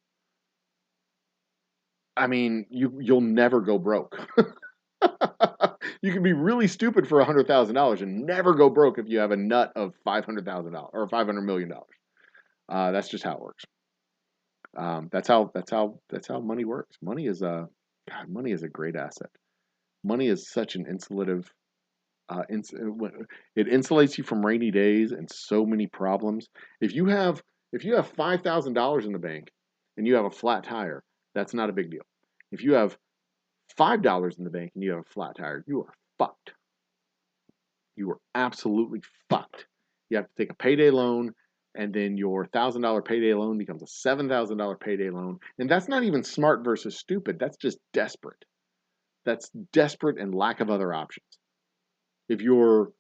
A: I mean, you'll never go broke. You can be really stupid for $100,000 and never go broke if you have a nut of $500,000 or $500 million. That's just how it works. That's how money works. Money is a great asset. Money is such an insulative. It insulates you from rainy days and so many problems. If you have $5,000 in the bank and you have a flat tire, that's not a big deal. If you have $5 in the bank and you have a flat tire, you are fucked. You are absolutely fucked. You have to take a payday loan, and then your $1,000 payday loan becomes a $7,000 payday loan. And that's not even smart versus stupid. That's just desperate. That's desperate and lack of other options. If you're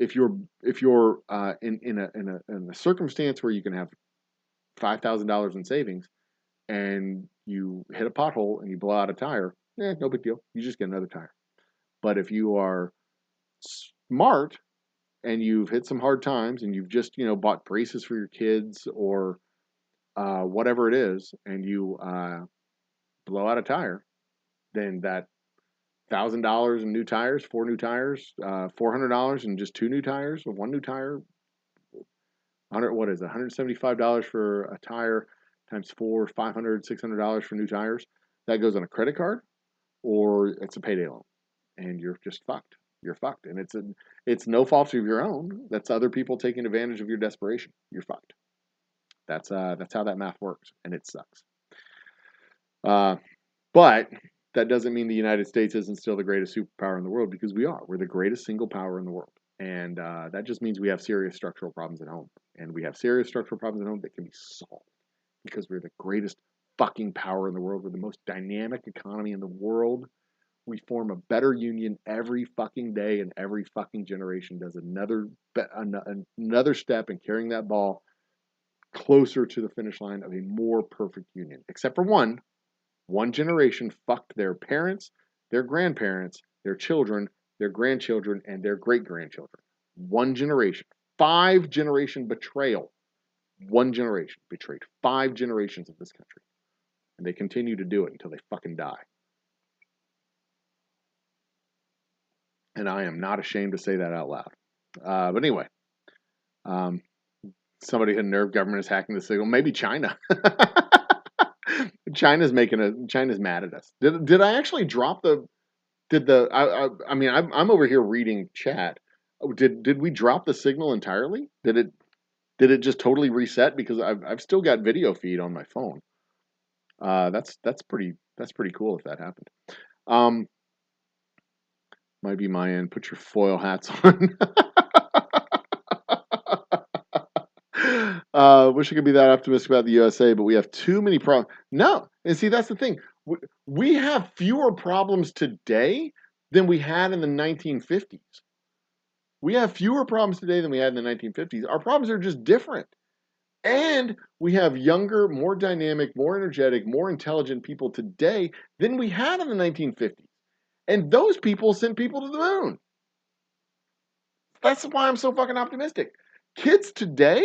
A: in a circumstance where you can have $5,000 in savings and you hit a pothole and you blow out a tire, no big deal. You just get another tire. But if you are smart and you've hit some hard times and you've just bought braces for your kids or whatever it is, and you blow out a tire, then that $1,000 in new tires, 4 new tires, $400 in just 2 new tires or 1 new tire. What is it? $175 for a tire times 4, $500, $600 for new tires. That goes on a credit card or it's a payday loan, and you're just fucked. you're fucked. And it's no fault of your own. That's other people taking advantage of your desperation. You're fucked. That's how that math works, and it sucks. But that doesn't mean the United States isn't still the greatest superpower in the world, because we are. We're the greatest single power in the world. And that just means we have serious structural problems at home. And we have serious structural problems at home that can be solved because we're the greatest fucking power in the world. We're the most dynamic economy in the world. We form a better union every fucking day, and every fucking generation does another step in carrying that ball closer to the finish line of a more perfect union. Except for one. One generation fucked their parents, their grandparents, their children, their grandchildren, and their great-grandchildren. One generation. 5-generation betrayal. One generation betrayed 5 generations of this country. And they continue to do it until they fucking die. And I am not ashamed to say that out loud. But anyway, somebody had nerve, government is hacking the signal. Maybe China. China's mad at us. Did I actually drop I mean, I'm over here reading chat. Did we drop the signal entirely? Did it just totally reset? Because I've still got video feed on my phone. That's pretty cool if that happened. Might be my end. Put your foil hats on. Wish I could be that optimistic about the USA, but we have too many problems. No, and see, that's the thing. We have fewer problems today than we had in the 1950s. We have fewer problems today than we had in the 1950s. Our problems are just different. And we have younger, more dynamic, more energetic, more intelligent people today than we had in the 1950s. And those people sent people to the moon. That's why I'm so fucking optimistic. Kids today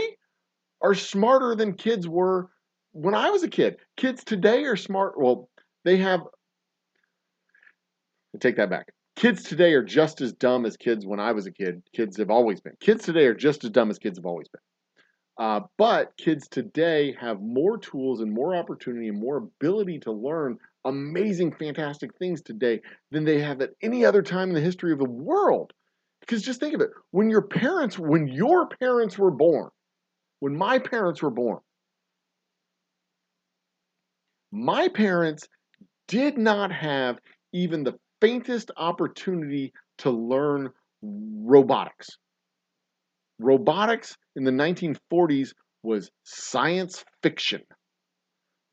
A: are smarter than kids were when I was a kid. Kids today are smart. Well, I take that back. Kids today are just as dumb as kids when I was a kid. Kids have always been. Kids today are just as dumb as kids have always been. But kids today have more tools and more opportunity and more ability to learn amazing, fantastic things today than they have at any other time in the history of the world. Because just think of it. When your parents were born, when my parents were born, my parents did not have even the faintest opportunity to learn robotics. Robotics in the 1940s was science fiction.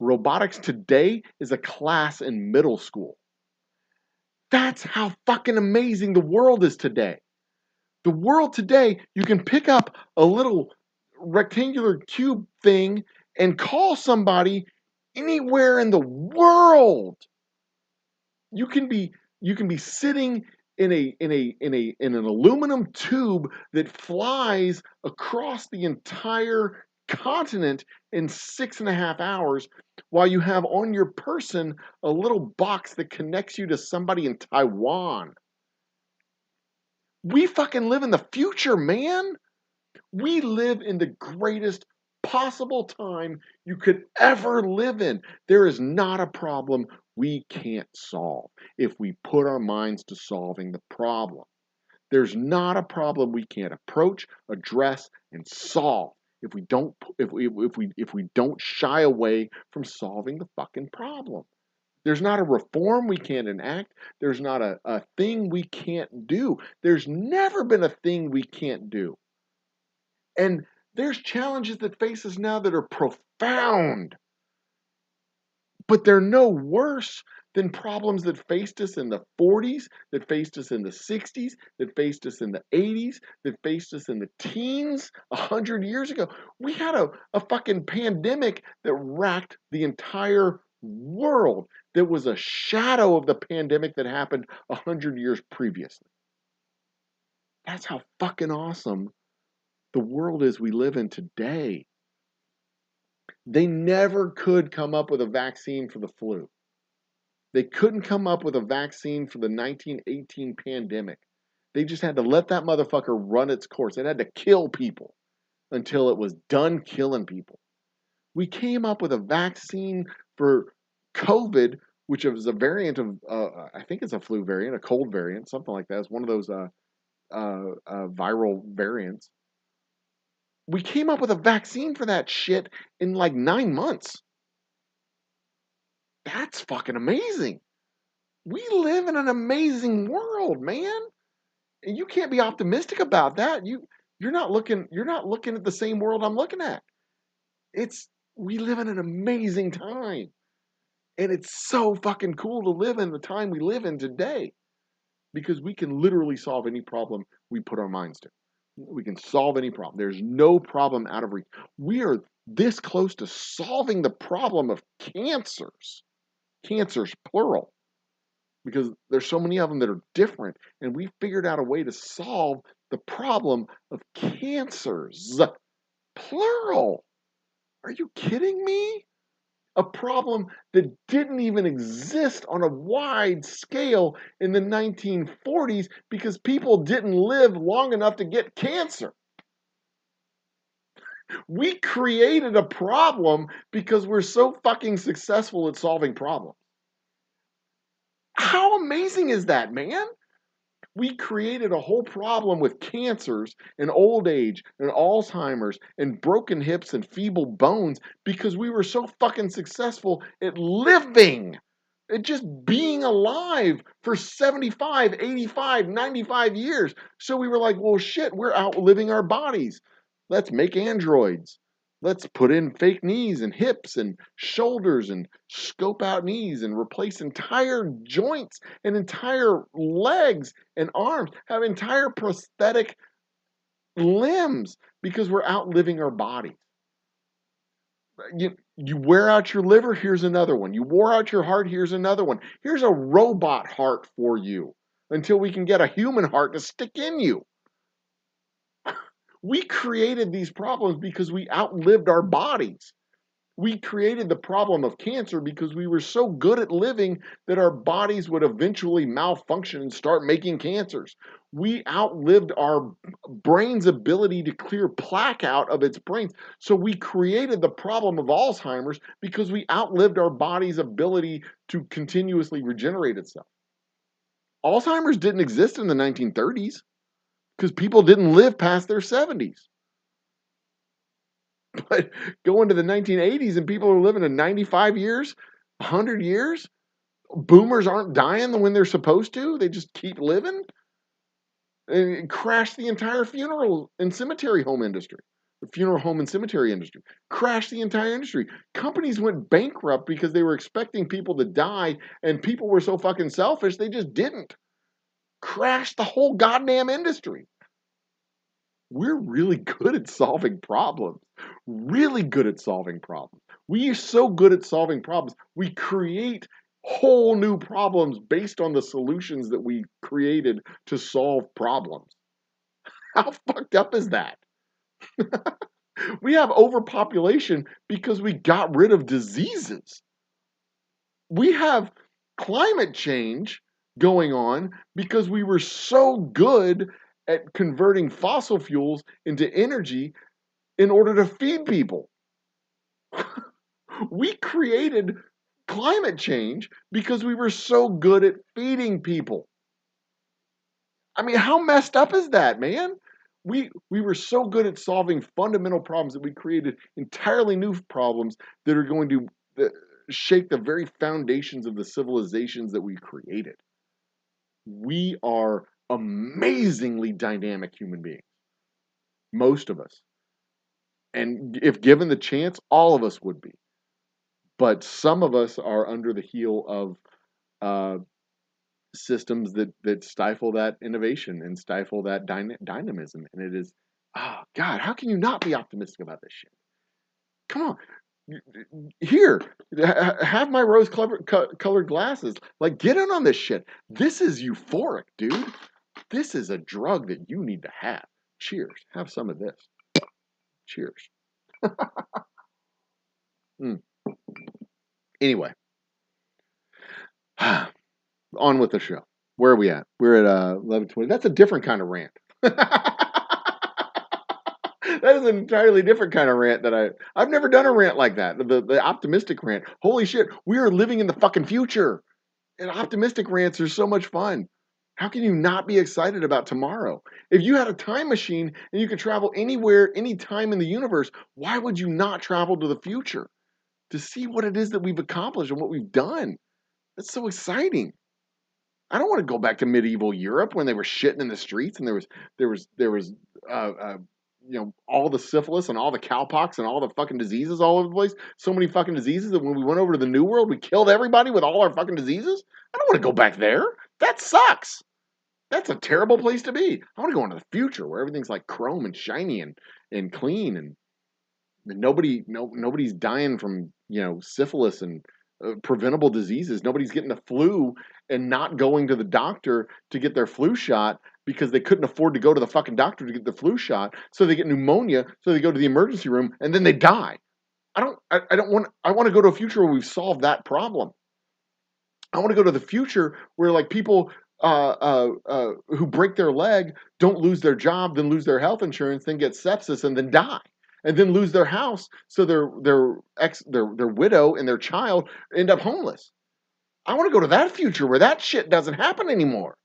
A: Robotics today is a class in middle school. That's how fucking amazing the world is today. The world today, you can pick up a little rectangular cube thing and call somebody anywhere in the world. You can be sitting in an aluminum tube that flies across the entire continent in 6.5 hours, while you have on your person a little box that connects you to somebody in Taiwan. We fucking live in the future, man. We live in the greatest possible time you could ever live in. There is not a problem we can't solve if we put our minds to solving the problem. There's not a problem we can't approach, address, and solve if we don't shy away from solving the fucking problem. There's not a reform we can't enact. There's not a thing we can't do. There's never been a thing we can't do. And there's challenges that face us now that are profound, but they're no worse than problems that faced us in the 40s, that faced us in the 60s, that faced us in the 80s, that faced us in the teens 100 years ago. We had a fucking pandemic that racked the entire world that was a shadow of the pandemic that happened 100 years previously. That's how fucking awesome the world is we live in today. They never could come up with a vaccine for the flu. They couldn't come up with a vaccine for the 1918 pandemic. They just had to let that motherfucker run its course. It had to kill people until it was done killing people. We came up with a vaccine for COVID which is a variant of, I think it's a flu variant, a cold variant, something like that. It's one of those viral variants. We came up with a vaccine for that shit in like 9 months. That's fucking amazing. We live in an amazing world, man. And you can't be optimistic about that. You're not looking at the same world I'm looking at. We live in an amazing time. And it's so fucking cool to live in the time we live in today. Because we can literally solve any problem we put our minds to. We can solve any problem. There's no problem out of reach. We are this close to solving the problem of cancers. Cancers, plural. Because there's so many of them that are different, and we figured out a way to solve the problem of cancers, plural. Are you kidding me? A problem that didn't even exist on a wide scale in the 1940s because people didn't live long enough to get cancer. We created a problem because we're so fucking successful at solving problems. How amazing is that, man? We created a whole problem with cancers and old age and Alzheimer's and broken hips and feeble bones because we were so fucking successful at living, at just being alive for 75, 85, 95 years. So we were like, well, shit, we're outliving our bodies. Let's make androids. Let's put in fake knees and hips and shoulders and scope out knees and replace entire joints and entire legs and arms, have entire prosthetic limbs because we're outliving our bodies. You wear out your liver, here's another one. You wore out your heart, here's another one. Here's a robot heart for you until we can get a human heart to stick in you. We created these problems because we outlived our bodies. We created the problem of cancer because we were so good at living that our bodies would eventually malfunction and start making cancers. We outlived our brain's ability to clear plaque out of its brains. So we created the problem of Alzheimer's because we outlived our body's ability to continuously regenerate itself. Alzheimer's didn't exist in the 1930s because people didn't live past their 70s. But go into the 1980s and people are living to 95 years, 100 years. Boomers aren't dying when they're supposed to. They just keep living. And it crashed the entire funeral and cemetery home industry. The funeral home and cemetery industry crashed the entire industry. Companies went bankrupt because they were expecting people to die and people were so fucking selfish they just didn't. Crashed the whole goddamn industry. We're really good at solving problems. Really good at solving problems. We are so good at solving problems, we create whole new problems based on the solutions that we created to solve problems. How fucked up is that? We have overpopulation because we got rid of diseases. We have climate change going on because we were so good at converting fossil fuels into energy in order to feed people. We created climate change because we were so good at feeding people. I mean, how messed up is that, man? We were so good at solving fundamental problems that we created entirely new problems that are going to shake the very foundations of the civilizations that we created. We are amazingly dynamic human beings. Most of us. And if given the chance, all of us would be. But some of us are under the heel of systems that stifle that innovation and stifle that dynamism. And it is, oh God, how can you not be optimistic about this shit? Come on. Here, have my rose-colored glasses. Like, get in on this shit. This is euphoric, dude. This is a drug that you need to have. Cheers. Have some of this. Cheers. Anyway, on with the show. Where are we at? We're at 11:20. That's a different kind of rant. That is an entirely different kind of rant that I've never done a rant like that. The optimistic rant. Holy shit, we are living in the fucking future. And optimistic rants are so much fun. How can you not be excited about tomorrow? If you had a time machine and you could travel anywhere, anytime in the universe, why would you not travel to the future to see what it is that we've accomplished and what we've done? That's so exciting. I don't want to go back to medieval Europe when they were shitting in the streets and there was uh, uh, all the syphilis and all the cowpox and all the fucking diseases all over the place. So many fucking diseases that when we went over to the New World, we killed everybody with all our fucking diseases. I don't want to go back there. That sucks. That's a terrible place to be. I want to go into the future where everything's like chrome and shiny and clean and nobody's dying from syphilis and preventable diseases. Nobody's getting the flu and not going to the doctor to get their flu shot because they couldn't afford to go to the fucking doctor to get the flu shot. So they get pneumonia. So they go to the emergency room and then they die. I want to go to a future where we've solved that problem. I want to go to the future where like people who break their leg don't lose their job, then lose their health insurance, then get sepsis and then die, and then lose their house, so their widow and their child end up homeless. I want to go to that future where that shit doesn't happen anymore,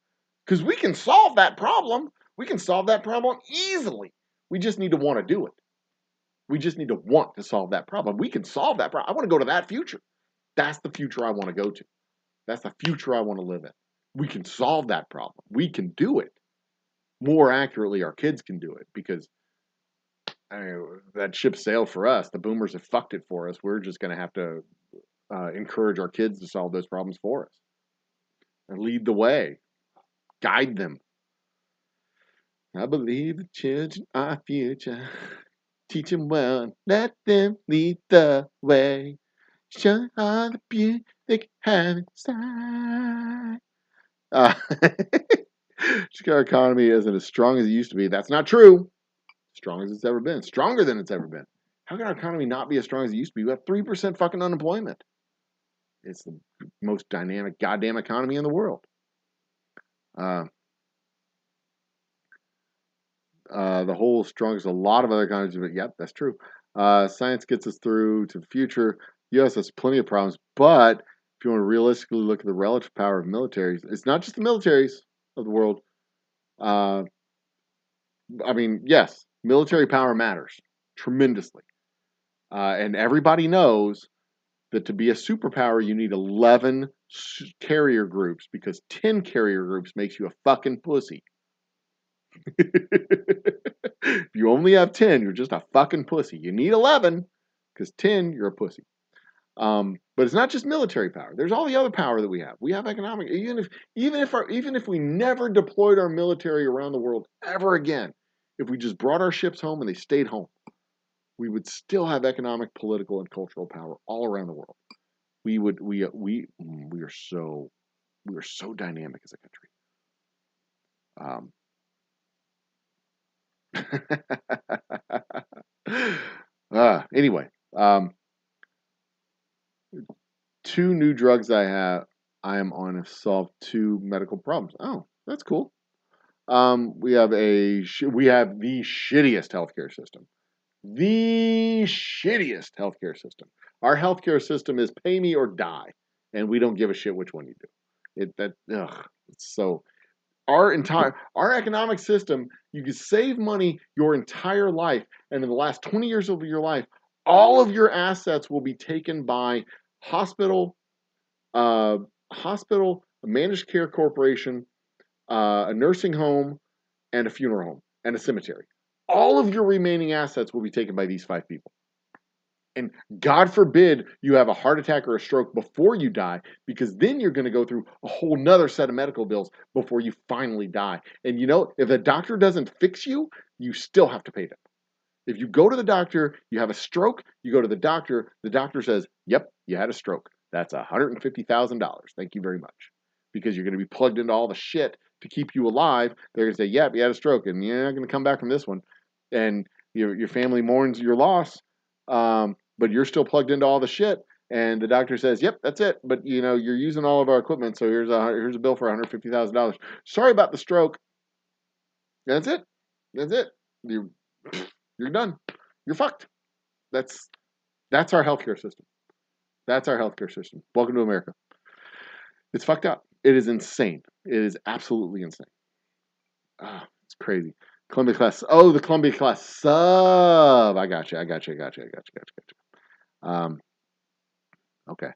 A: because we can solve that problem. We can solve that problem easily. We just need to want to do it. We just need to want to solve that problem. We can solve that problem. I want to go to that future. That's the future I want to go to. That's the future I want to live in. We can solve that problem. We can do it. More accurately, our kids can do it because that ship sailed for us. The boomers have fucked it for us. We're just going to have to encourage our kids to solve those problems for us and lead the way, guide them. I believe the children are our future. Teach them well, let them lead the way. Show all the beauty they can have inside. Our economy isn't as strong as it used to be. That's not true. Strong as it's ever been. Stronger than it's ever been. How can our economy not be as strong as it used to be? We have 3% fucking unemployment. It's the most dynamic goddamn economy in the world. The whole strongest, a lot of other economies, but yep, that's true. Science gets us through to the future. U.S. has plenty of problems, but if you want to realistically look at the relative power of militaries, it's not just the militaries of the world. I mean, yes, military power matters tremendously. And everybody knows that to be a superpower, you need 11 carrier groups because 10 carrier groups makes you a fucking pussy. If you only have 10, you're just a fucking pussy. You need 11 because 10, you're a pussy. But it's not just military power. There's all the other power that we have. We have economic. Even if we never deployed our military around the world ever again, if we just brought our ships home and they stayed home, we would still have economic, political, and cultural power all around the world. We are so dynamic as a country. Anyway, 2 new drugs I am on have solved 2 medical problems. Oh, that's cool. We have the shittiest healthcare system. The shittiest healthcare system. Our healthcare system is pay me or die, and we don't give a shit which one you do. It's so. Our economic system, you can save money your entire life, and in the last 20 years of your life, all of your assets will be taken by hospital, a managed care corporation, a nursing home, and a funeral home, and a cemetery. All of your remaining assets will be taken by these 5 people. And God forbid you have a heart attack or a stroke before you die, because then you're going to go through a whole nother set of medical bills before you finally die. And if the doctor doesn't fix you, you still have to pay them. If you go to the doctor, you have a stroke, you go to the doctor says, yep, you had a stroke. That's $150,000. Thank you very much. Because you're going to be plugged into all the shit to keep you alive. They're going to say, yep, you had a stroke, and you're not going to come back from this one. And your family mourns your loss, but you're still plugged into all the shit. And the doctor says, yep, that's it. But, you're using all of our equipment, so here's a bill for $150,000. Sorry about the stroke. That's it. You're done. You're fucked. That's our healthcare system. That's our healthcare system. Welcome to America. It's fucked up. It is insane. It is absolutely insane. It's crazy. Columbia class. Oh, the Columbia class sub. I got you. Okay.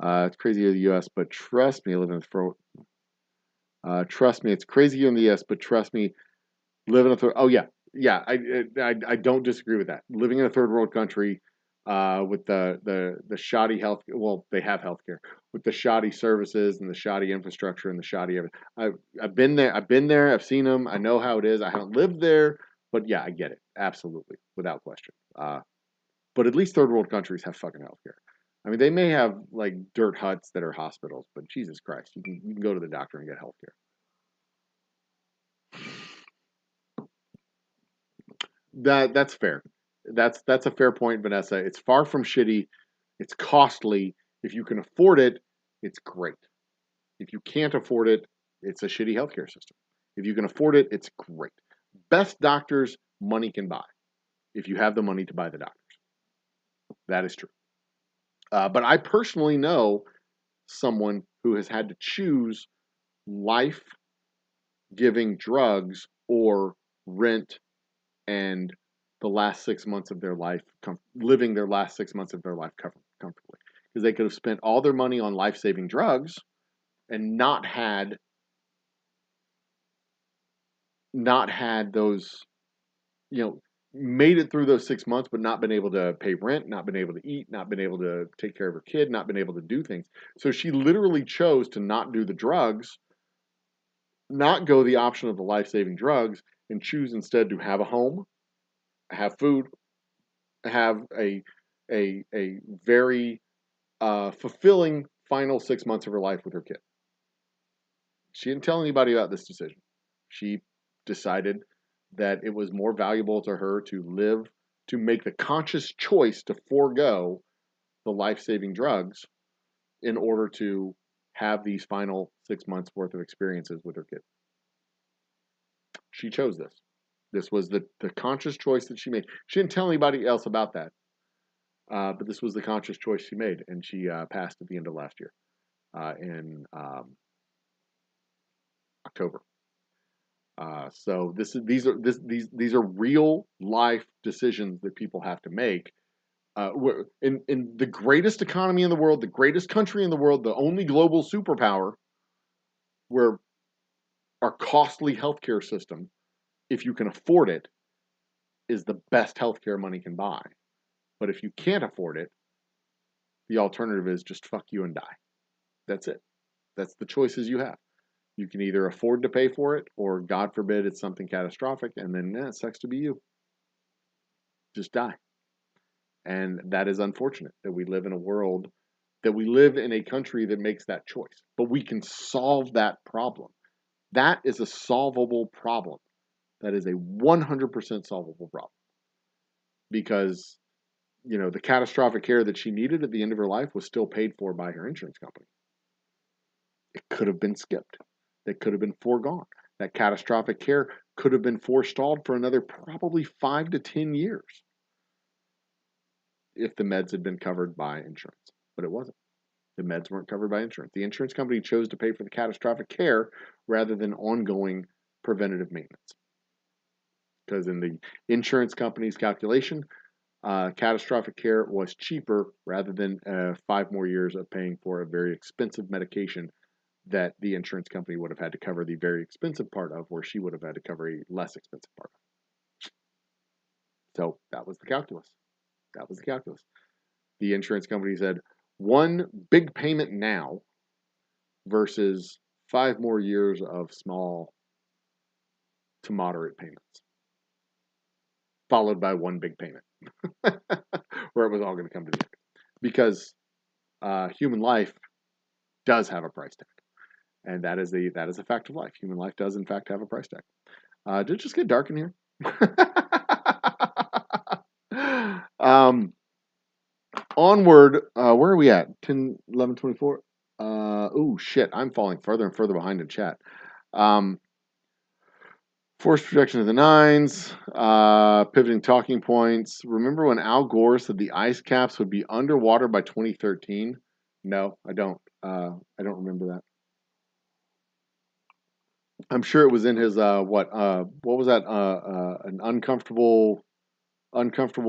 A: It's crazy in the U.S., but trust me, living in the trust me, it's crazy in the U.S., but trust me, living in a third. Oh yeah, yeah. I don't disagree with that. Living in a third world country, with the shoddy health. Well, they have healthcare with the shoddy services and the shoddy infrastructure and the shoddy everything. I've been there. I've seen them. I know how it is. I haven't lived there, but yeah, I get it absolutely without question. But at least third world countries have fucking healthcare. I mean, they may have like dirt huts that are hospitals, but Jesus Christ, you can go to the doctor and get healthcare. That's fair. That's a fair point, Vanessa. It's far from shitty. It's costly. If you can afford it, it's great. If you can't afford it, it's a shitty healthcare system. If you can afford it, it's great. Best doctors money can buy. If you have the money to buy the doctors, that is true. But I personally know someone who has had to choose life-giving drugs or rent and the last 6 months of their life, living their last 6 months of their life comfortably. Because they could have spent all their money on life-saving drugs and not had those, made it through those 6 months, but not been able to pay rent, not been able to eat, not been able to take care of her kid, not been able to do things. So she literally chose to not do the drugs, not go the option of the life-saving drugs, and choose instead to have a home, have food, have a very fulfilling final 6 months of her life with her kid. She didn't tell anybody about this decision. She decided that it was more valuable to her to make the conscious choice to forego the life-saving drugs in order to have these final 6 months worth of experiences with her kid. She chose this. This was the conscious choice that she made. She didn't tell anybody else about that. But this was the conscious choice she made, and she passed at the end of last year, in October. So these are real life decisions that people have to make. In the greatest economy in the world, the greatest country in the world, the only global superpower, where our costly healthcare system, if you can afford it, is the best healthcare money can buy. But if you can't afford it, the alternative is just fuck you and die. That's it. That's the choices you have. You can either afford to pay for it, or God forbid it's something catastrophic, and then it sucks to be you. Just die. And that is unfortunate that we live in a country that makes that choice. But we can solve that problem. That is a solvable problem. That is a 100% solvable problem. Because, the catastrophic care that she needed at the end of her life was still paid for by her insurance company. It could have been skipped. That could have been foregone. That catastrophic care could have been forestalled for another probably 5 to 10 years if the meds had been covered by insurance. But it wasn't. The meds weren't covered by insurance. The insurance company chose to pay for the catastrophic care rather than ongoing preventative maintenance. Because in the insurance company's calculation, catastrophic care was cheaper rather than 5 more years of paying for a very expensive medication that the insurance company would have had to cover the very expensive part of, where she would have had to cover a less expensive part of. So that was the calculus. The insurance company said, 1 big payment now versus 5 more years of small to moderate payments, followed by 1 big payment, where it was all going to come to the end. Because human life does have a price tag. And that is a fact of life. Human life does, in fact, have a price tag. Did it just get dark in here? Onward. Where are we at? 10, 11, 24? Oh, shit. I'm falling further and further behind in chat. Force projection of the nines, pivoting talking points. Remember when Al Gore said the ice caps would be underwater by 2013? No, I don't. I don't remember that. I'm sure it was in his what was that? An uncomfortable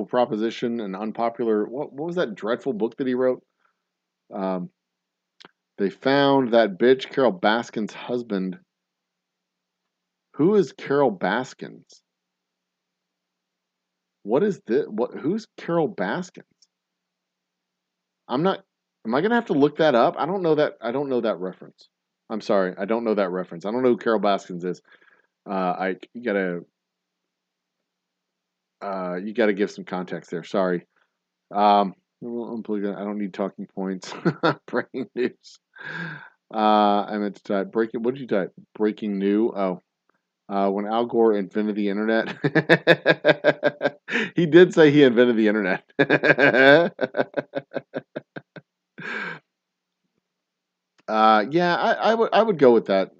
A: proposition, an unpopular. What was that dreadful book that he wrote? Um, they found that bitch Carol Baskin's husband. Who is Carol Baskins? What is this? Who's Carol Baskins? I'm not. Am I gonna have to look that up? I don't know that. I don't know that reference. I'm sorry. I don't know that reference. I don't know who Carol Baskins is. You gotta give some context there. Sorry. I don't need talking points. Breaking news. I meant to type breaking. What did you type? Breaking new. Oh, when Al Gore invented the internet, he did say he invented the internet. Yeah, I would go with that.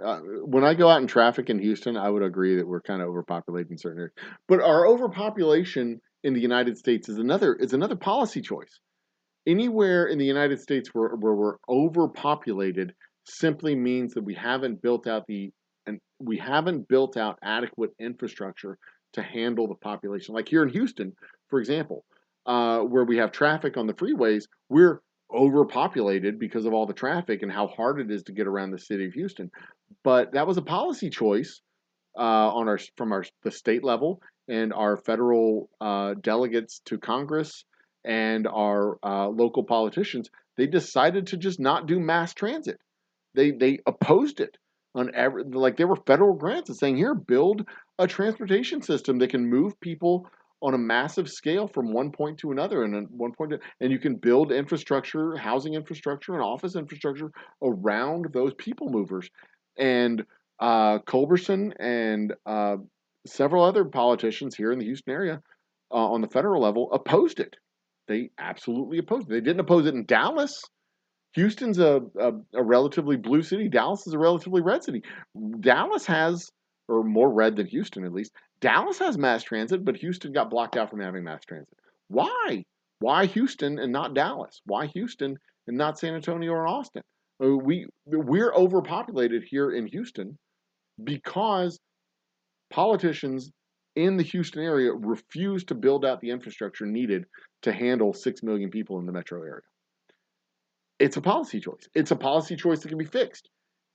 A: When I go out in traffic in Houston, I would agree that we're kind of overpopulated in certain areas. But our overpopulation in the United States is another policy choice. Anywhere in the United States where we're overpopulated simply means that we haven't built out adequate infrastructure to handle the population. Like here in Houston, for example, where we have traffic on the freeways, we're overpopulated because of all the traffic and how hard it is to get around the city of Houston. But that was a policy choice on the state level and our federal delegates to Congress and our local politicians. They decided to just not do mass transit. They opposed it like there were federal grants and saying here build a transportation system that can move people on a massive scale from one point to another and and you can build infrastructure, housing infrastructure and office infrastructure around those people movers. And Culberson and several other politicians here in the Houston area on the federal level opposed it. They absolutely opposed it. They didn't oppose it in Dallas. Houston's a relatively blue city. Dallas is a relatively red city. Dallas has, or more red than Houston at least. Dallas has mass transit, but Houston got blocked out from having mass transit. Why? Why Houston and not Dallas? Why Houston and not San Antonio or Austin? We're overpopulated here in Houston because politicians in the Houston area refuse to build out the infrastructure needed to handle 6 million people in the metro area. It's a policy choice. It's a policy choice that can be fixed.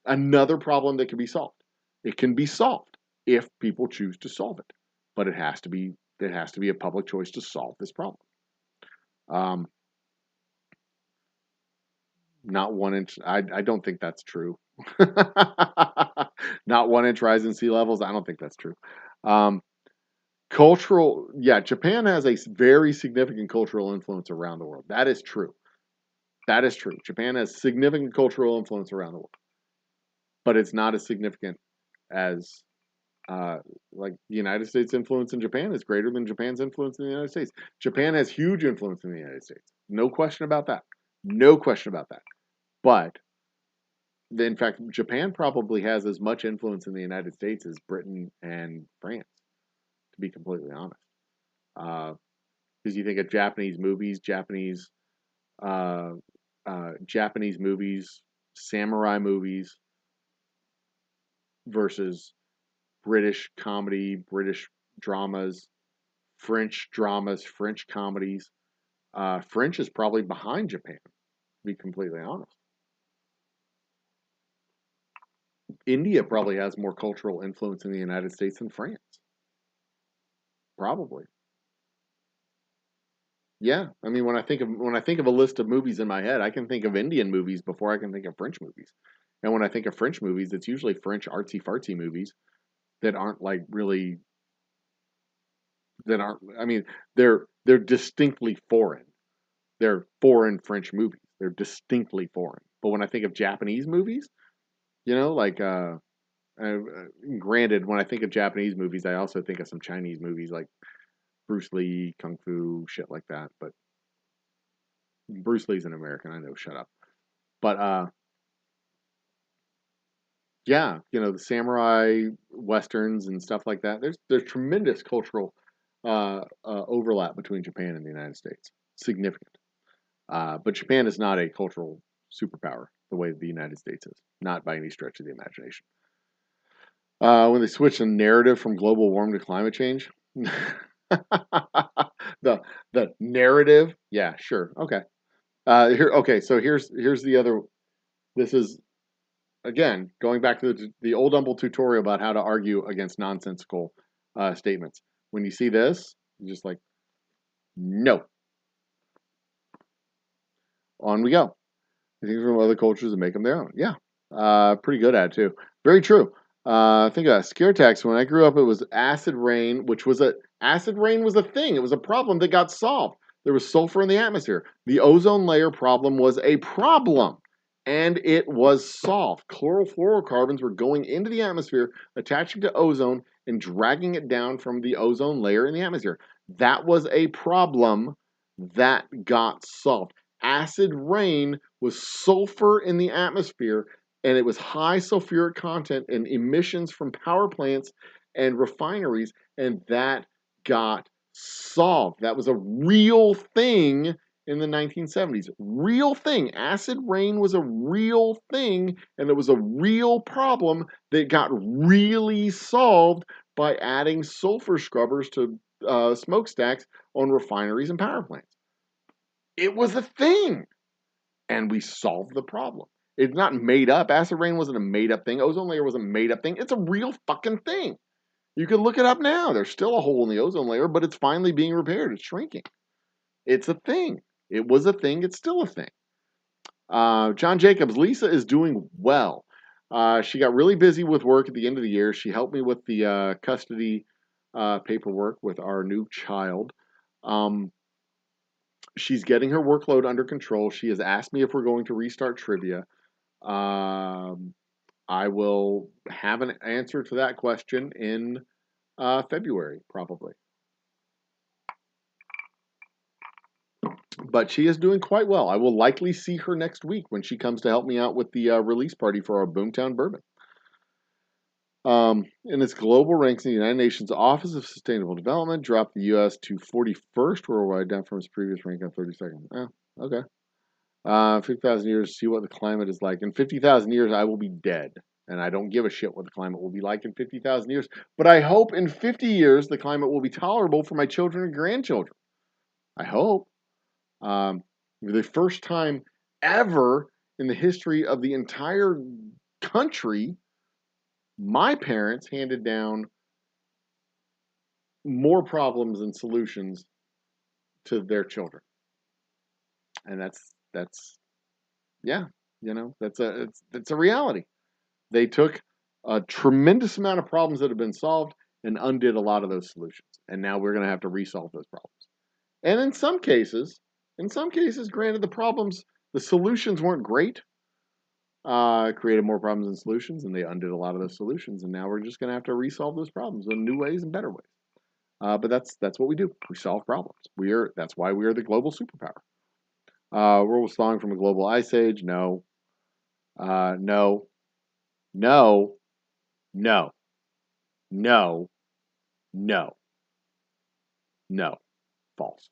A: Another problem that can be solved. It can be solved if people choose to solve it, but it has to be a public choice to solve this problem. Not 1 inch. I don't think that's true. Not 1 inch rise in sea levels. I don't think that's true. Cultural, yeah, Japan has a very significant cultural influence around the world. That is true. That is true. Japan has significant cultural influence around the world, but it's not as significant as like the United States influence in Japan is greater than Japan's influence in the United States. Japan has huge influence in the United States. No question about that. No question about that. But in fact, Japan probably has as much influence in the United States as Britain and France, to be completely honest. Because you think of Japanese movies, samurai movies versus British comedy, British dramas, French comedies. French is probably behind Japan, to be completely honest. India probably has more cultural influence in the United States than France. Probably. Yeah, I mean, when I think of a list of movies in my head, I can think of Indian movies before I can think of French movies. And when I think of French movies, it's usually French artsy fartsy movies that aren't like really that aren't. I mean, they're distinctly foreign. They're foreign French movies. They're distinctly foreign. But when I think of Japanese movies, like granted, when I think of Japanese movies, I also think of some Chinese movies like Bruce Lee, Kung Fu, shit like that. But Bruce Lee's an American, I know. Shut up. But yeah, the samurai westerns and stuff like that. There's tremendous cultural overlap between Japan and the United States, significant. But Japan is not a cultural superpower the way the United States is, not by any stretch of the imagination. When they switch the narrative from global warming to climate change, the narrative, yeah, sure, okay. So here's the other. This is again going back to the Old Humble tutorial about how to argue against nonsensical statements. When you see this, you're just like, no. On we go. Things from other cultures and make them their own. Yeah, pretty good at it too. Very true. Think about scare tactics. When I grew up, it was acid rain, acid rain was a thing. It was a problem that got solved. There was sulfur in the atmosphere. The ozone layer problem was a problem, and it was solved. Chlorofluorocarbons were going into the atmosphere, attaching to ozone, and dragging it down from the ozone layer in the atmosphere. That was a problem that got solved. Acid rain was sulfur in the atmosphere, and it was high sulfuric content and emissions from power plants and refineries, and that got solved. That was a real thing in the 1970s. Real thing. Acid rain was a real thing, and it was a real problem that got really solved by adding sulfur scrubbers to smokestacks on refineries and power plants. It was a thing, and we solved the problem. It's not made up. Acid rain wasn't a made up thing. Ozone layer wasn't a made up thing. It's a real fucking thing. You can look it up now. There's still a hole in the ozone layer, but it's finally being repaired. It's shrinking. It's a thing. It was a thing. It's still a thing. John Jacobs, Lisa is doing well. She got really busy with work at the end of the year. She helped me with the custody paperwork with our new child. She's getting her workload under control. She has asked me if we're going to restart trivia. I will have an answer to that question in February, probably. But she is doing quite well. I will likely see her next week when she comes to help me out with the release party for our Boomtown Bourbon. In its global ranks in the United Nations Office of Sustainable Development, dropped the U.S. to 41st worldwide, down from its previous rank on 32nd. Okay. 50,000 years, see what the climate is like. In 50,000 years, I will be dead. And I don't give a shit what the climate will be like in 50,000 years. But I hope in 50 years, the climate will be tolerable for my children and grandchildren. I hope. The first time ever in the history of the entire country, my parents handed down more problems and solutions to their children. And that's a reality. They took a tremendous amount of problems that have been solved and undid a lot of those solutions. And now we're going to have to resolve those problems. And in some cases, granted, the solutions weren't great. Created more problems than solutions, and they undid a lot of those solutions. And now we're just going to have to resolve those problems in new ways and better ways. But that's what we do. We solve problems. That's why we are the global superpower. World was thawing from a global ice age. No. No. No. No. No. No. No. False.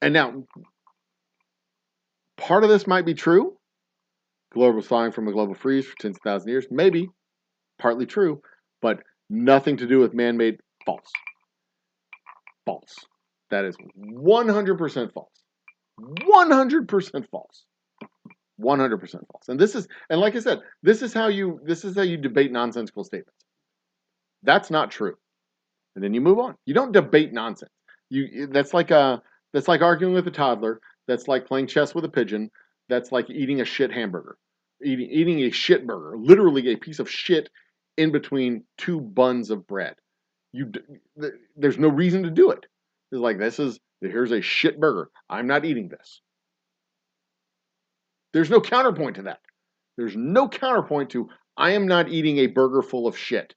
A: And now, part of this might be true. Global was thawing from a global freeze for tens of thousands of years. Maybe. Partly true. But nothing to do with man-made. False. False. That is 100% false. 100% false. 100% false. And like I said, this is how you debate nonsensical statements. That's not true. And then you move on. You don't debate nonsense. That's like arguing with a toddler. That's like playing chess with a pigeon. That's like eating a shit hamburger. Eating a shit burger. Literally a piece of shit in between two buns of bread. There's no reason to do it. It's like, here's a shit burger. I'm not eating this. There's no counterpoint to that. There's no counterpoint to, I am not eating a burger full of shit.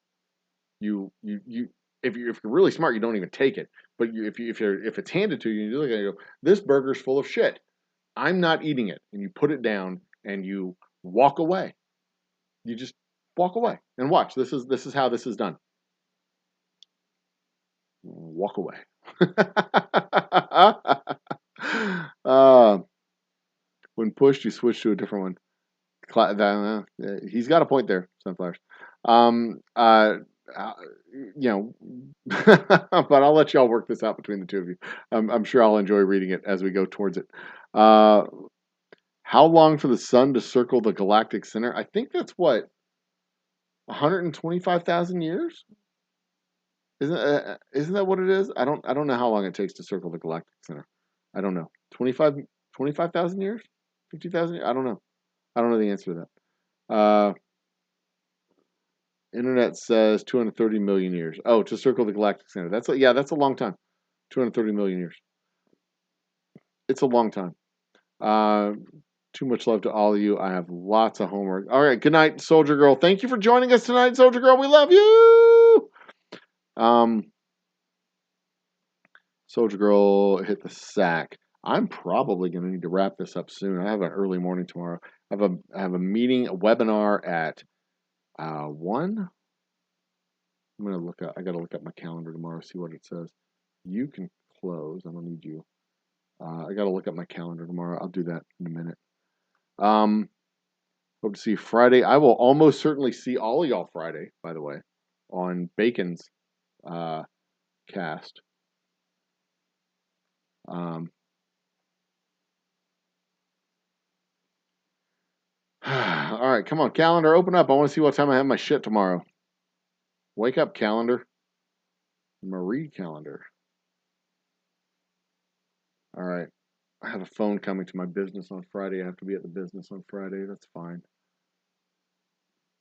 A: If you're really smart, you don't even take it. But if it's handed to you, you look at it and go, this burger's full of shit. I'm not eating it. And you put it down and you walk away. You just Walk away and watch. This is how this is done. Walk away. uh, when pushed, you switch to a different one. He's got a point there, Sunflowers. Um, uh, uh, but I'll let y'all work this out between the two of you. I'm sure I'll enjoy reading it as we go towards it. How long for the sun to circle the galactic center? I think that's what, 125,000 years? Isn't that what it is? I don't know how long it takes to circle the galactic center. I don't know. 25,000 years? 50,000 years? I don't know. I don't know the answer to that. Internet says 230 million years. Oh, to circle the galactic center. That's a long time. 230 million years. It's a long time. Too much love to all of you. I have lots of homework. All right. Good night, Soldier Girl. Thank you for joining us tonight, Soldier Girl. We love you. Soldier Girl hit the sack. I'm probably going to need to wrap this up soon. I have an early morning tomorrow. I have a meeting, a webinar at 1. I'm gonna look up. I gotta look up my calendar tomorrow. See what it says. You can close. I don't need you. I gotta look up my calendar tomorrow. I'll do that in a minute. Hope to see you Friday. I will almost certainly see all of y'all Friday. By the way, on Bacon's cast. All right, come on, calendar, open up. I want to see what time I have my shit tomorrow. Wake up, calendar. Marie calendar. All right. I have a phone coming to my business on Friday. I have to be at the business on Friday. That's fine.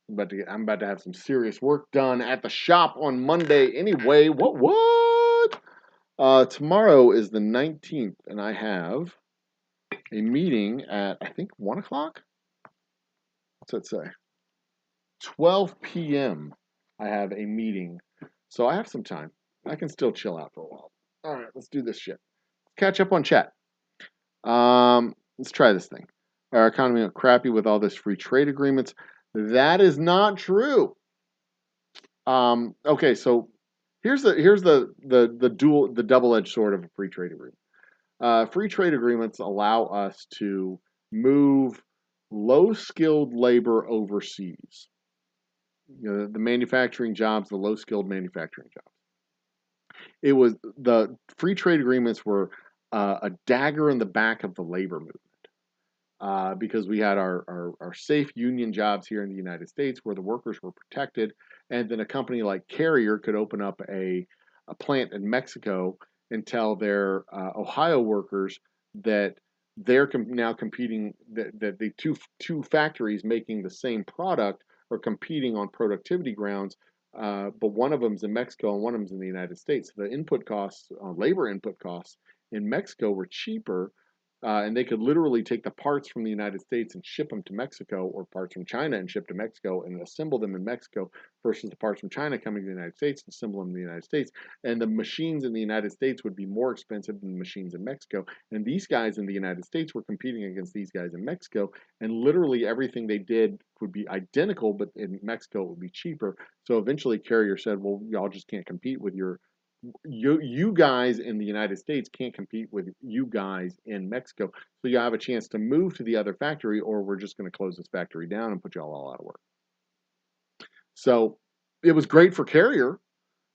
A: I'm about to have some serious work done at the shop on Monday. Anyway, what? Tomorrow is the 19th, and I have a meeting at, I think, 1 o'clock? What's that say? 12 p.m. I have a meeting. So I have some time. I can still chill out for a while. All right, let's do this shit. Catch up on chat. Let's try this thing. Our economy went crappy with all this free trade agreements. That is not true. Okay, so here's the double-edged sword of a free trade agreement. Free trade agreements allow us to move low-skilled labor overseas. The manufacturing jobs, the low-skilled manufacturing jobs. It was the free trade agreements were a dagger in the back of the labor movement. Because we had our safe union jobs here in the United States where the workers were protected, and then a company like Carrier could open up a plant in Mexico and tell their Ohio workers that they're now competing, that the two factories making the same product are competing on productivity grounds, but one of them's in Mexico and one of them's in the United States. So the input costs, labor input costs in Mexico were cheaper. And they could literally take the parts from the United States and ship them to Mexico, or parts from China and ship to Mexico and assemble them in Mexico, versus the parts from China coming to the United States and assemble them in the United States. And the machines in the United States would be more expensive than the machines in Mexico. And these guys in the United States were competing against these guys in Mexico. And literally everything they did would be identical, but in Mexico it would be cheaper. So eventually Carrier said, well, y'all just can't compete with you guys in the United States can't compete with you guys in Mexico. So you have a chance to move to the other factory, or we're just going to close this factory down and put y'all all out of work. So it was great for Carrier,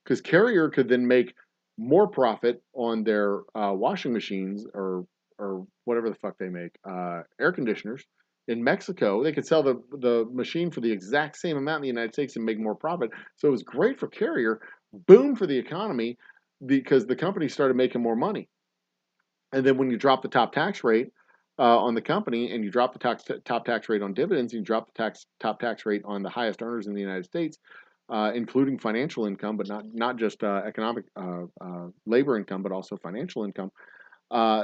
A: because Carrier could then make more profit on their washing machines or whatever the fuck they make, air conditioners in Mexico. They could sell the machine for the exact same amount in the United States and make more profit. So it was great for Carrier. Boom for the economy, because the company started making more money. And then when you drop the top tax rate on the company, and you drop the top tax rate on dividends, and you drop the top tax rate on the highest earners in the United States, including financial income, but not just economic labor income, but also financial income,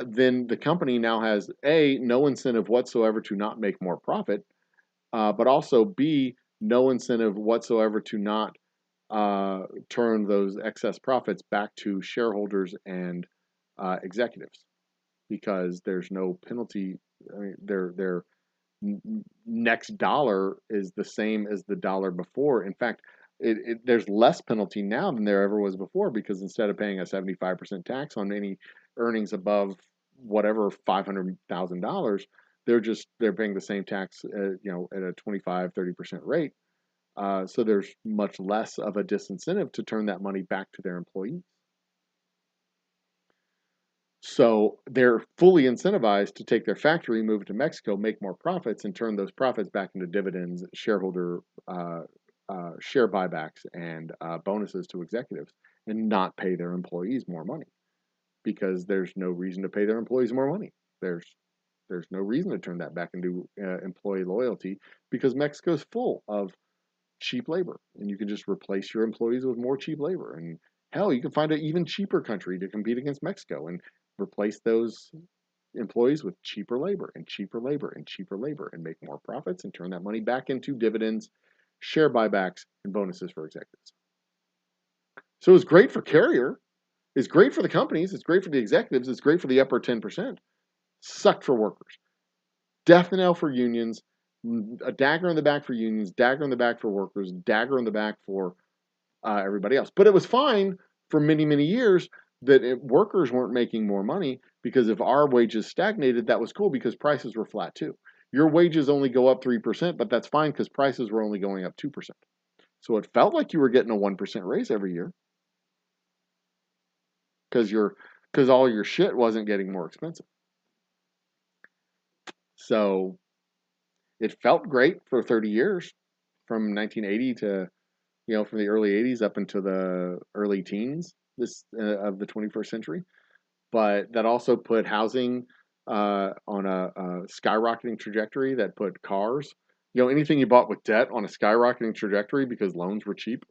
A: then the company now has no incentive whatsoever to not make more profit, but also B, no incentive whatsoever to not turn those excess profits back to shareholders and executives, because there's no penalty. I mean, next dollar is the same as the dollar before. In fact, there's less penalty now than there ever was before, because instead of paying a 75% tax on any earnings above whatever $500,000, they're paying the same tax, at a 25-30% rate. So there's much less of a disincentive to turn that money back to their employees. So they're fully incentivized to take their factory, move it to Mexico, make more profits, and turn those profits back into dividends, shareholder share buybacks, and bonuses to executives, and not pay their employees more money, because there's no reason to pay their employees more money. There's no reason to turn that back into employee loyalty, because Mexico's full of cheap labor, and you can just replace your employees with more cheap labor. And hell, you can find an even cheaper country to compete against Mexico and replace those employees with cheaper labor and cheaper labor and cheaper labor, and make more profits and turn that money back into dividends, share buybacks, and bonuses for executives. So it's great for Carrier, it's great for the companies, it's great for the executives, it's great for the upper 10%. Sucked for workers. Death knell for unions, a dagger in the back for unions, dagger in the back for workers, dagger in the back for everybody else. But it was fine for many, many years that workers weren't making more money, because if our wages stagnated, that was cool, because prices were flat too. Your wages only go up 3%, but that's fine because prices were only going up 2%. So it felt like you were getting a 1% raise every year, because all your shit wasn't getting more expensive. So it felt great for 30 years, from 1980 to, from the early 80s up into the early teens of the 21st century. But that also put housing on a skyrocketing trajectory, that put cars, anything you bought with debt, on a skyrocketing trajectory, because loans were cheap.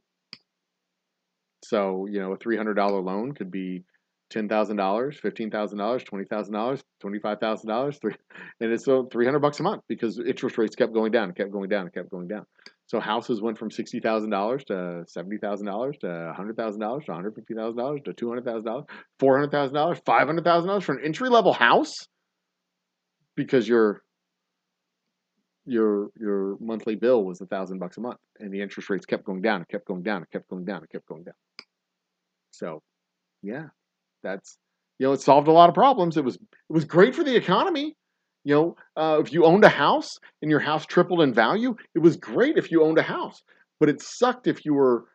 A: So, a $300 loan could be $10,000, $15,000, $20,000, $25,000, and it's so $300 a month, because interest rates kept going down, and kept going down, and kept going down. So houses went from $60,000 to $70,000 to $100,000 to $150,000 to $200,000, $400,000, $500,000 for an entry-level house, because your monthly bill was $1,000 a month, and the interest rates kept going down, and kept going down, and kept going down, and kept going down. So, yeah, that's, it solved a lot of problems. It was great for the economy. If you owned a house and your house tripled in value, it was great if you owned a house. But it sucked if you were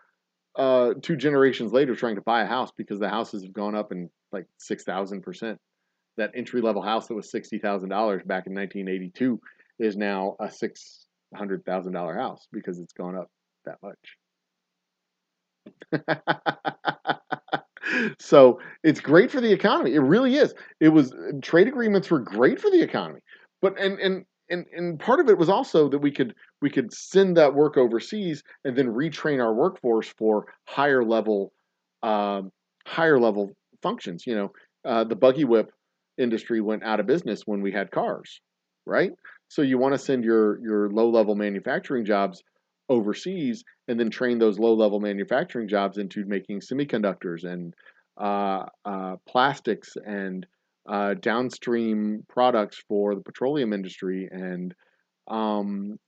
A: 2 generations later trying to buy a house, because the houses have gone up in like 6,000%. That entry-level house that was $60,000 back in 1982 is now a $600,000 house, because it's gone up that much. So it's great for the economy. It really is. Trade agreements were great for the economy, but and part of it was also that we could send that work overseas and then retrain our workforce for higher level functions. The buggy whip industry went out of business when we had cars, right? So you want to send your low level manufacturing jobs overseas, and then train those low-level manufacturing jobs into making semiconductors and plastics and downstream products for the petroleum industry, and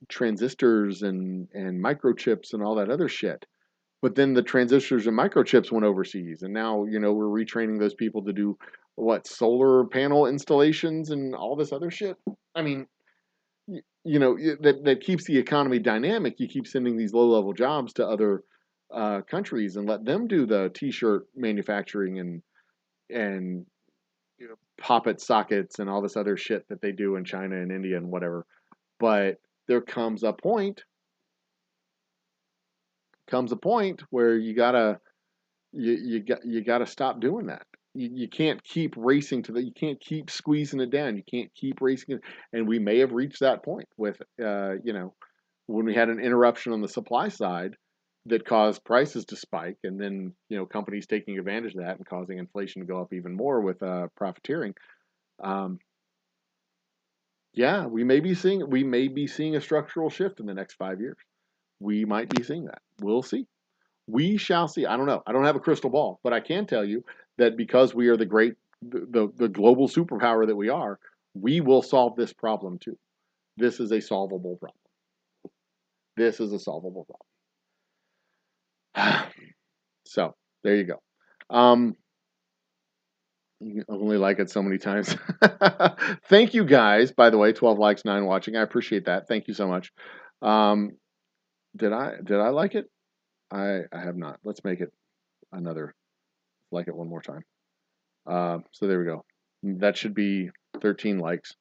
A: transistors and microchips and all that other shit. But then the transistors and microchips went overseas, and now we're retraining those people to do solar panel installations and all this other shit. I mean, that keeps the economy dynamic. You keep sending these low-level jobs to other countries and let them do the T-shirt manufacturing and poppet sockets and all this other shit that they do in China and India and whatever. But there comes a point where you gotta stop doing that. You can't keep racing you can't keep squeezing it down. You can't keep racing it. And we may have reached that point with, when we had an interruption on the supply side that caused prices to spike, and then, companies taking advantage of that and causing inflation to go up even more with profiteering. Yeah, we may be seeing a structural shift in the next 5 years. We might be seeing that. We'll see. We shall see. I don't know. I don't have a crystal ball, but I can tell you that because we are the global superpower that we are, we will solve this problem too. This is a solvable problem. This is a solvable problem. So there you go. You can only like it so many times. Thank you guys, by the way, 12 likes, 9 watching. I appreciate that. Thank you so much. Did I like it? I have not. Let's make it another like it one more time. So there we go. That should be 13 likes.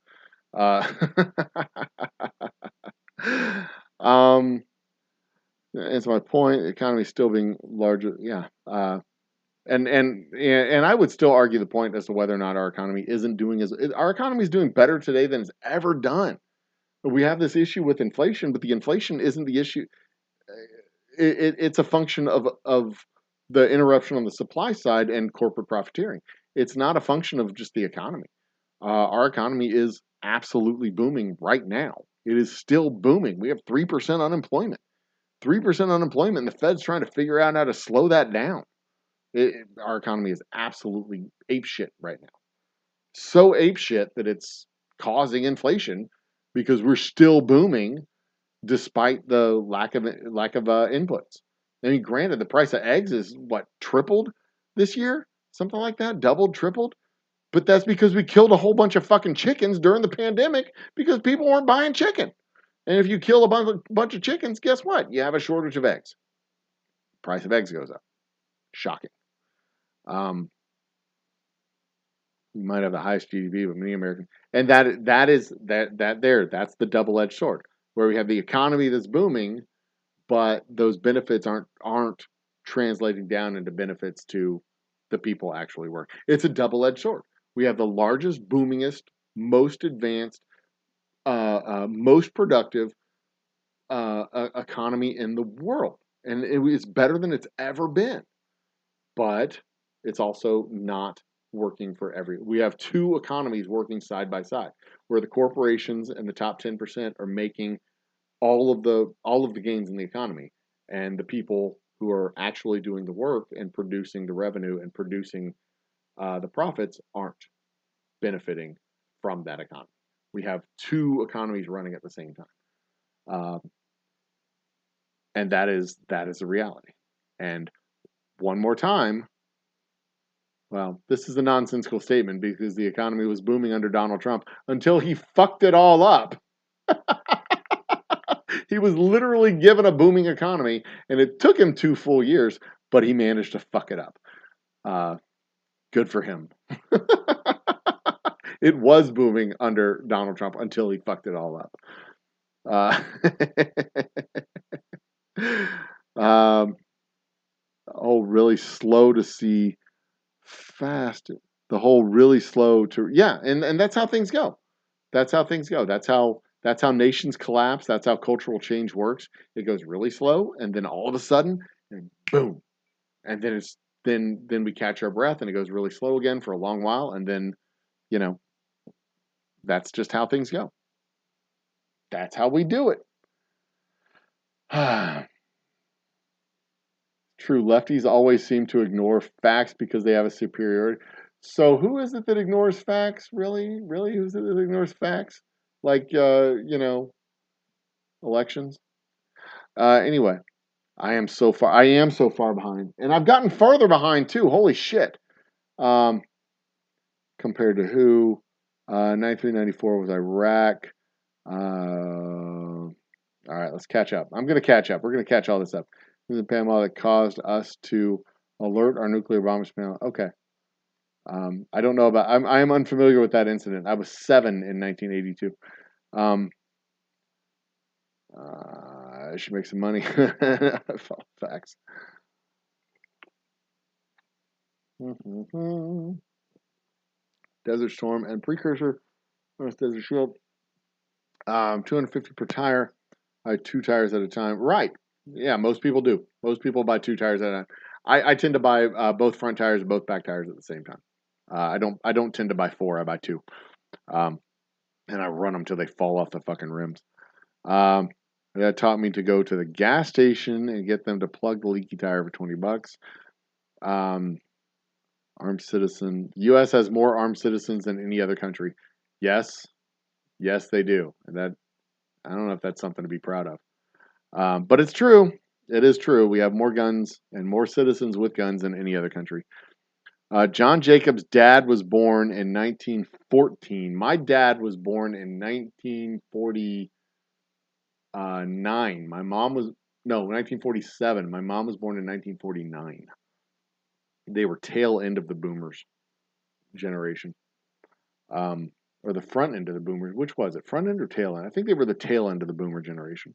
A: It's my point. The economy still being larger. Yeah. And I would still argue the point as to whether or not our economy isn't doing our economy is doing better today than it's ever done. We have this issue with inflation, but the inflation isn't the issue. It's a function of the interruption on the supply side and corporate profiteering. It's not a function of just the economy. Our economy is absolutely booming right now. It is still booming. We have 3% unemployment. 3% unemployment, and the Fed's trying to figure out how to slow that down. Our economy is absolutely apeshit right now. So apeshit that it's causing inflation because we're still booming despite the lack of inputs. I mean, granted, the price of eggs is what, tripled this year, something like that, doubled, tripled. But that's because we killed a whole bunch of fucking chickens during the pandemic because people weren't buying chicken. And if you kill a bunch of chickens, guess what? You have a shortage of eggs. Price of eggs goes up. Shocking. You might have the highest GDP, but many Americans, and that's the double-edged sword, where we have the economy that's booming, but those benefits aren't translating down into benefits to the people actually work. It's a double-edged sword. We have the largest, boomingest, most advanced, most productive economy in the world, and it's better than it's ever been. But it's also not working for we have two economies working side by side, where the corporations and the top 10% are making all of the gains in the economy, and the people who are actually doing the work and producing the revenue and producing the profits aren't benefiting from that economy. We have two economies running at the same time, and that is a reality. And one more time, well, this is a nonsensical statement because the economy was booming under Donald Trump until he fucked it all up. He was literally given a booming economy, and it took him 2 full years, but he managed to fuck it up. Good for him. It was booming under Donald Trump until he fucked it all up. Really slow to see, fast. The whole really slow to, yeah, and that's how things go. That's how things go. That's how nations collapse. That's how cultural change works. It goes really slow, and then all of a sudden, and boom, and then we catch our breath, and it goes really slow again for a long while, and then, that's just how things go. That's how we do it. True, lefties always seem to ignore facts because they have a superiority. So who is it that ignores facts? Really? Really? Who's it that ignores facts? Like, elections? Anyway, I am so far behind. And I've gotten further behind too. Holy shit. Compared to who? 93, 94 was Iraq. All right, let's catch up. I'm going to catch up. We're going to catch all this up. This is the Panama that caused us to alert our nuclear bombers panel. Okay. I don't know about. I am unfamiliar with that incident. I was 7 in 1982. I should make some money. Facts. Desert Storm and precursor. Desert Shield. 250 per tire. I had 2 tires at a time. Right. Yeah, most people do. Most people buy 2 tires at a time. I tend to buy both front tires and both back tires at the same time. I don't tend to buy 4. I buy 2. And I run them till they fall off the fucking rims. That taught me to go to the gas station and get them to plug the leaky tire for $20. Armed citizen. U.S. has more armed citizens than any other country. Yes, they do. And I don't know if that's something to be proud of. But it's true. It is true. We have more guns and more citizens with guns than any other country. John Jacob's dad was born in 1914. My dad was born in 1949. My mom was, no, 1947. My mom was born in 1949. They were tail end of the boomers generation. Or the front end of the boomers. Which was it? Front end or tail end? I think they were the tail end of the boomer generation.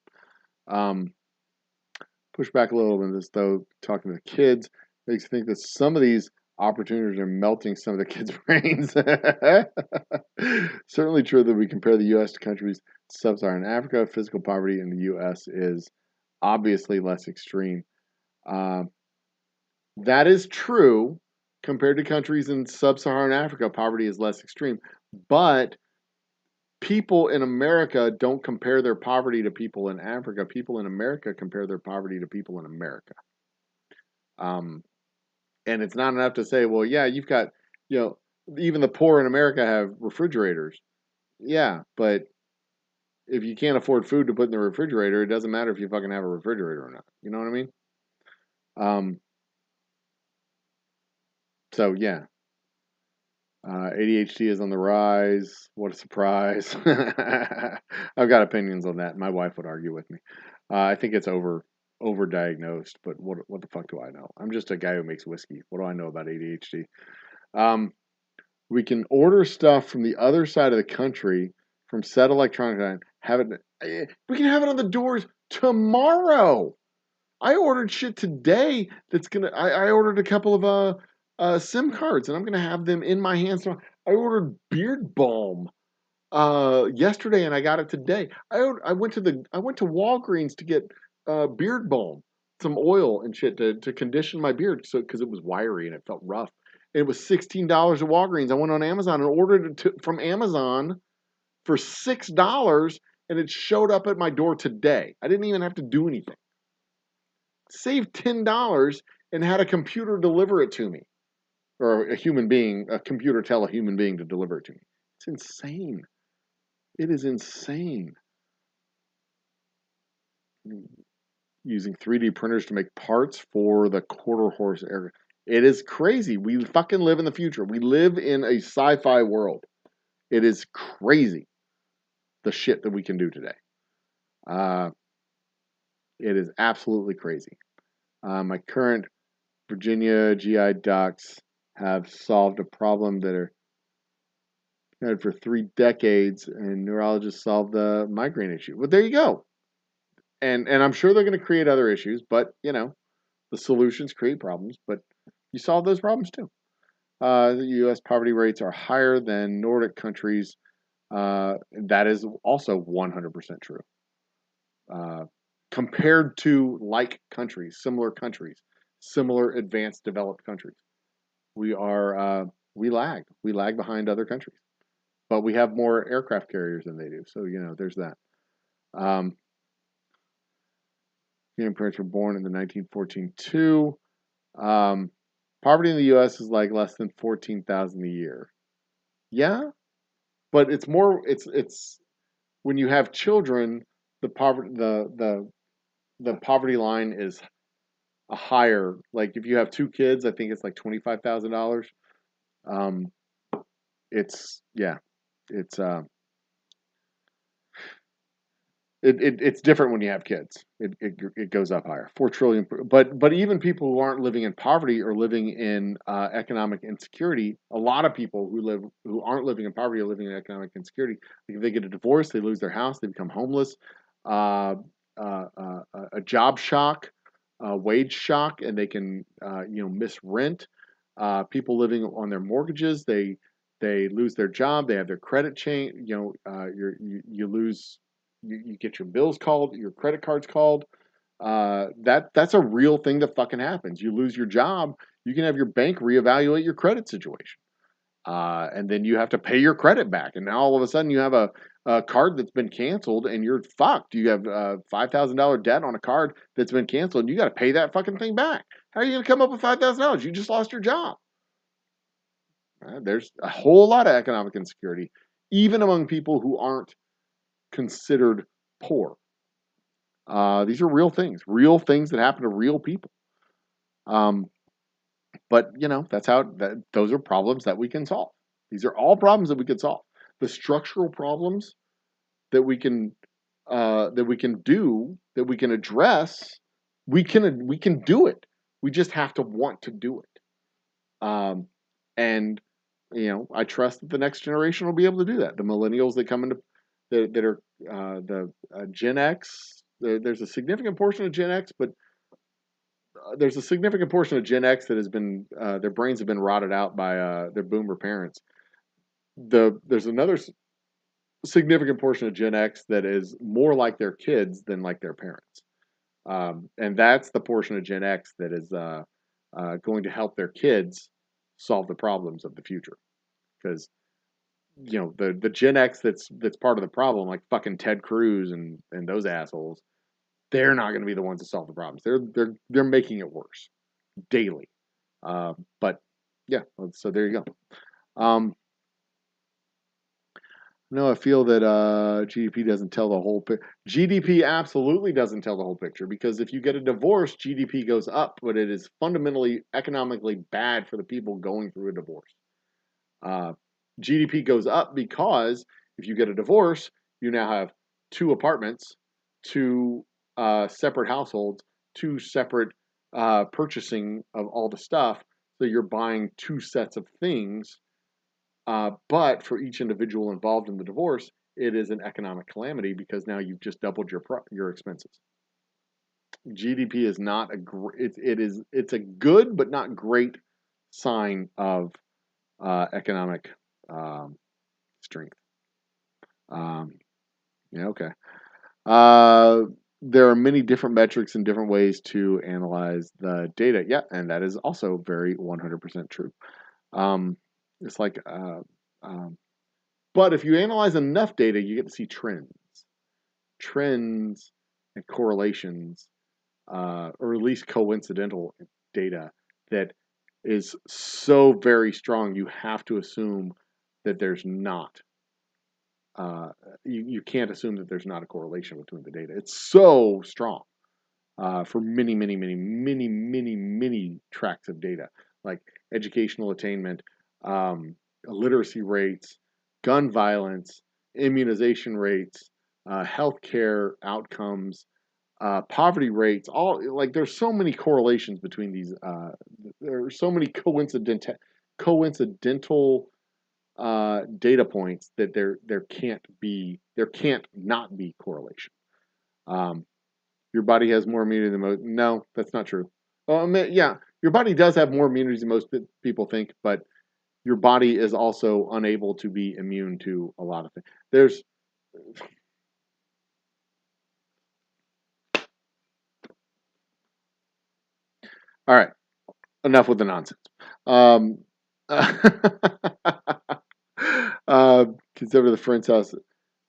A: Push back a little on this, though, talking to the kids makes you think that some of these opportunities are melting some of the kids' brains. Certainly true that we compare the U.S. to countries sub-Saharan Africa. Physical poverty in the U.S. is obviously less extreme. That is true. Compared to countries in sub-Saharan Africa, poverty is less extreme. But people in America don't compare their poverty to people in Africa. People in America compare their poverty to people in America. And it's not enough to say, well, yeah, you've got, even the poor in America have refrigerators. Yeah, but if you can't afford food to put in the refrigerator, it doesn't matter if you fucking have a refrigerator or not. You know what I mean? So, yeah. ADHD is on the rise. What a surprise. I've got opinions on that. My wife would argue with me. I think it's overdiagnosed, but what the fuck do I know? I'm just a guy who makes whiskey. What do I know about ADHD? We can order stuff from the other side of the country from Set Electronics and have it. We can have it on the doors tomorrow. I ordered shit today that's gonna. I ordered a couple of SIM cards, and I'm gonna have them in my hands. I ordered beard balm yesterday, and I got it today. I went to Walgreens to get beard balm, some oil and shit to condition my beard, because it was wiry and it felt rough. It was $16 at Walgreens. I went on Amazon and ordered it from Amazon for $6, and it showed up at my door today. I didn't even have to do anything. Saved $10 and had a computer deliver it to me. Or a computer tell a human being to deliver it to me. It's insane. It is insane. Using 3D printers to make parts for the quarter horse aircraft. It is crazy. We fucking live in the future. We live in a sci-fi world. It is crazy, the shit that we can do today. It is absolutely crazy. My current Virginia GI docs have solved a problem that are had for 3 decades, and neurologists solved the migraine issue. Well, there you go. And I'm sure they're going to create other issues, but the solutions create problems. But you solve those problems too. The U.S. poverty rates are higher than Nordic countries. That is also 100% true. Compared to similar advanced developed countries, we lag behind other countries, but we have more aircraft carriers than they do. So there's that. Parents were born in the 1914 too. Poverty in the U.S. is like less than 14,000 a year. Yeah, but it's more. It's when you have children, the poverty line is a higher. Like if you have 2 kids, I think it's like $25,000. It's it's different when you have kids. It goes up higher. 4 trillion. But even people who aren't living in poverty or living in economic insecurity, a lot of people who aren't living in poverty are living in economic insecurity. Like if they get a divorce, they lose their house, they become homeless. A job shock, wage shock, and they can miss rent. People living on their mortgages, they lose their job, they have their credit change. You lose. You get your bills called, your credit cards called. That's a real thing that fucking happens. You lose your job, you can have your bank reevaluate your credit situation, and then you have to pay your credit back. And now all of a sudden you have a card that's been canceled, and you're fucked. You have $5,000 debt on a card that's been canceled, and you got to pay that fucking thing back. How are you going to come up with $5,000? You just lost your job. There's a whole lot of economic insecurity, even among people who aren't considered poor. These are real things that happen to real people. But those are problems that we can solve. These are all problems that we can solve. The structural problems that we can address, we can do it. We just have to want to do it. And I trust that the next generation will be able to do that. The millennials that come into that are the Gen X. There's a significant portion of Gen X, but there's a significant portion of Gen X that has been their brains have been rotted out by their boomer parents. There's another significant portion of Gen X that is more like their kids than like their parents, and that's the portion of Gen X that is going to help their kids solve the problems of the future. Because the Gen X that's part of the problem, like fucking Ted Cruz and those assholes, they're not going to be the ones to solve the problems. They're making it worse daily. But yeah, so there you go. No, I feel that GDP doesn't tell the whole picture. GDP absolutely doesn't tell the whole picture, because if you get a divorce, GDP goes up, but it is fundamentally economically bad for the people going through a divorce. GDP goes up because if you get a divorce, you now have 2 apartments, 2 separate households, 2 separate purchasing of all the stuff. So you're buying 2 sets of things. But for each individual involved in the divorce, it is an economic calamity, because now you've just doubled your expenses. GDP is not it's a good but not great sign of economic strength. Yeah, okay. There are many different metrics and different ways to analyze the data. Yeah, and that is also very 100% true. It's like, but if you analyze enough data, you get to see trends and correlations, or at least coincidental data that is so very strong. You have to assume that there's not. You can't assume that there's not a correlation between the data. It's so strong for many, many, many, many, many, many tracks of data, like educational attainment, literacy rates, gun violence, immunization rates, healthcare outcomes, poverty rates. All, like, there's so many correlations between these. There are so many coincidental data points that there can't not be correlation. Your body has more immunity than most. No, that's not true. Yeah, your body does have more immunity than most people think, but your body is also unable to be immune to a lot of things. All right, enough with the nonsense. Kids over the friend's house.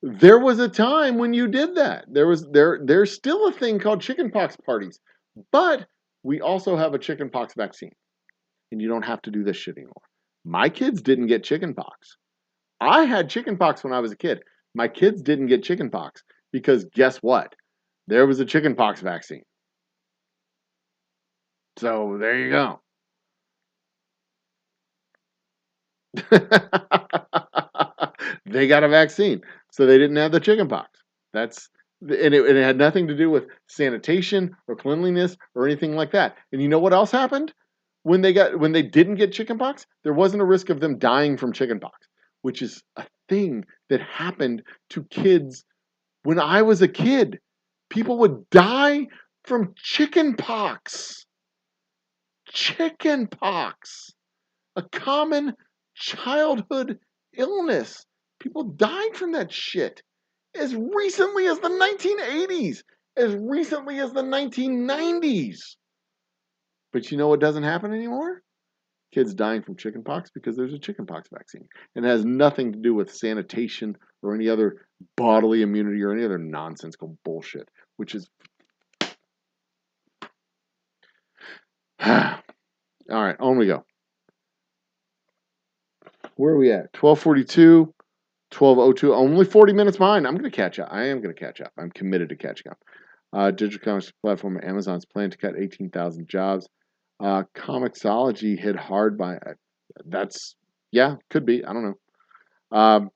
A: There was a time when you did that. There's still a thing called chickenpox parties, but we also have a chickenpox vaccine, and you don't have to do this shit anymore. My kids didn't get chickenpox. I had chickenpox when I was a kid. My kids didn't get chickenpox because guess what? There was a chickenpox vaccine. So there you go. They got a vaccine, so they didn't have the chickenpox. It had nothing to do with sanitation or cleanliness or anything like that. And you know what else happened? When they didn't get chickenpox, there wasn't a risk of them dying from chickenpox, which is a thing that happened to kids when I was a kid. People would die from chickenpox. Chickenpox, a common childhood illness. People died from that shit as recently as the 1980s, as recently as the 1990s. But you know what doesn't happen anymore? Kids dying from chickenpox because there's a chickenpox vaccine. And it has nothing to do with sanitation or any other bodily immunity or any other nonsensical bullshit, which is... All right, on we go. Where are we at? 12:42. 12:02. Only 40 minutes behind. I'm going to catch up. I am going to catch up. I'm committed to catching up. Digital comics platform Amazon's plan to cut 18,000 jobs. Comixology hit hard by that's could be. I don't know.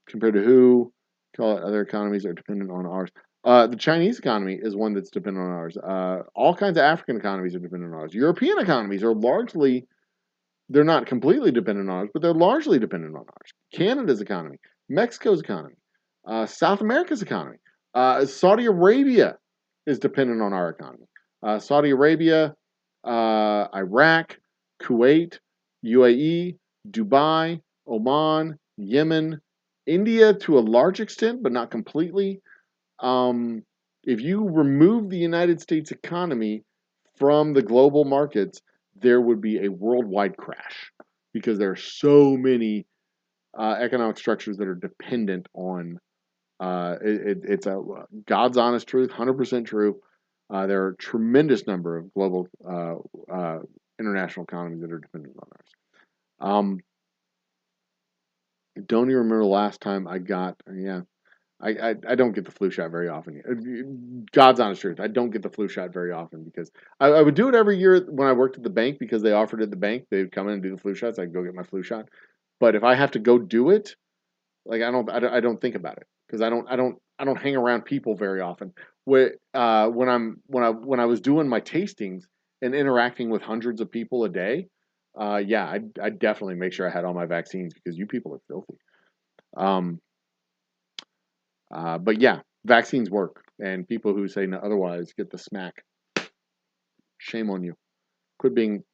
A: Compared to who? Call it other economies are dependent on ours. The Chinese economy is one that's dependent on ours. All kinds of African economies are dependent on ours. European economies are largely, they're not completely dependent on ours, but they're largely dependent on ours. Canada's economy, Mexico's economy, South America's economy. Saudi Arabia is dependent on our economy. Saudi Arabia, Iraq, Kuwait, UAE, Dubai, Oman, Yemen, India to a large extent, but not completely. If you remove the United States economy from the global markets, there would be a worldwide crash because there are so many economic structures that are dependent on. It's a God's honest truth, 100% true. There are a tremendous number of global international economies that are dependent on ours. Don't even remember the last time I got, I don't get the flu shot very often. God's honest truth, I don't get the flu shot very often because I would do it every year when I worked at the bank because they offered it at the bank. They would come in and do the flu shots. I'd go get my flu shot. But if I have to go do it, like I don't think about it because I don't hang around people very often. When I was doing my tastings and interacting with hundreds of people a day, I definitely make sure I had all my vaccines because you people are filthy. But yeah, vaccines work, and people who say otherwise get the smack. Shame on you. Quit being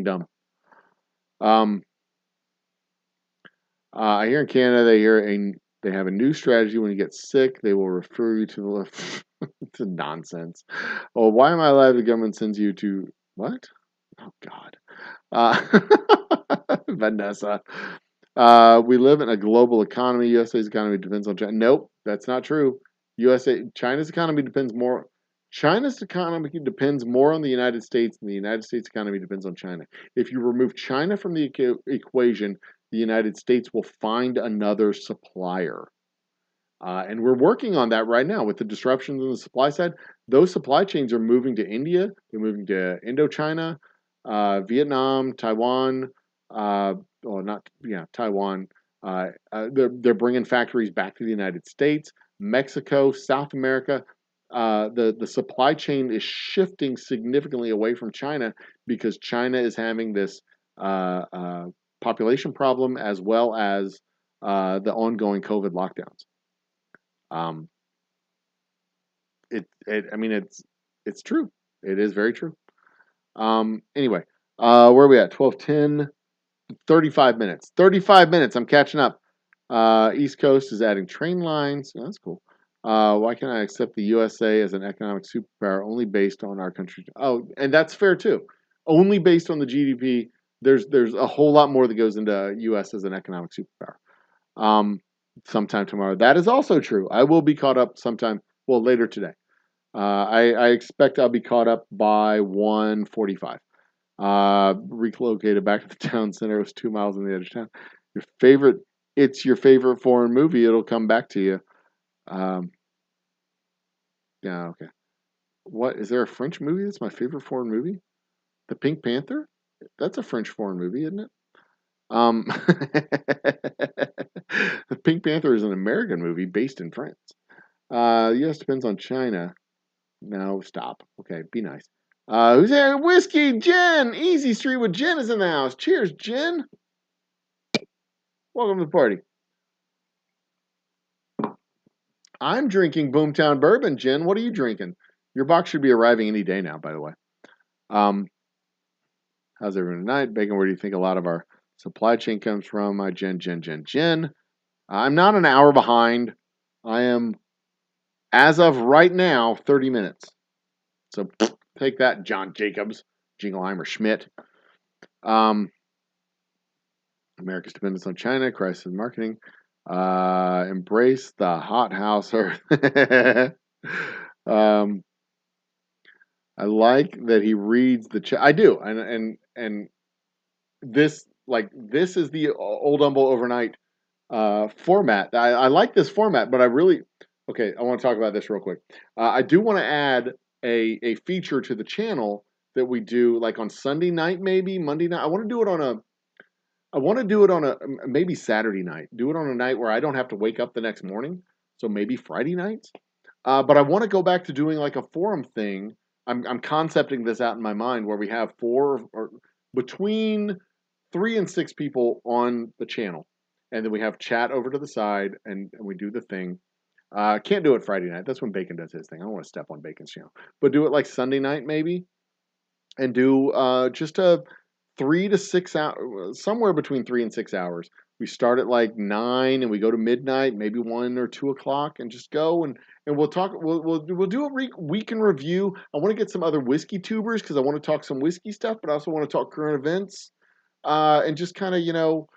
A: dumb. I hear in Canada they have a new strategy. When you get sick, they will refer you to the left. It's nonsense. Oh, why am I alive? The government sends you to what? Oh God. Vanessa. We live in a global economy. USA's economy depends on China. Nope, that's not true. China's economy depends more. China's economy depends more on the United States than the United States economy depends on China. If you remove China from the equation, the United States will find another supplier. And we're working on that right now with the disruptions on the supply side. Those supply chains are moving to India. They're moving to Indochina, Vietnam, Taiwan. Taiwan. They're bringing factories back to the United States, Mexico, South America. The supply chain is shifting significantly away from China because China is having this population problem as well as the ongoing COVID lockdowns. It's true. It is very true. Anyway, where are we at? 12:10, 35 minutes. 35 minutes. I'm catching up. East Coast is adding train lines. Oh, that's cool. Why can't I accept the USA as an economic superpower only based on our country? Oh, and that's fair too. Only based on the GDP. There's a whole lot more that goes into US as an economic superpower. Sometime tomorrow. That is also true. I will be caught up sometime. Well, later today. I expect I'll be caught up by 1:45. Relocated back to the town center. It was 2 miles on the edge of town. It's your favorite foreign movie. It'll come back to you. Yeah, okay. What is there a French movie that's my favorite foreign movie? The Pink Panther? That's a French foreign movie, isn't it? The Pink Panther is an American movie based in France. U.S. depends on China. No, stop. Okay, be nice. Who's there? Whiskey, Jen. Easy Street with Jen is in the house. Cheers, Jen. Welcome to the party. I'm drinking Boomtown Bourbon, Jen. What are you drinking? Your box should be arriving any day now, by the way. How's everyone tonight? Bacon, where do you think a lot of our supply chain comes from? Jen. I'm not an hour behind. I am, as of right now, 30 minutes. So take that, John Jacobs, Jingleheimer Schmidt. America's dependence on China, crisis in marketing. Embrace the hothouse earth. I like that he reads the chat. I do, and this is the Old Humble overnight format. I like this format, but okay, I want to talk about this real quick. I do want to add a feature to the channel that we do like on Sunday night, maybe Monday night. I want to do it on a maybe Saturday night. Do it on a night where I don't have to wake up the next morning. So maybe Friday nights. But I want to go back to doing like a forum thing. I'm concepting this out in my mind where we have four or between 3 and 6 people on the channel, and then we have chat over to the side, and we do the thing. Can't do it Friday night. That's when Bacon does his thing. I don't want to step on Bacon's channel, but do it like Sunday night maybe, and do just a 3 to 6 hours, somewhere between 3 and 6 hours. We start at like 9 and we go to midnight, maybe 1 or 2 o'clock, and just go and we'll talk. We'll do a week in review. I want to get some other whiskey tubers because I want to talk some whiskey stuff, but I also want to talk current events and just kind of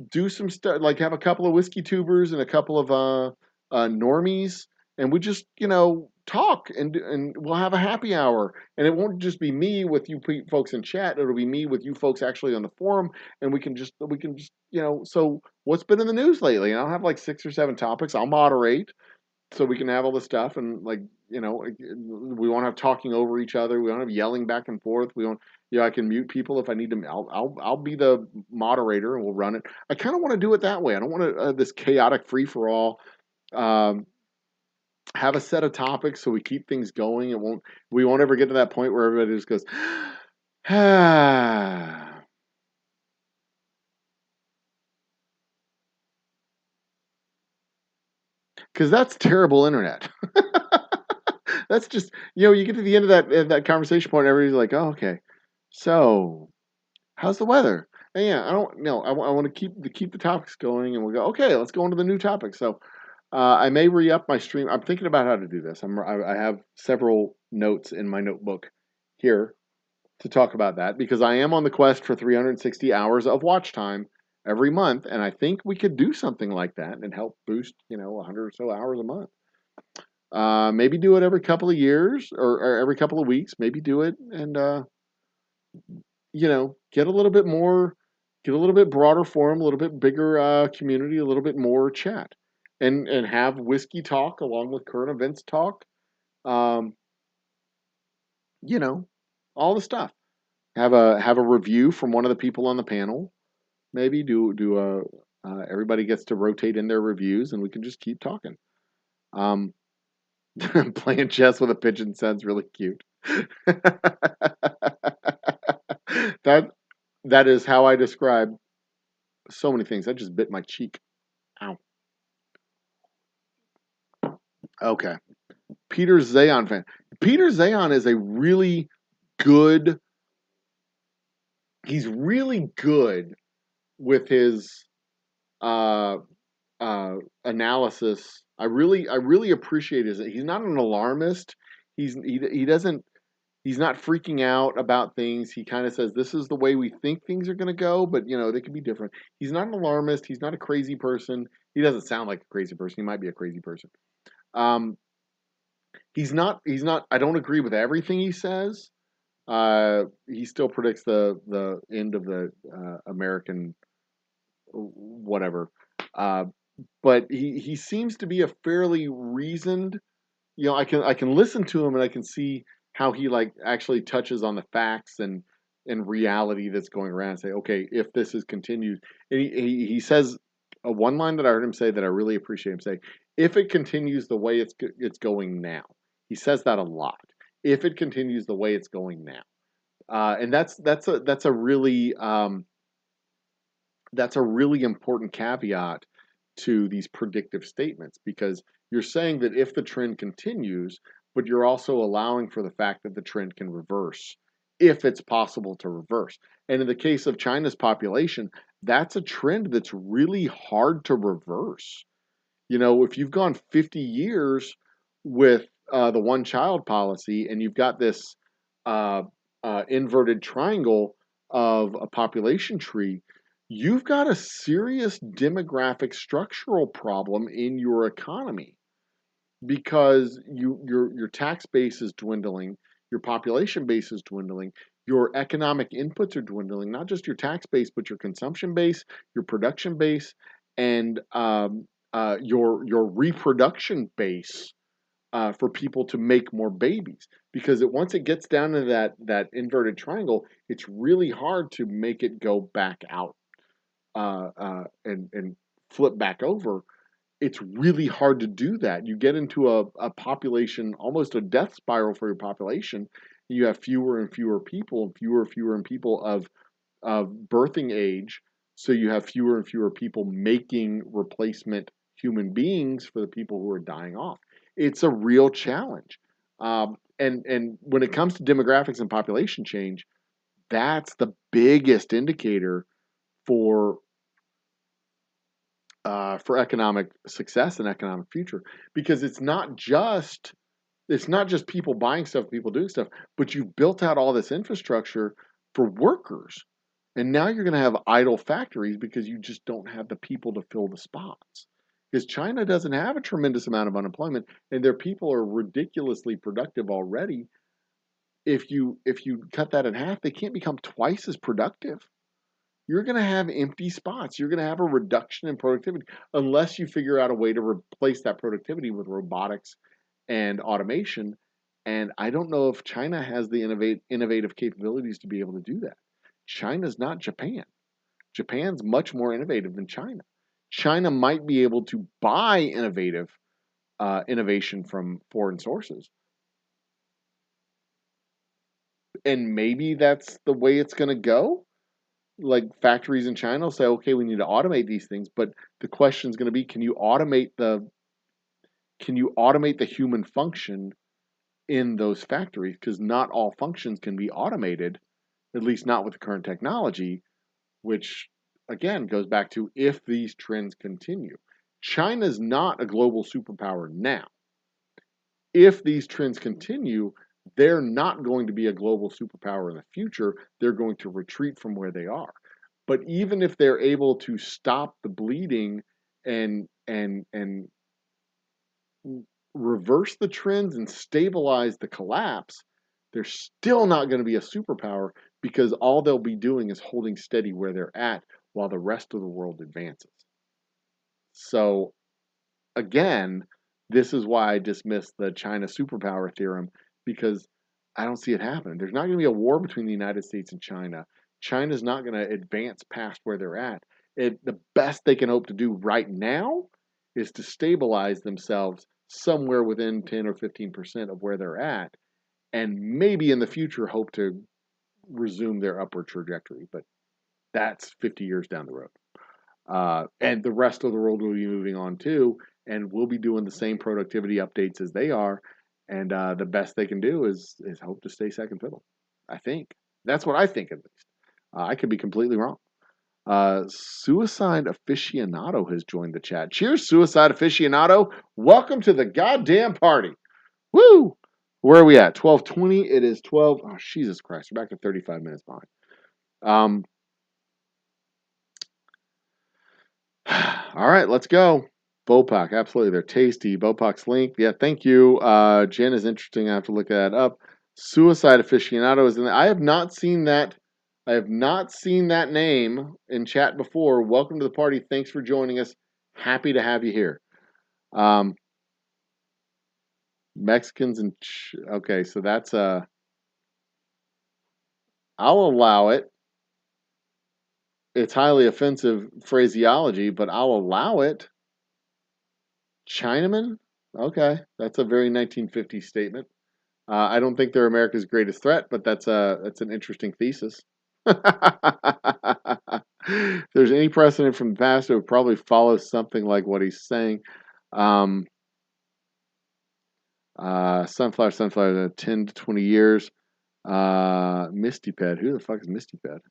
A: do some stuff, like have a couple of whiskey tubers and a couple of normies, and we just talk and we'll have a happy hour, and it won't just be me with you folks in chat. It'll be me with you folks actually on the forum, and we can just So what's been in the news lately? And I'll have like 6 or 7 topics. I'll moderate so we can have all the stuff, and we won't have talking over each other. We won't have yelling back and forth. We won't. I can mute people if I need to. I'll be the moderator and we'll run it. I kind of want to do it that way. I don't want to this chaotic free for all. Um, have a set of topics so we keep things going. We won't ever get to that point where everybody just goes, ah. Because that's terrible internet. That's just, you get to the end of that conversation point, and everybody's like, oh, okay. So, how's the weather? And yeah, I don't know. I want to keep the topics going, and we'll go. Okay, let's go on to the new topic. So, I may re-up my stream. I'm thinking about how to do this. I have several notes in my notebook here to talk about that because I am on the quest for 360 hours of watch time every month, and I think we could do something like that and help boost 100 or so hours a month. Maybe do it every couple of years or every couple of weeks. Maybe do it and get a little bit more, get a little bit broader forum, a little bit bigger community, a little bit more chat, and have whiskey talk along with current events talk. Um, all the stuff. Have a review from one of the people on the panel. Maybe do a everybody gets to rotate in their reviews, and we can just keep talking. Um, Playing chess with a pigeon sounds really cute. that that is how I describe so many things. I just bit my cheek. Ow. Okay. Peter Zayon fan. Peter Zayon is a really good. He's really good with his uh, analysis. I really appreciate his. He's not an alarmist. He doesn't. He's not freaking out about things. He kind of says this is the way we think things are going to go, but they could be different. He's not an alarmist. He's not a crazy person. He doesn't sound like a crazy person. He might be a crazy person. He's not. He's not. I don't agree with everything he says. He still predicts the end of the American whatever. But he seems to be a fairly reasoned. I can listen to him and I can see how he actually touches on the facts and reality that's going around and say, okay, if this is continued, and he says one line that I heard him say that I really appreciate him say, if it continues the way it's going now. He says that a lot. If it continues the way it's going now, and that's a really important caveat to these predictive statements, because you're saying that if the trend continues, but you're also allowing for the fact that the trend can reverse if it's possible to reverse. And in the case of China's population, that's a trend that's really hard to reverse. If you've gone 50 years with the one child policy and you've got this uh, inverted triangle of a population tree, you've got a serious demographic structural problem in your economy because your tax base is dwindling, your population base is dwindling, your economic inputs are dwindling, not just your tax base, but your consumption base, your production base, and your reproduction base for people to make more babies. Because once it gets down to that inverted triangle, it's really hard to make it go back out and flip back over. It's really hard to do that. You get into a population, almost a death spiral for your population. You have fewer and fewer people, and fewer and people of birthing age. So you have fewer and fewer people making replacement human beings for the people who are dying off. It's a real challenge. And when it comes to demographics and population change, that's the biggest indicator for economic success and economic future, because it's not just people buying stuff, people doing stuff, but you've built out all this infrastructure for workers, and now you're going to have idle factories because you just don't have the people to fill the spots. Because China doesn't have a tremendous amount of unemployment, and their people are ridiculously productive already. If you cut that in half, they can't become twice as productive. You're going to have empty spots. You're going to have a reduction in productivity unless you figure out a way to replace that productivity with robotics and automation. And I don't know if China has the innovative capabilities to be able to do that. China's not Japan. Japan's much more innovative than China. China might be able to buy innovation from foreign sources. And maybe that's the way it's going to go. Like factories in China will say, okay, we need to automate these things, but the question is going to be, can you automate the human function in those factories? Because not all functions can be automated, at least not with the current technology, which again goes back to if these trends continue. China's not a global superpower now. If these trends continue, they're not going to be a global superpower in the future. They're going to retreat from where they are. But even if they're able to stop the bleeding and reverse the trends and stabilize the collapse, they're still not going to be a superpower, because all they'll be doing is holding steady where they're at while the rest of the world advances. So again, this is why I dismiss the China superpower theorem, because I don't see it happening. There's not going to be a war between the United States and China. China's not going to advance past where they're at. The best they can hope to do right now is to stabilize themselves somewhere within 10 or 15% of where they're at, and maybe in the future hope to resume their upward trajectory. But that's 50 years down the road. And the rest of the world will be moving on too, and we'll be doing the same productivity updates as they are. And the best they can do is hope to stay second fiddle. I think that's what I think, at least. I could be completely wrong. Suicide Aficionado has joined the chat. Cheers, Suicide Aficionado. Welcome to the goddamn party. Woo! Where are we at? 12:20. It is 12. Oh, Jesus Christ. We're back to 35 minutes behind. All right, let's go. Bopak, absolutely. They're tasty. Bopak's link. Yeah, thank you. Jen is interesting. I have to look that up. Suicide Aficionado is in there. I have not seen that. I have not seen that name in chat before. Welcome to the party. Thanks for joining us. Happy to have you here. Mexicans and okay, so that's I'll allow it. It's highly offensive phraseology, but I'll allow it. Chinaman? Okay, that's a very 1950s statement. I don't think they're America's greatest threat, but that's an interesting thesis. If there's any precedent from the past, it would probably follow something like what he's saying. Sunflower, 10 to 20 years. Misty Ped. Who the fuck is Misty Ped?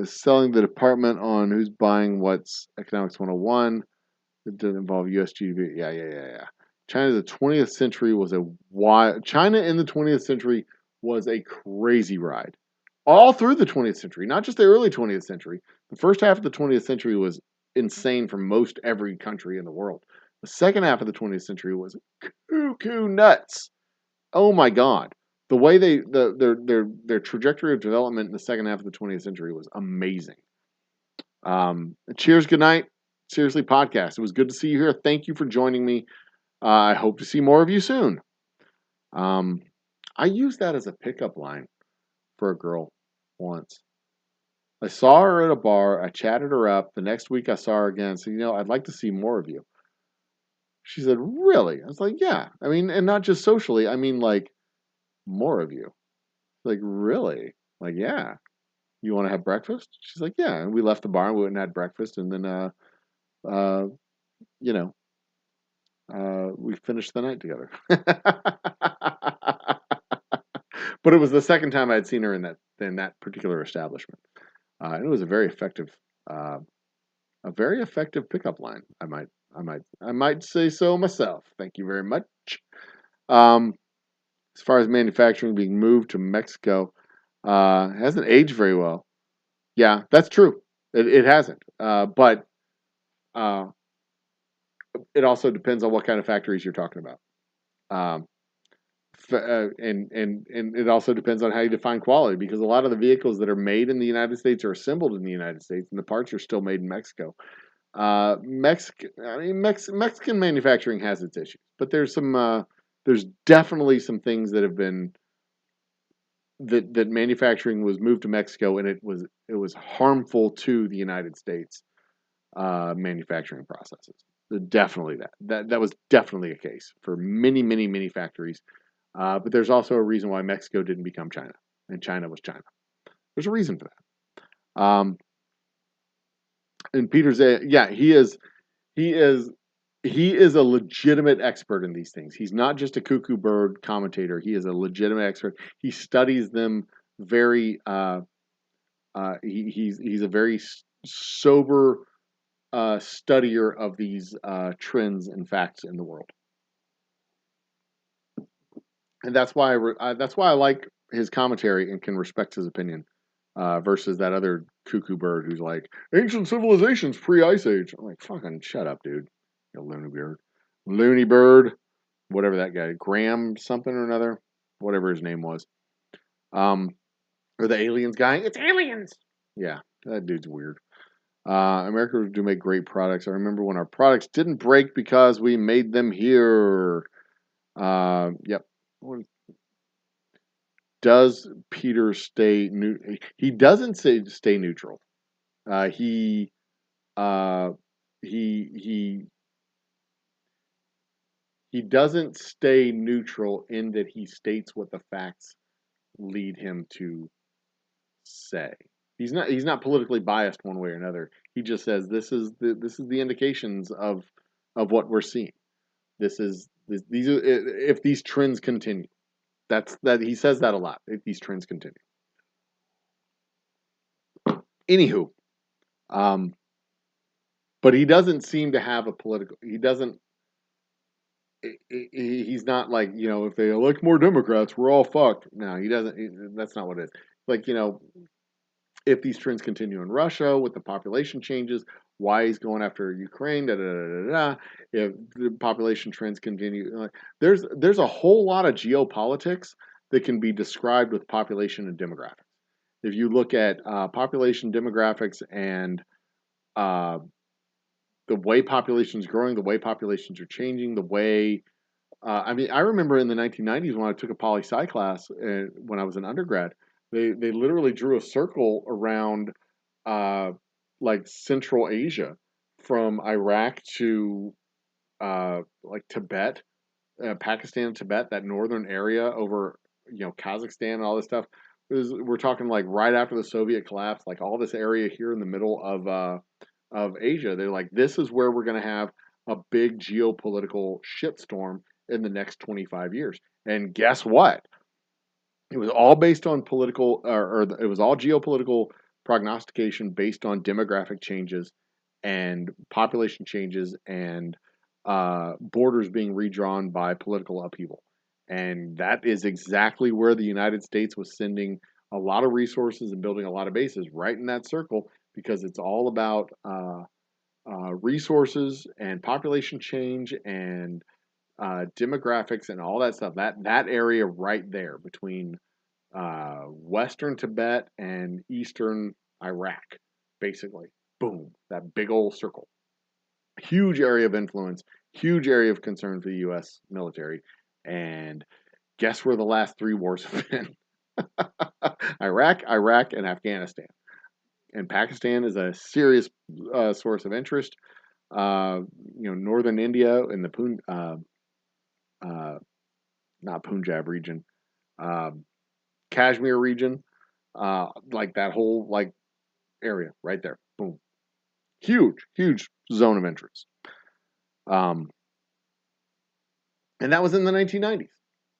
A: Selling the department on who's buying what's Economics 101. It doesn't involve US GDP. Yeah. China in the 20th century was a crazy ride. All through the 20th century, not just the early 20th century. The first half of the 20th century was insane for most every country in the world. The second half of the 20th century was cuckoo nuts. Oh my God. the way their trajectory of development in the second half of the 20th century was amazing. Cheers, good night. Seriously podcast. It was good to see you here. Thank you for joining me. I hope to see more of you soon. I used that as a pickup line for a girl once. I saw her at a bar. I chatted her up. The next week I saw her again. So, I'd like to see more of you. She said, really? I was like, yeah. I mean, and not just socially. I mean, like, more of you. Like, really? Like, yeah. You want to have breakfast? She's like, yeah. And we left the bar and we went and had breakfast. And then, you know, we finished the night together. But it was the second time I'd seen her in that particular establishment. And it was uh, a very effective pickup line. I might say so myself. Thank you very much. Um, as far as manufacturing being moved to Mexico, it hasn't aged very well. Yeah, that's true. It hasn't. But uh, it also depends on what kind of factories you're talking about. Um, and it also depends on how you define quality, because a lot of the vehicles that are made in the United States are assembled in the United States, and the parts are still made in Mexico. Mexican manufacturing has its issues, but there's definitely some things that have been that manufacturing was moved to Mexico, and it was harmful to the United States manufacturing processes. Definitely that was definitely a case for many many many factories. But there's also a reason why Mexico didn't become China, and China was China. There's a reason for that. And Peter's, yeah, he is, he is a legitimate expert in these things. He's not just a cuckoo bird commentator. He is a legitimate expert. He studies them very. He's a very sober studier of these trends and facts in the world, and that's why I like his commentary and can respect his opinion, versus that other cuckoo bird who's like ancient civilizations pre-ice age. I'm like, fucking shut up, dude, you loony bird, whatever that guy, Graham something or another, whatever his name was, um, or the aliens guy. It's aliens. Yeah, that dude's weird. America do make great products. I remember when our products didn't break because we made them here. Yep. Does Peter stay new? He doesn't say stay neutral. Uh, he uh, he he he doesn't stay neutral in that he states what the facts lead him to say. He's not politically biased one way or another. He just says this is the indications of what we're seeing. These are, if these trends continue. That he says that a lot. If these trends continue. Anywho, um, but he doesn't seem to have a political. He doesn't. He's not like, if they elect more Democrats, we're all fucked. No, he doesn't. That's not what it is. Like, if these trends continue in Russia with the population changes, why he's going after Ukraine, da da da da da. If the population trends continue, there's a whole lot of geopolitics that can be described with population and demographics. If you look at population demographics and uh, the way population is growing, the way populations are changing, the way I remember in the 1990s when I took a poli sci class when I was an undergrad, they literally drew a circle around like Central Asia, from Iraq to like Tibet, Pakistan, Tibet, that northern area over Kazakhstan and all this stuff. We're talking like right after the Soviet collapse, like all this area here in the middle of Asia. They're like, this is where we're going to have a big geopolitical shitstorm in the next 25 years. And guess what? It was all based on political, or it was all geopolitical prognostication based on demographic changes and population changes and borders being redrawn by political upheaval. And that is exactly where the United States was sending a lot of resources and building a lot of bases, right in that circle, because it's all about resources and population change and demographics and all that stuff. That area right there between western Tibet and eastern Iraq, basically. Boom, that big old circle. Huge area of influence, huge area of concern for the U.S. military. And guess where the last 3 wars have been? Iraq, and Afghanistan. And Pakistan is a serious source of interest. Northern India in the not Punjab region, Kashmir region, like that whole area right there. Boom, huge zone of interest. And that was in the 1990s.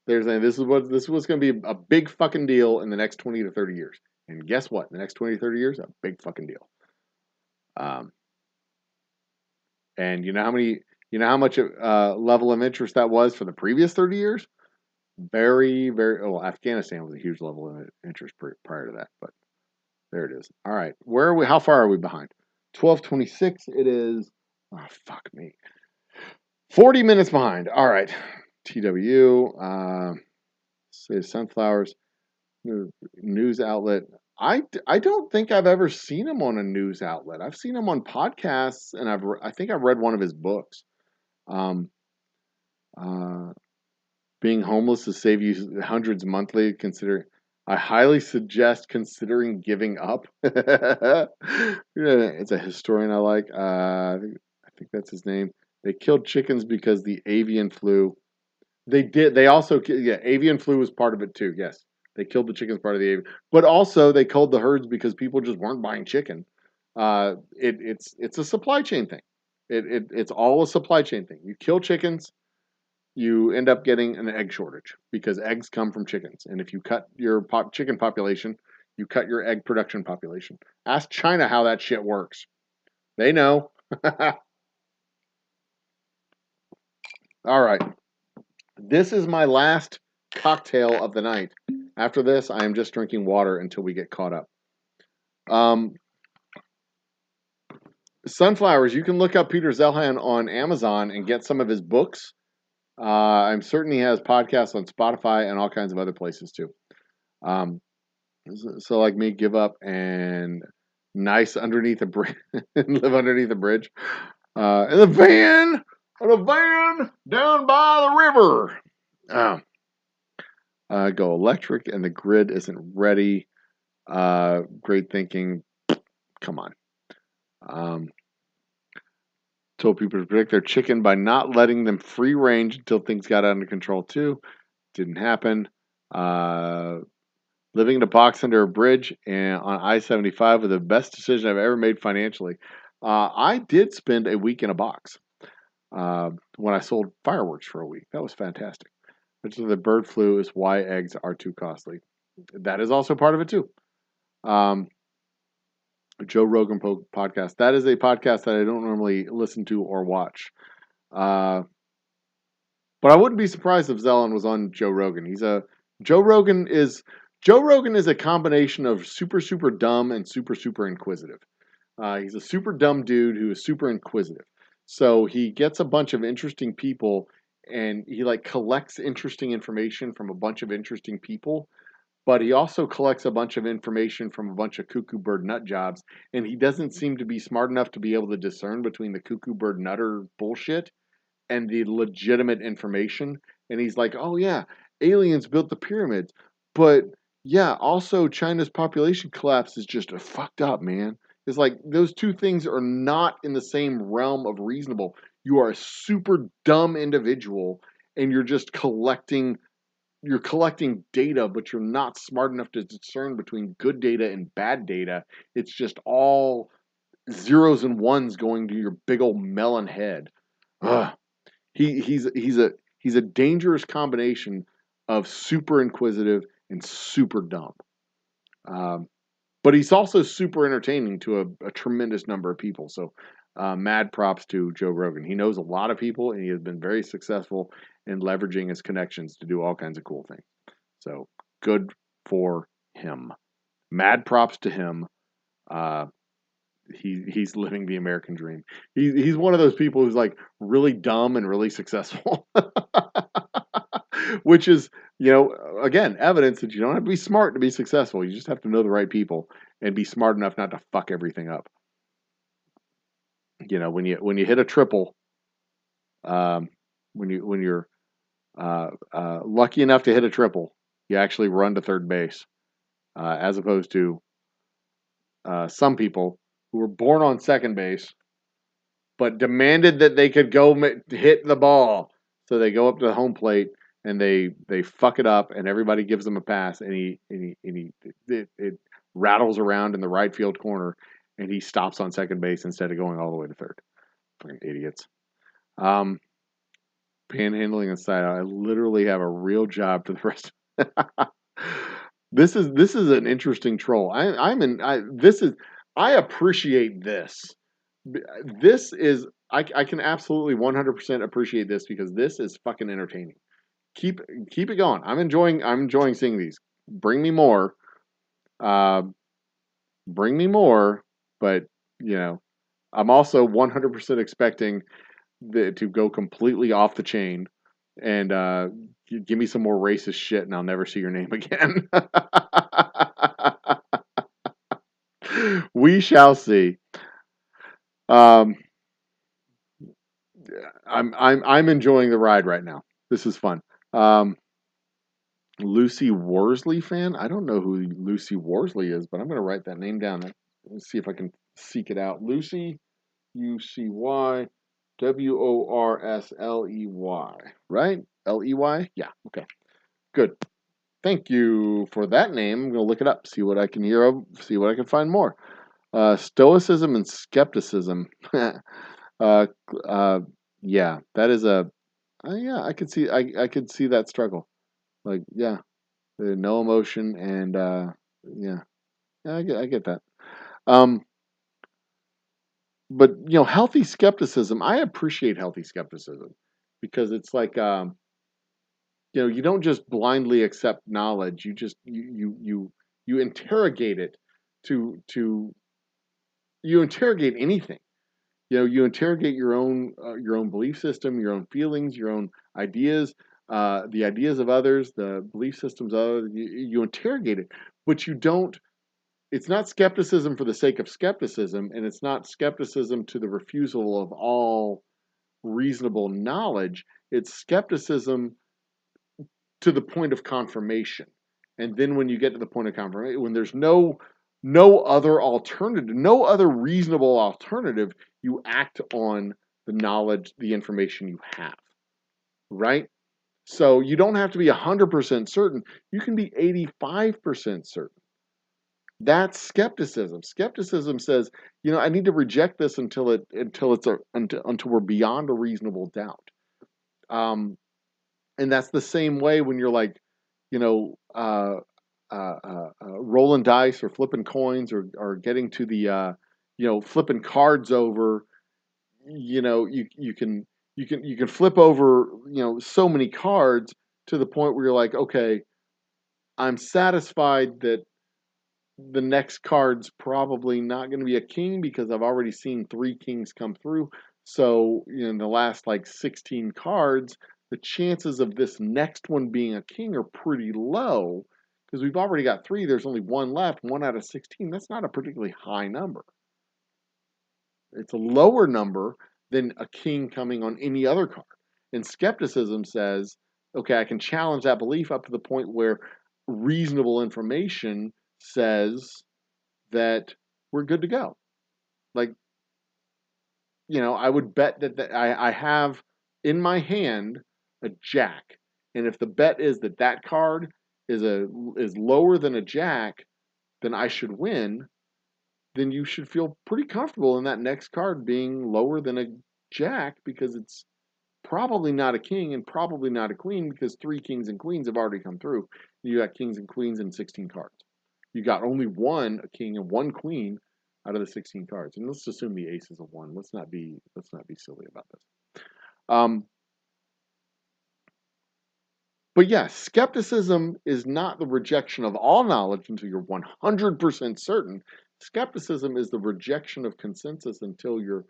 A: They're saying this is what's going to be a big fucking deal in the next 20 to 30 years. And guess what? In the next 20 to 30 years, a big fucking deal. And you know how much level of interest that was for the previous 30 years? Very, very, well, Afghanistan was a huge level of interest prior to that, but there it is. All right. Where are we? How far are we behind? 12:26. It is, oh, fuck me. 40 minutes behind. All right. TW, say sunflowers, news outlet. I don't think I've ever seen him on a news outlet. I've seen him on podcasts, and I think I've read one of his books. Being homeless to save you hundreds monthly. I highly suggest considering giving up. It's a historian I like. I think that's his name. They killed chickens because the avian flu. They did. They also, avian flu was part of it too. Yes, they killed the chickens part of the avian, but also they culled the herds because people just weren't buying chicken. It's a supply chain thing. It's all a supply chain thing. You kill chickens, you end up getting an egg shortage because eggs come from chickens. And if you cut your chicken population, you cut your egg production population. Ask China how that shit works. They know. All right. This is my last cocktail of the night. After this, I am just drinking water until we get caught up. Sunflowers, you can look up Peter Zelhan on Amazon and get some of his books. I'm certain he has podcasts on Spotify and all kinds of other places too. So like me, give up and nice underneath a bridge and live underneath a bridge. In a van down by the river. Go electric and the grid isn't ready. Great thinking. Come on. Told people to protect their chicken by not letting them free range until things got under control too. Didn't happen. Living in a box under a bridge and on I-75 was the best decision I've ever made financially. I did spend a week in a box when I sold fireworks for a week. That was fantastic. Which is the bird flu is why eggs are too costly. That is also part of it too. Joe Rogan podcast. That is a podcast that I don't normally listen to or watch. But I wouldn't be surprised if Zellin was on Joe Rogan. Joe Rogan is a combination of super dumb and super inquisitive. He's a super dumb dude who is super inquisitive. So he gets a bunch of interesting people and he collects interesting information from a bunch of interesting people. But he also collects a bunch of information from a bunch of cuckoo bird nut jobs, and he doesn't seem to be smart enough to be able to discern between the cuckoo bird nutter bullshit and the legitimate information. And he's like, oh yeah, aliens built the pyramids, but yeah, also China's population collapse is just fucked up, man. It's like those two things are not in the same realm of reasonable. You are a super dumb individual, and you're just collecting data, but you're not smart enough to discern between good data and bad data. It's just all zeros and ones going to your big old melon head. Ugh. He's a dangerous combination of super inquisitive and super dumb. But he's also super entertaining to a tremendous number of people. So mad props to Joe Rogan. He knows a lot of people, and he has been very successful in leveraging his connections to do all kinds of cool things. So good for him. Mad props to him. he's living the American dream. He's one of those people who's like really dumb and really successful, which is, again, evidence that you don't have to be smart to be successful. You just have to know the right people and be smart enough not to fuck everything up. When you hit a triple, when you're lucky enough to hit a triple, you actually run to third base, as opposed to some people who were born on second base, but demanded that they could go hit the ball. So they go up to the home plate and they fuck it up, and everybody gives them a pass, and it rattles around in the right field corner, and he stops on second base instead of going all the way to third. Fucking idiots. Panhandling aside, I literally have a real job for the rest. This is an interesting troll. I appreciate this. I can absolutely 100% appreciate this because this is fucking entertaining. Keep it going. I'm enjoying seeing these. Bring me more. Bring me more. But I'm also 100% expecting to go completely off the chain and give me some more racist shit, and I'll never see your name again. We shall see. I'm enjoying the ride right now. This is fun. Lucy Worsley fan. I don't know who Lucy Worsley is, but I'm going to write that name down. Let's see if I can seek it out. Lucy, UCY, WORSLEY. Right? LEY? Yeah. Okay. Good. Thank you for that name. I'm going to look it up, see what I can hear of, see what I can find more. Stoicism and skepticism. Yeah, that is yeah, I could see that struggle. Like, yeah, no emotion and yeah, I get that. But healthy skepticism. I appreciate healthy skepticism because it's like you don't just blindly accept knowledge. You just you interrogate it you interrogate anything. You interrogate your own belief system, your own feelings, your own ideas, the ideas of others, the belief systems of others. You interrogate it, but you don't. It's not skepticism for the sake of skepticism, and it's not skepticism to the refusal of all reasonable knowledge. It's skepticism to the point of confirmation. And then when you get to the point of confirmation, when there's no other alternative, no other reasonable alternative, you act on the knowledge, the information you have, right? So you don't have to be 100% certain. You can be 85% certain. That's skepticism. Skepticism says, I need to reject this until we're beyond a reasonable doubt. And that's the same way when you're like, rolling dice or flipping coins or getting to the flipping cards over. You can flip over so many cards to the point where you're like, okay, I'm satisfied that the next card's probably not going to be a king because I've already seen 3 kings come through. So in the last like 16 cards, the chances of this next one being a king are pretty low because we've already got 3. There's only 1 left, 1 out of 16. That's not a particularly high number. It's a lower number than a king coming on any other card. And skepticism says, okay, I can challenge that belief up to the point where reasonable information says that we're good to go. Like, I would bet that I have in my hand a jack, and if the bet is that card is lower than a jack, then I should win. Then you should feel pretty comfortable in that next card being lower than a jack because it's probably not a king and probably not a queen because 3 kings and queens have already come through. You got kings and queens in 16 cards. You got only 1 a king and 1 queen out of the 16 cards. And let's assume the ace is a 1. Let's not be silly about this. But yeah, skepticism is not the rejection of all knowledge until you're 100% certain. Skepticism is the rejection of consensus until you're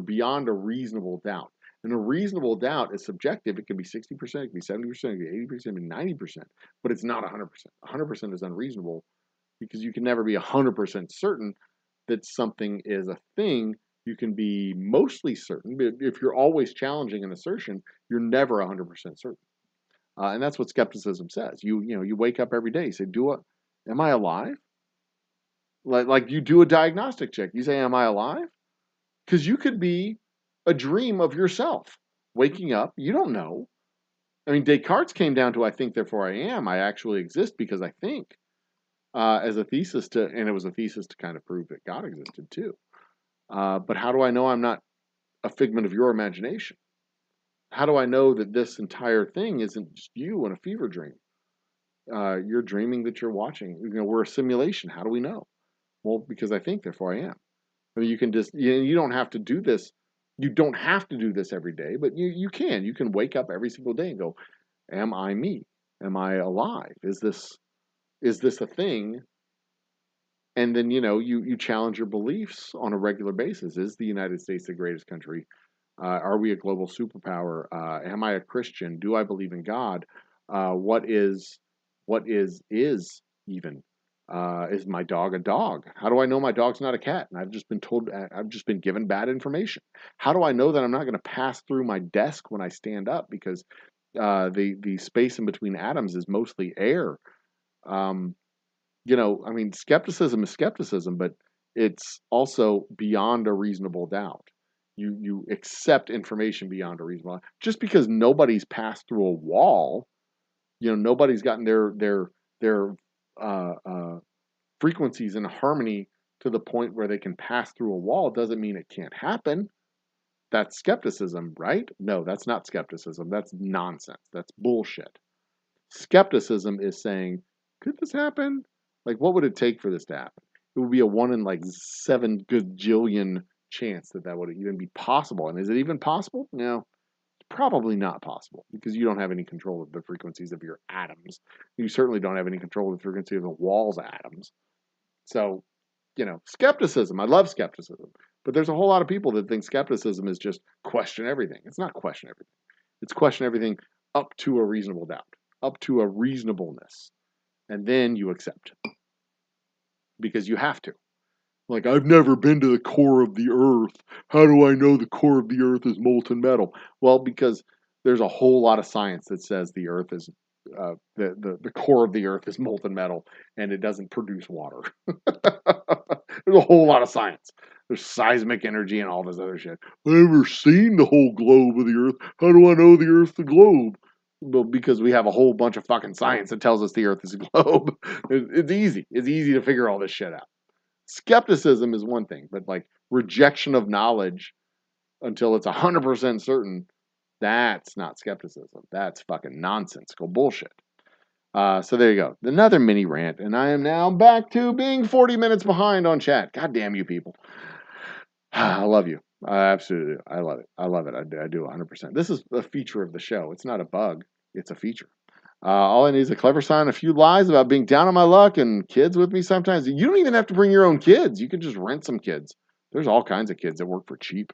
A: beyond a reasonable doubt. And a reasonable doubt is subjective. It can be 60%, it can be 70%, it can be 80%, it can be 90%, but it's not 100%. 100% is unreasonable because you can never be 100% certain that something is a thing. You can be mostly certain, but if you're always challenging an assertion, you're never 100% certain. And that's what skepticism says. You wake up every day, you say, am I alive? Like you do a diagnostic check. You say, am I alive? Because you could be a dream of yourself waking up. You don't know. I mean, Descartes came down to I think, therefore I am. I actually exist because I think, as a thesis and it was a thesis to kind of prove that God existed too. But how do I know I'm not a figment of your imagination? How do I know that this entire thing isn't just you in a fever dream? You're dreaming that you're watching. We're a simulation. How do we know? Well, because I think, therefore I am. I mean, you can just, you don't have to do this. You don't have to do this every day, but you can. You can wake up every single day and go, am I me? Am I alive? Is this a thing? And then, you challenge your beliefs on a regular basis. Is the United States the greatest country? Are we a global superpower? Am I a Christian? Do I believe in God? What is even? Is my dog a dog? How do I know my dog's not a cat? And I've just been given bad information. How do I know that I'm not going to pass through my desk when I stand up because the space in between atoms is mostly air? I mean, skepticism is skepticism, but it's also beyond a reasonable doubt. You accept information beyond a reasonable doubt. Just because nobody's passed through a wall, nobody's gotten their frequencies in harmony to the point where they can pass through a wall doesn't mean it can't happen. That's skepticism, right? No, that's not skepticism. That's nonsense. That's bullshit. Skepticism is saying, could this happen? Like, what would it take for this to happen? It would be a 1 in 7 gajillion chance that would even be possible. And is it even possible? No, probably not possible because you don't have any control of the frequencies of your atoms. You certainly don't have any control of the frequency of the walls of atoms. So, skepticism. I love skepticism. But there's a whole lot of people that think skepticism is just question everything. It's not question everything. It's question everything up to a reasonable doubt, up to a reasonableness. And then you accept because you have to. Like, I've never been to the core of the earth. How do I know the core of the earth is molten metal? Well, because there's a whole lot of science that says the earth is the core of the earth is molten metal and it doesn't produce water. There's a whole lot of science. There's seismic energy and all this other shit. I've never seen the whole globe of the earth. How do I know the earth's the globe? Well, because we have a whole bunch of fucking science that tells us the earth is a globe. It's easy. It's easy to figure all this shit out. Skepticism is one thing, but like rejection of knowledge until it's 100% certain, that's not skepticism. That's fucking nonsensical bullshit. So there you go. Another mini rant, and I am now back to being 40 minutes behind on chat. God damn you people. I love you. Absolutely. I love it. I love it. I do 100%. This is a feature of the show. It's not a bug. It's a feature. All I need is a clever sign, a few lies about being down on my luck, and kids with me sometimes. You don't even have to bring your own kids. You can just rent some kids. There's all kinds of kids that work for cheap.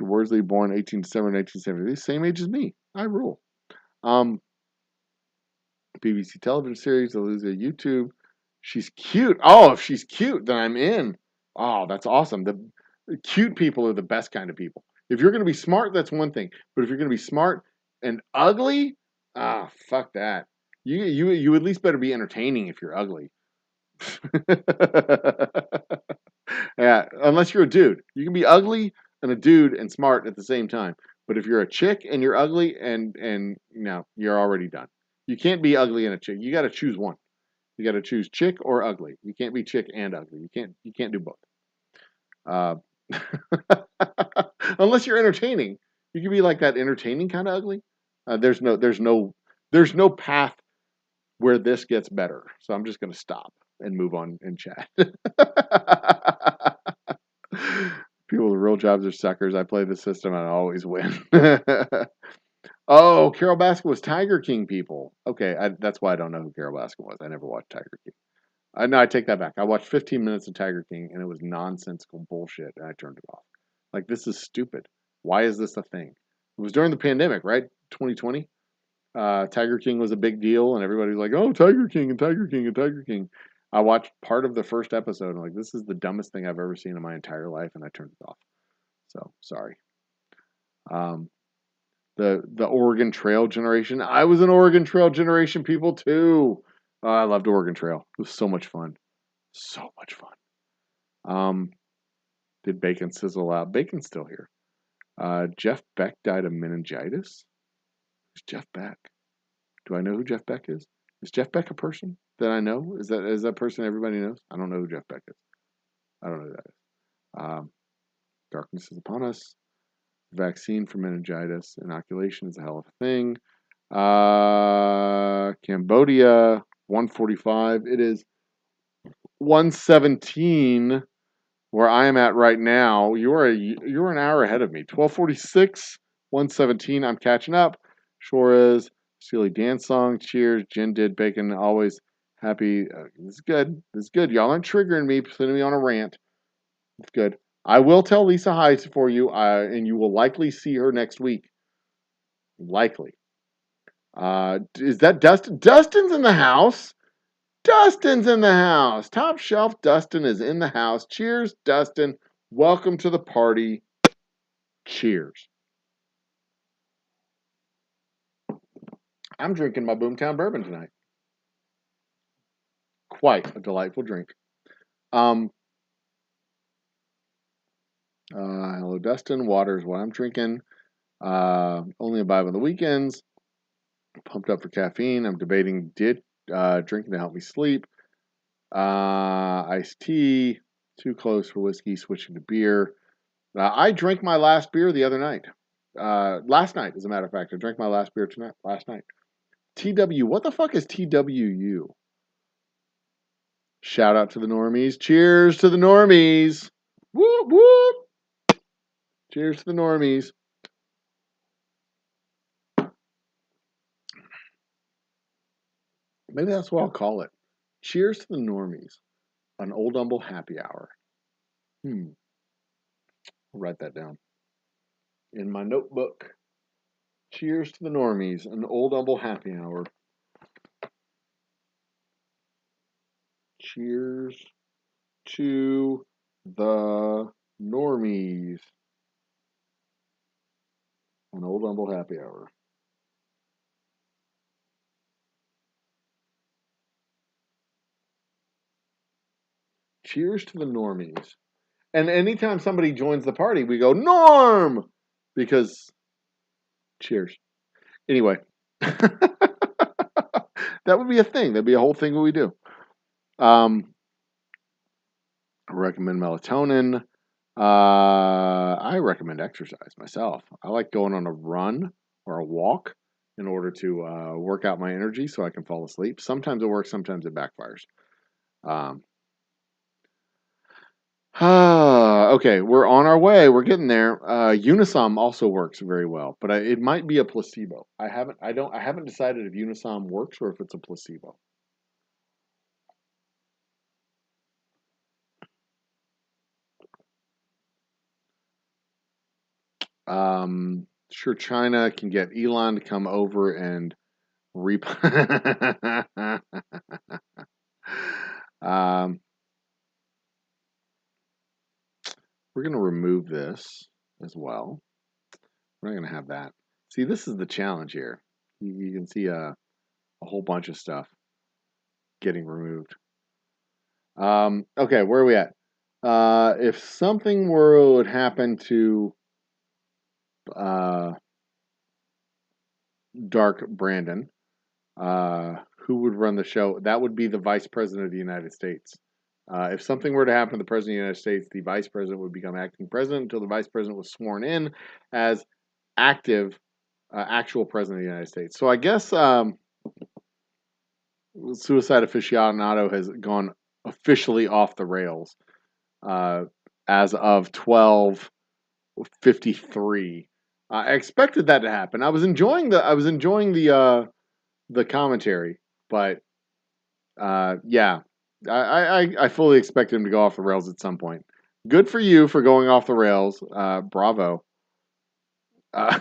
A: Worsley, born 18 December 1970. Same age as me. I rule. BBC television series, Elizabeth YouTube. She's cute. Oh, if she's cute, then I'm in. Oh, that's awesome. The cute people are the best kind of people. If you're going to be smart, that's one thing. But if you're going to be smart and ugly, fuck that. You at least better be entertaining if you're ugly. Yeah, unless you're a dude. You can be ugly and a dude and smart at the same time. But if you're a chick and you're ugly and no, you're already done. You can't be ugly and a chick. You got to choose one. You got to choose chick or ugly. You can't be chick and ugly. You can't do both. Unless you're entertaining, you can be like that entertaining kind of ugly. There's no path where this gets better. So I'm just going to stop and move on and chat. People with real jobs are suckers. I play the system and I always win. Oh, Carol Baskin was Tiger King people. Okay, that's why I don't know who Carol Baskin was. I never watched Tiger King. No, I take that back. I watched 15 minutes of Tiger King, and it was nonsensical bullshit, and I turned it off. Like, this is stupid. Why is this a thing? It was during the pandemic, right? 2020. Tiger King was a big deal, and everybody was like, "Oh, Tiger King and Tiger King and Tiger King." I watched part of the first episode, and I'm like, this is the dumbest thing I've ever seen in my entire life, and I turned it off. So sorry. Um, the Oregon Trail generation. I was an Oregon Trail generation people too. I loved Oregon Trail. It was so much fun. So much fun. Did Bacon sizzle out? Bacon's still here. Jeff Beck died of meningitis. Who's Jeff Beck? Do I know who Jeff Beck is? Is Jeff Beck a person that I know? Is that a person everybody knows? I don't know who Jeff Beck is. I don't know who that is. Darkness is upon us. Vaccine for meningitis. Inoculation is a hell of a thing. Cambodia, 145. It is 117 where I am at right now. You're an hour ahead of me. 1246, 117. I'm catching up. Suarez, Steely Dan song. Cheers. Jen did. Bacon always happy. This is good. This is good. Y'all aren't triggering me, sending me on a rant. It's good. I will tell Lisa hi for you, and you will likely see her next week. Likely. Is that Dustin? Dustin's in the house. Dustin's in the house. Top Shelf Dustin is in the house. Cheers, Dustin. Welcome to the party. Cheers. I'm drinking my Boomtown Bourbon tonight. Quite a delightful drink. Hello, Dustin. Water is what I'm drinking. Only imbibe on the weekends. Pumped up for caffeine. I'm debating drinking to help me sleep. Iced tea. Too close for whiskey. Switching to beer. I drank my last beer the other night. Last night, as a matter of fact. I drank my last beer last night. TW. What the fuck is TWU? Shout out to the normies. Cheers to the normies. Whoop, whoop. Cheers to the normies. Maybe that's what I'll call it. Cheers to the normies. An Old Humble happy hour. I'll write that down in my notebook. Cheers to the normies. An Old Humble happy hour. Cheers to the normies. An Old Humble happy hour. Cheers to the normies. And anytime somebody joins the party, we go, Norm! Because, cheers. Anyway. That would be a thing. That'd be a whole thing what we do. I recommend melatonin. I recommend exercise myself. I like going on a run or a walk in order to work out my energy so I can fall asleep. Sometimes it works, sometimes it backfires. Okay, we're on our way. We're getting there. Unisom also works very well, but it might be a placebo. I haven't decided if Unisom works or if it's a placebo. Sure, China can get Elon to come over and we're going to remove this as well. We're not going to have that. See, this is the challenge here. You can see a whole bunch of stuff getting removed. Okay, where are we at? If something would happen to Dark Brandon, who would run the show? That would be the Vice President of the United States. If something were to happen to the President of the United States, the Vice President would become acting President until the Vice President was sworn in as actual President of the United States. So I guess Suicide Aficionado has gone officially off the rails as of 12:53. I expected that to happen. I was enjoying the commentary, but yeah, I fully expect him to go off the rails at some point. Good for you for going off the rails. Bravo. Uh,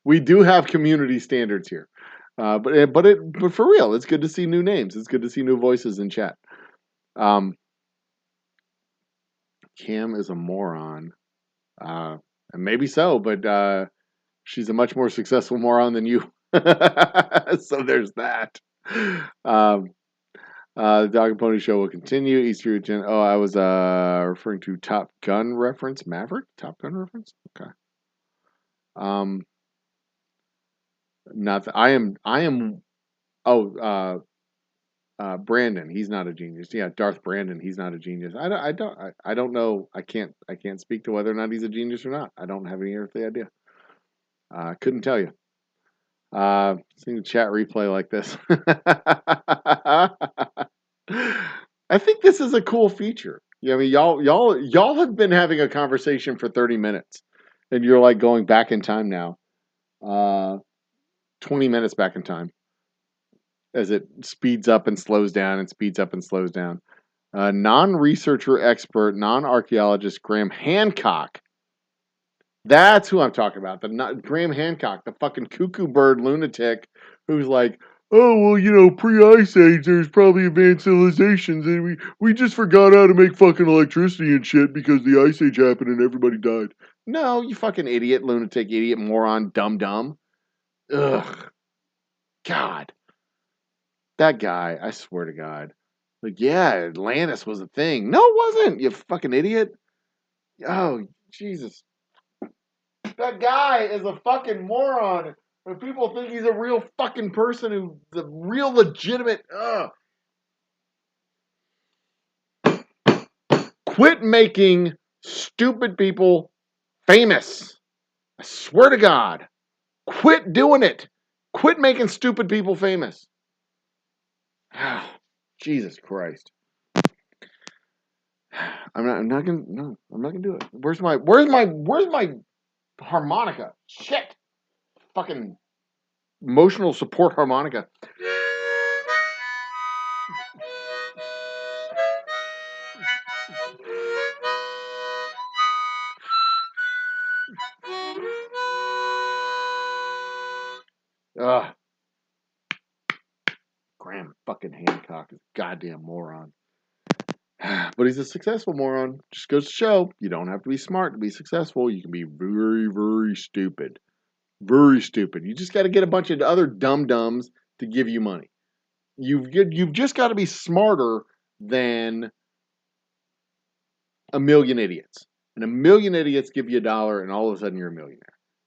A: we do have community standards here, but for real, it's good to see new names. It's good to see new voices in chat. Cam is a moron, and maybe so, but she's a much more successful moron than you. So there's that. The Dog and Pony Show will continue. Easter egg. Oh, I was referring to Top Gun reference. Maverick? Top Gun reference? Okay. Not I am oh Brandon, he's not a genius. Yeah, Darth Brandon, he's not a genius. I don't know. I can't speak to whether or not he's a genius or not. I don't have any earthly idea. Couldn't tell you. Seeing the chat replay like this. I think this is a cool feature. I mean, y'all have been having a conversation for 30 minutes, and you're like going back in time now. 20 minutes back in time as it speeds up and slows down and speeds up and slows down. Non-researcher expert, non-archaeologist Graham Hancock. That's who I'm talking about. Graham Hancock, the fucking cuckoo bird lunatic who's like, oh, well, you know, pre-Ice Age, there's probably advanced civilizations, and we just forgot how to make fucking electricity and shit because the Ice Age happened and everybody died. No, you fucking idiot, lunatic, idiot, moron, dumb. Ugh. God. That guy, I swear to God. Like, yeah, Atlantis was a thing. No, it wasn't, you fucking idiot. Oh, Jesus. That guy is a fucking moron. And people think he's a real fucking person who's a real legitimate. Quit making stupid people famous. I swear to God. Quit doing it. Quit making stupid people famous. Jesus Christ. I'm not gonna do it. Where's my harmonica? Shit. Fucking emotional support harmonica. Ugh. Graham fucking Hancock is a goddamn moron. But he's a successful moron. Just goes to show you don't have to be smart to be successful. You can be very, very stupid. Very stupid. You just got to get a bunch of other dum-dums to give you money. You've just got to be smarter than a million idiots. And a million idiots give you $1 and all of a sudden you're a millionaire.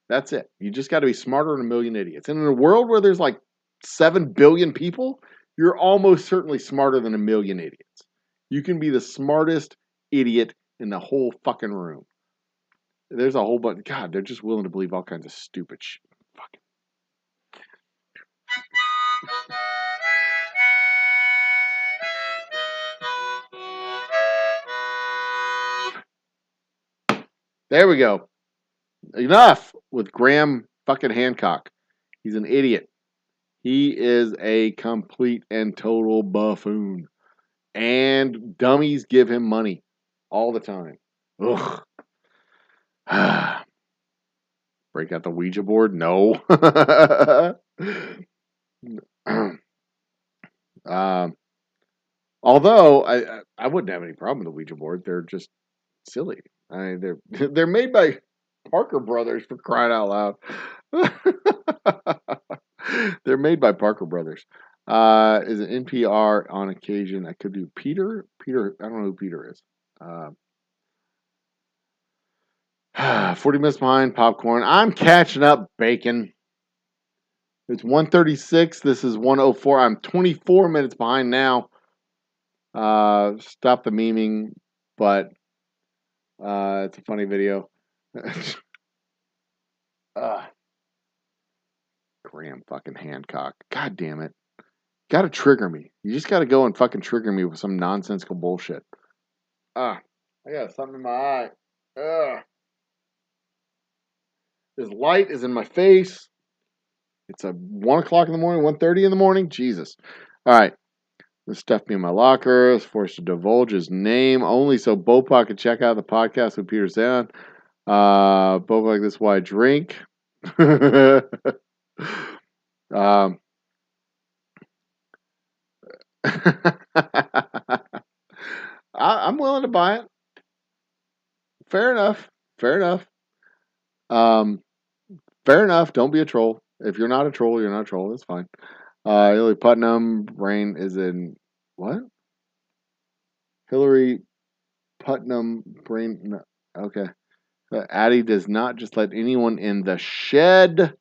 A: That's it. You just got to be smarter than a million idiots. And in a world where there's like 7 billion people, you're almost certainly smarter than a million idiots. You can be the smartest idiot in the whole fucking room. There's a whole bunch. God, they're just willing to believe all kinds of stupid shit. Fucking. There we go. Enough with Graham fucking Hancock. He's an idiot. He is a complete and total buffoon. And dummies give him money all the time. Ugh. Break out the Ouija board? No. Although I wouldn't have any problem with the Ouija board. They're just silly. They're made by Parker Brothers, for crying out loud. They're made by Parker Brothers. Is an NPR on occasion. I could do Peter. Peter, I don't know who Peter is. 40 minutes behind popcorn. I'm catching up, bacon. It's 1:36. This is 1:04. I'm 24 minutes behind now. Stop the memeing, but it's a funny video. Graham fucking Hancock. God damn it. Gotta trigger me. You just gotta go and fucking trigger me with some nonsensical bullshit. I got something in my eye. This light is in my face. It's a 1 o'clock in the morning, 1:30 in the morning. Jesus. All right. This stuff me in my locker. I was forced to divulge his name only so Bopak could check out the podcast with Peter Zan. Bopak, this is why I drink. um, I'm willing to buy it. Fair enough. Fair enough. Fair enough. Don't be a troll. If you're not a troll, you're not a troll. That's fine. Hillary Putnam brain is in what? Hillary Putnam brain. No, okay. Addie does not just let anyone in the shed.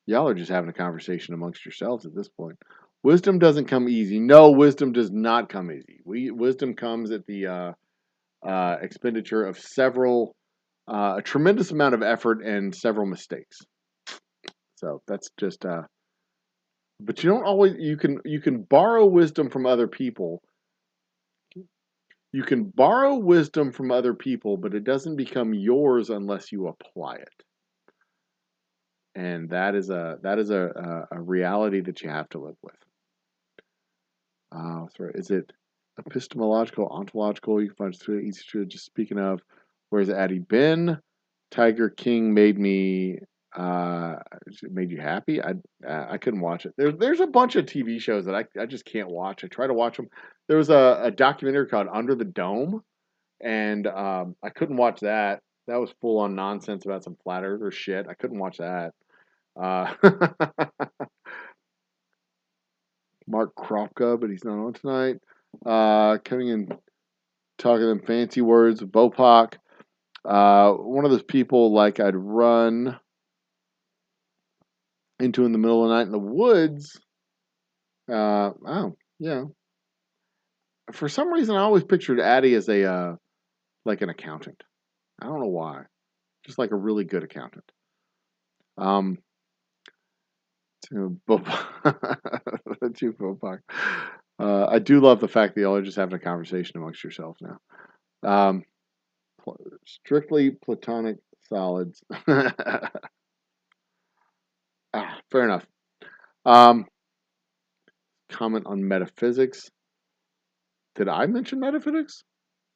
A: Y'all are just having a conversation amongst yourselves at this point. Wisdom doesn't come easy. No, wisdom does not come easy. Wisdom comes at the expenditure of a tremendous amount of effort and several mistakes. So that's just. But you don't always. You can borrow wisdom from other people. You can borrow wisdom from other people, but it doesn't become yours unless you apply it. And that is a reality that you have to live with. Is it epistemological, ontological? You can find it easy to just speaking of. Where's Addie been? Tiger King made me made you happy. I couldn't watch it. There's a bunch of TV shows that I just can't watch. I try to watch them. There was a documentary called Under the Dome, and I couldn't watch that. That was full on nonsense about some flat earther shit. I couldn't watch that. Mark Kropka, but he's not on tonight. Coming in, talking them fancy words, Bopak. One of those people like I'd run into in the middle of the night in the woods. Oh, yeah. For some reason, I always pictured Addie as a like an accountant. I don't know why. Just like a really good accountant. To Bopak. I do love the fact that y'all are just having a conversation amongst yourselves now. Strictly platonic solids. Fair enough. Comment on metaphysics. Did I mention metaphysics?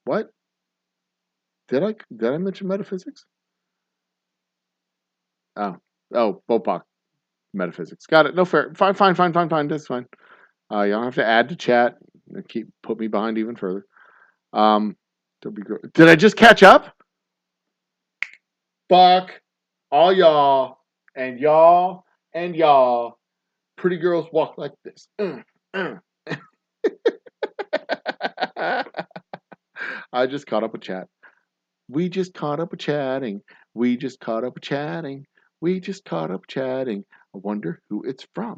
A: What? Did I mention metaphysics? Oh, Bopak. Metaphysics. Got it. No fair. Fine. That's fine. You don't have to add to chat and put me behind even further. Did I just catch up? Fuck all y'all and y'all and y'all. Pretty girls walk like this. I just caught up with chat. We just caught up with chatting. We just caught up with chatting. We just caught up chatting. I wonder who it's from.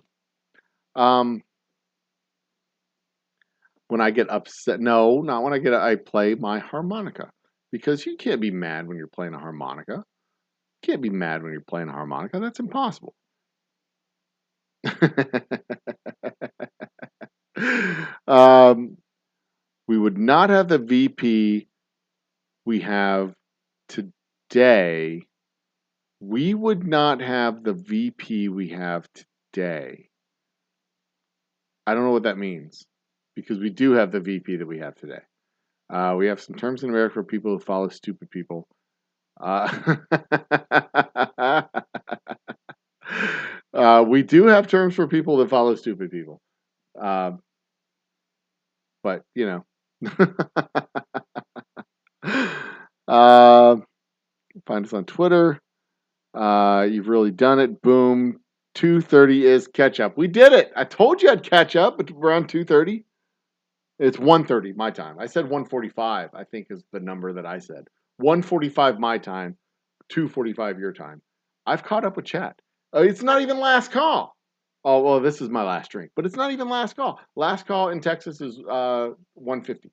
A: When I get upset, no, not when I play my harmonica. Because you can't be mad when you're playing a harmonica. You can't be mad when you're playing a harmonica. That's impossible. We would not have the VP we have today. We would not have the VP we have today. I don't know what that means. Because we do have the VP that we have today. We have some terms in America for people who follow stupid people. We do have terms for people that follow stupid people. But, you know. Find us on Twitter. You've really done it. Boom. 2:30 is catch up. We did it. I told you I'd catch up around 2:30. It's 1:30 my time. I said 1:45, I think is the number that I said. 1:45 my time, 2:45 your time. I've caught up with chat. It's not even last call. Oh, well, this is my last drink. But it's not even last call. Last call in Texas is 1:50.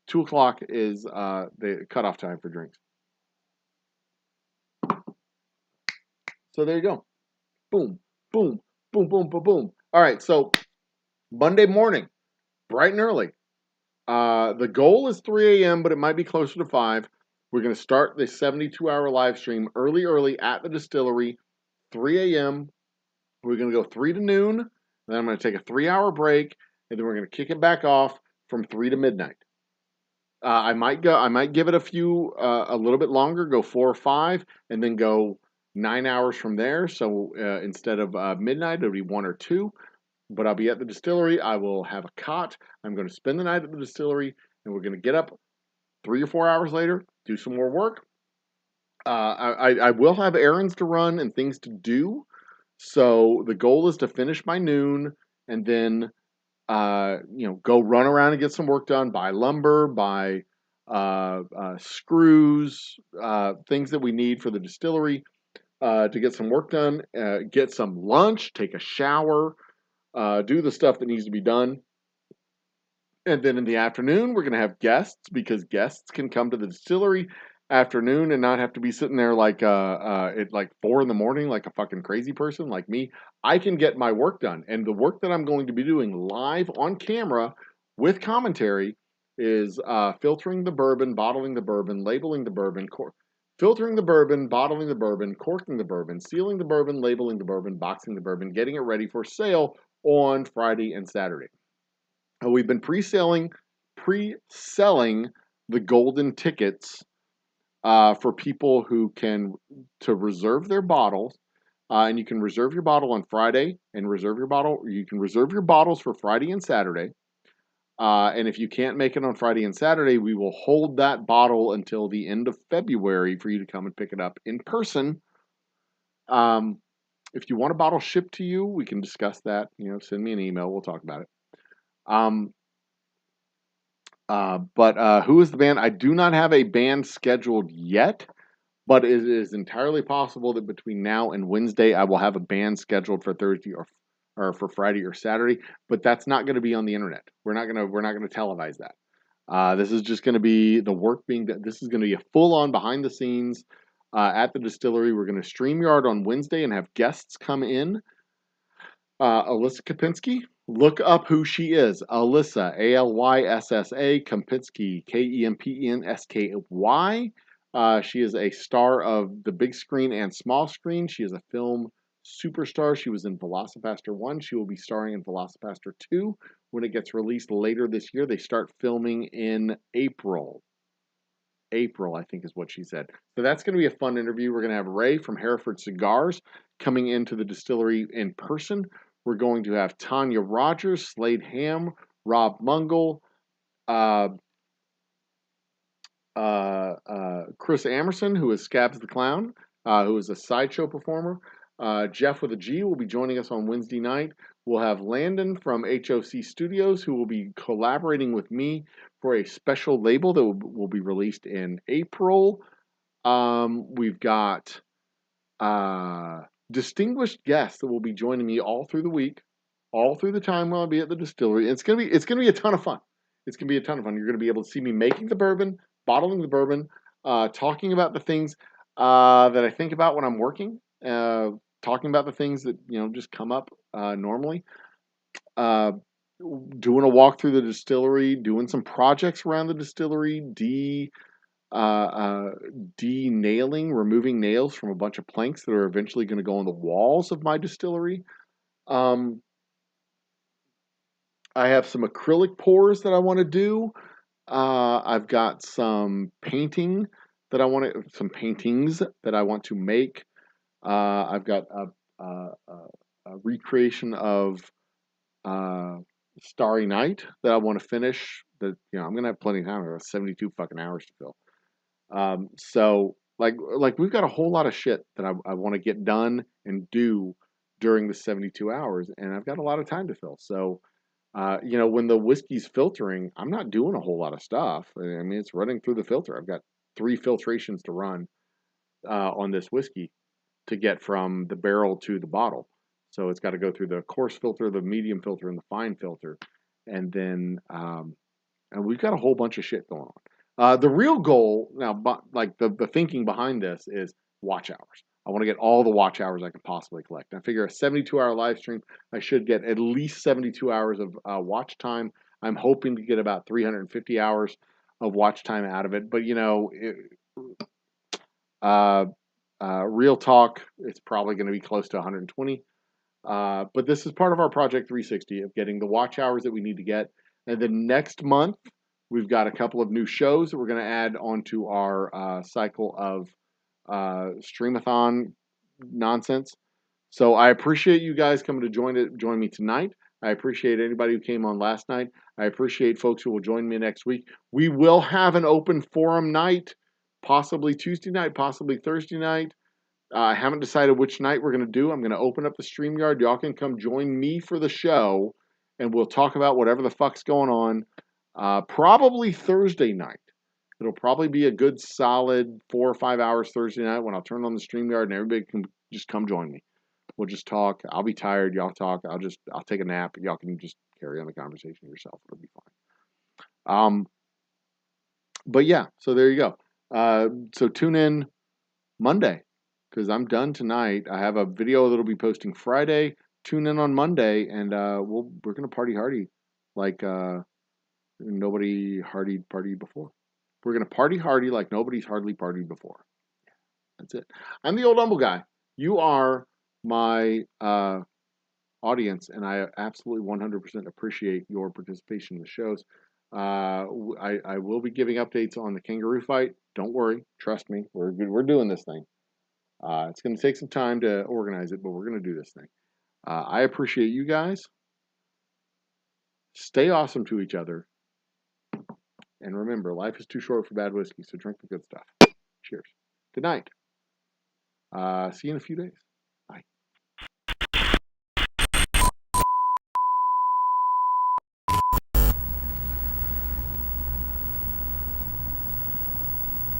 A: 2 o'clock is the cutoff time for drinks. So there you go. Boom, boom, boom, boom, boom, boom. All right, so Monday morning, bright and early. The goal is 3 a.m., but it might be closer to 5. We're going to start the 72-hour live stream early at the distillery, 3 a.m. We're going to go 3 to noon. Then I'm going to take a 3-hour break, and then we're going to kick it back off from 3 to midnight. I might give it a little bit longer, go 4 or 5, and then go 9 hours from there. So instead of midnight, it'll be 1 or 2. But I'll be at the distillery. I will have a cot. I'm going to spend the night at the distillery, and we're going to get up 3 or 4 hours later, do some more work. I will have errands to run and things to do. So the goal is to finish by noon and then, go run around and get some work done, buy lumber, buy screws, things that we need for the distillery to get some work done, get some lunch, take a shower, do the stuff that needs to be done. And then in the afternoon, we're going to have guests because guests can come to the distillery afternoon and not have to be sitting there like at like 4 in the morning like a fucking crazy person like me. I can get my work done. And the work that I'm going to be doing live on camera with commentary is filtering the bourbon, bottling the bourbon, labeling the bourbon, filtering the bourbon, bottling the bourbon, corking the bourbon, sealing the bourbon, labeling the bourbon, boxing the bourbon, getting it ready for sale on Friday and Saturday. We've been pre-selling the golden tickets for people who to reserve their bottles, and you can reserve your bottle on Friday and reserve your bottle. You can reserve your bottles for Friday and Saturday, and if you can't make it on Friday and Saturday, we will hold that bottle until the end of February for you to come and pick it up in person. If you want a bottle shipped to you, we can discuss that. Send me an email. We'll talk about it. But who is the band? I do not have a band scheduled yet, but it is entirely possible that between now and Wednesday, I will have a band scheduled for Thursday or for Friday or Saturday. But that's not going to be on the internet. We're not gonna televise that. This is just going to be the work being done. This is going to be a full-on behind the scenes at the distillery. We're going to StreamYard on Wednesday and have guests come in. Alyssa Kopinski. Look up who she is. Alyssa, Alyssa, Kempinski, Kempenski. She is a star of the big screen and small screen. She is a film superstar. She was in Velocipaster 1. She will be starring in Velocipaster 2 when it gets released later this year. They start filming in April. April, I think is what she said. So that's going to be a fun interview. We're going to have Ray from Hereford Cigars coming into the distillery in person. We're going to have Tanya Rogers, Slade Ham, Rob Mungle, Chris Amerson, who is Scabs the Clown, who is a sideshow performer. Jeff with a G will be joining us on Wednesday night. We'll have Landon from HOC Studios, who will be collaborating with me for a special label that will be released in April. We've got distinguished guests that will be joining me all through the week, all through the time while I'll be at the distillery. It's gonna be a ton of fun. It's gonna be a ton of fun. You're gonna be able to see me making the bourbon, bottling the bourbon, talking about the things that I think about when I'm working, talking about the things that just come up normally. Doing a walk through the distillery, doing some projects around the distillery, de-nailing, removing nails from a bunch of planks that are eventually going to go on the walls of my distillery. I have some acrylic pours that I want to do. I've got some paintings that I want to make. I've got a recreation of Starry Night that I want to finish. That I'm going to have plenty of time. I have 72 fucking hours to fill. So we've got a whole lot of shit that I want to get done and do during the 72 hours, and I've got a lot of time to fill. So, when the whiskey's filtering, I'm not doing a whole lot of stuff. I mean, it's running through the filter. I've got 3 filtrations to run on this whiskey to get from the barrel to the bottle. So it's got to go through the coarse filter, the medium filter, and the fine filter, and then and we've got a whole bunch of shit going on. The real goal now, the thinking behind this is watch hours. I want to get all the watch hours I can possibly collect. I figure a 72-hour live stream, I should get at least 72 hours of watch time. I'm hoping to get about 350 hours of watch time out of it. But Real talk, it's probably going to be close to 120. But this is part of our Project 360 of getting the watch hours that we need to get. And then next month, we've got a couple of new shows that we're going to add onto our cycle of streamathon nonsense. So I appreciate you guys coming to join me tonight. I appreciate anybody who came on last night. I appreciate folks who will join me next week. We will have an open forum night, possibly Tuesday night, possibly Thursday night. I haven't decided which night we're going to do. I'm going to open up the StreamYard. Y'all can come join me for the show, and we'll talk about whatever the fuck's going on. Probably Thursday night. It'll probably be a good solid 4 or 5 hours Thursday night when I'll turn on the StreamYard and everybody can just come join me. We'll just talk. I'll be tired. Y'all talk. I'll take a nap. Y'all can just carry on the conversation yourself. It'll be fine. But yeah, so there you go. So tune in Monday because I'm done tonight. I have a video that'll be posting Friday. Tune in on Monday, and we're gonna party hardy like nobody partied before. We're gonna party hardy like nobody's hardly partied before. That's it. I'm the Old Humble Guy. You are my audience, and I absolutely 100% appreciate your participation in the shows. I will be giving updates on the kangaroo fight. Don't worry, trust me. We're doing this thing. It's going to take some time to organize it, but we're going to do this thing. I appreciate you guys. Stay awesome to each other. And remember, life is too short for bad whiskey, so drink the good stuff. Cheers. Good night. See you in a few days.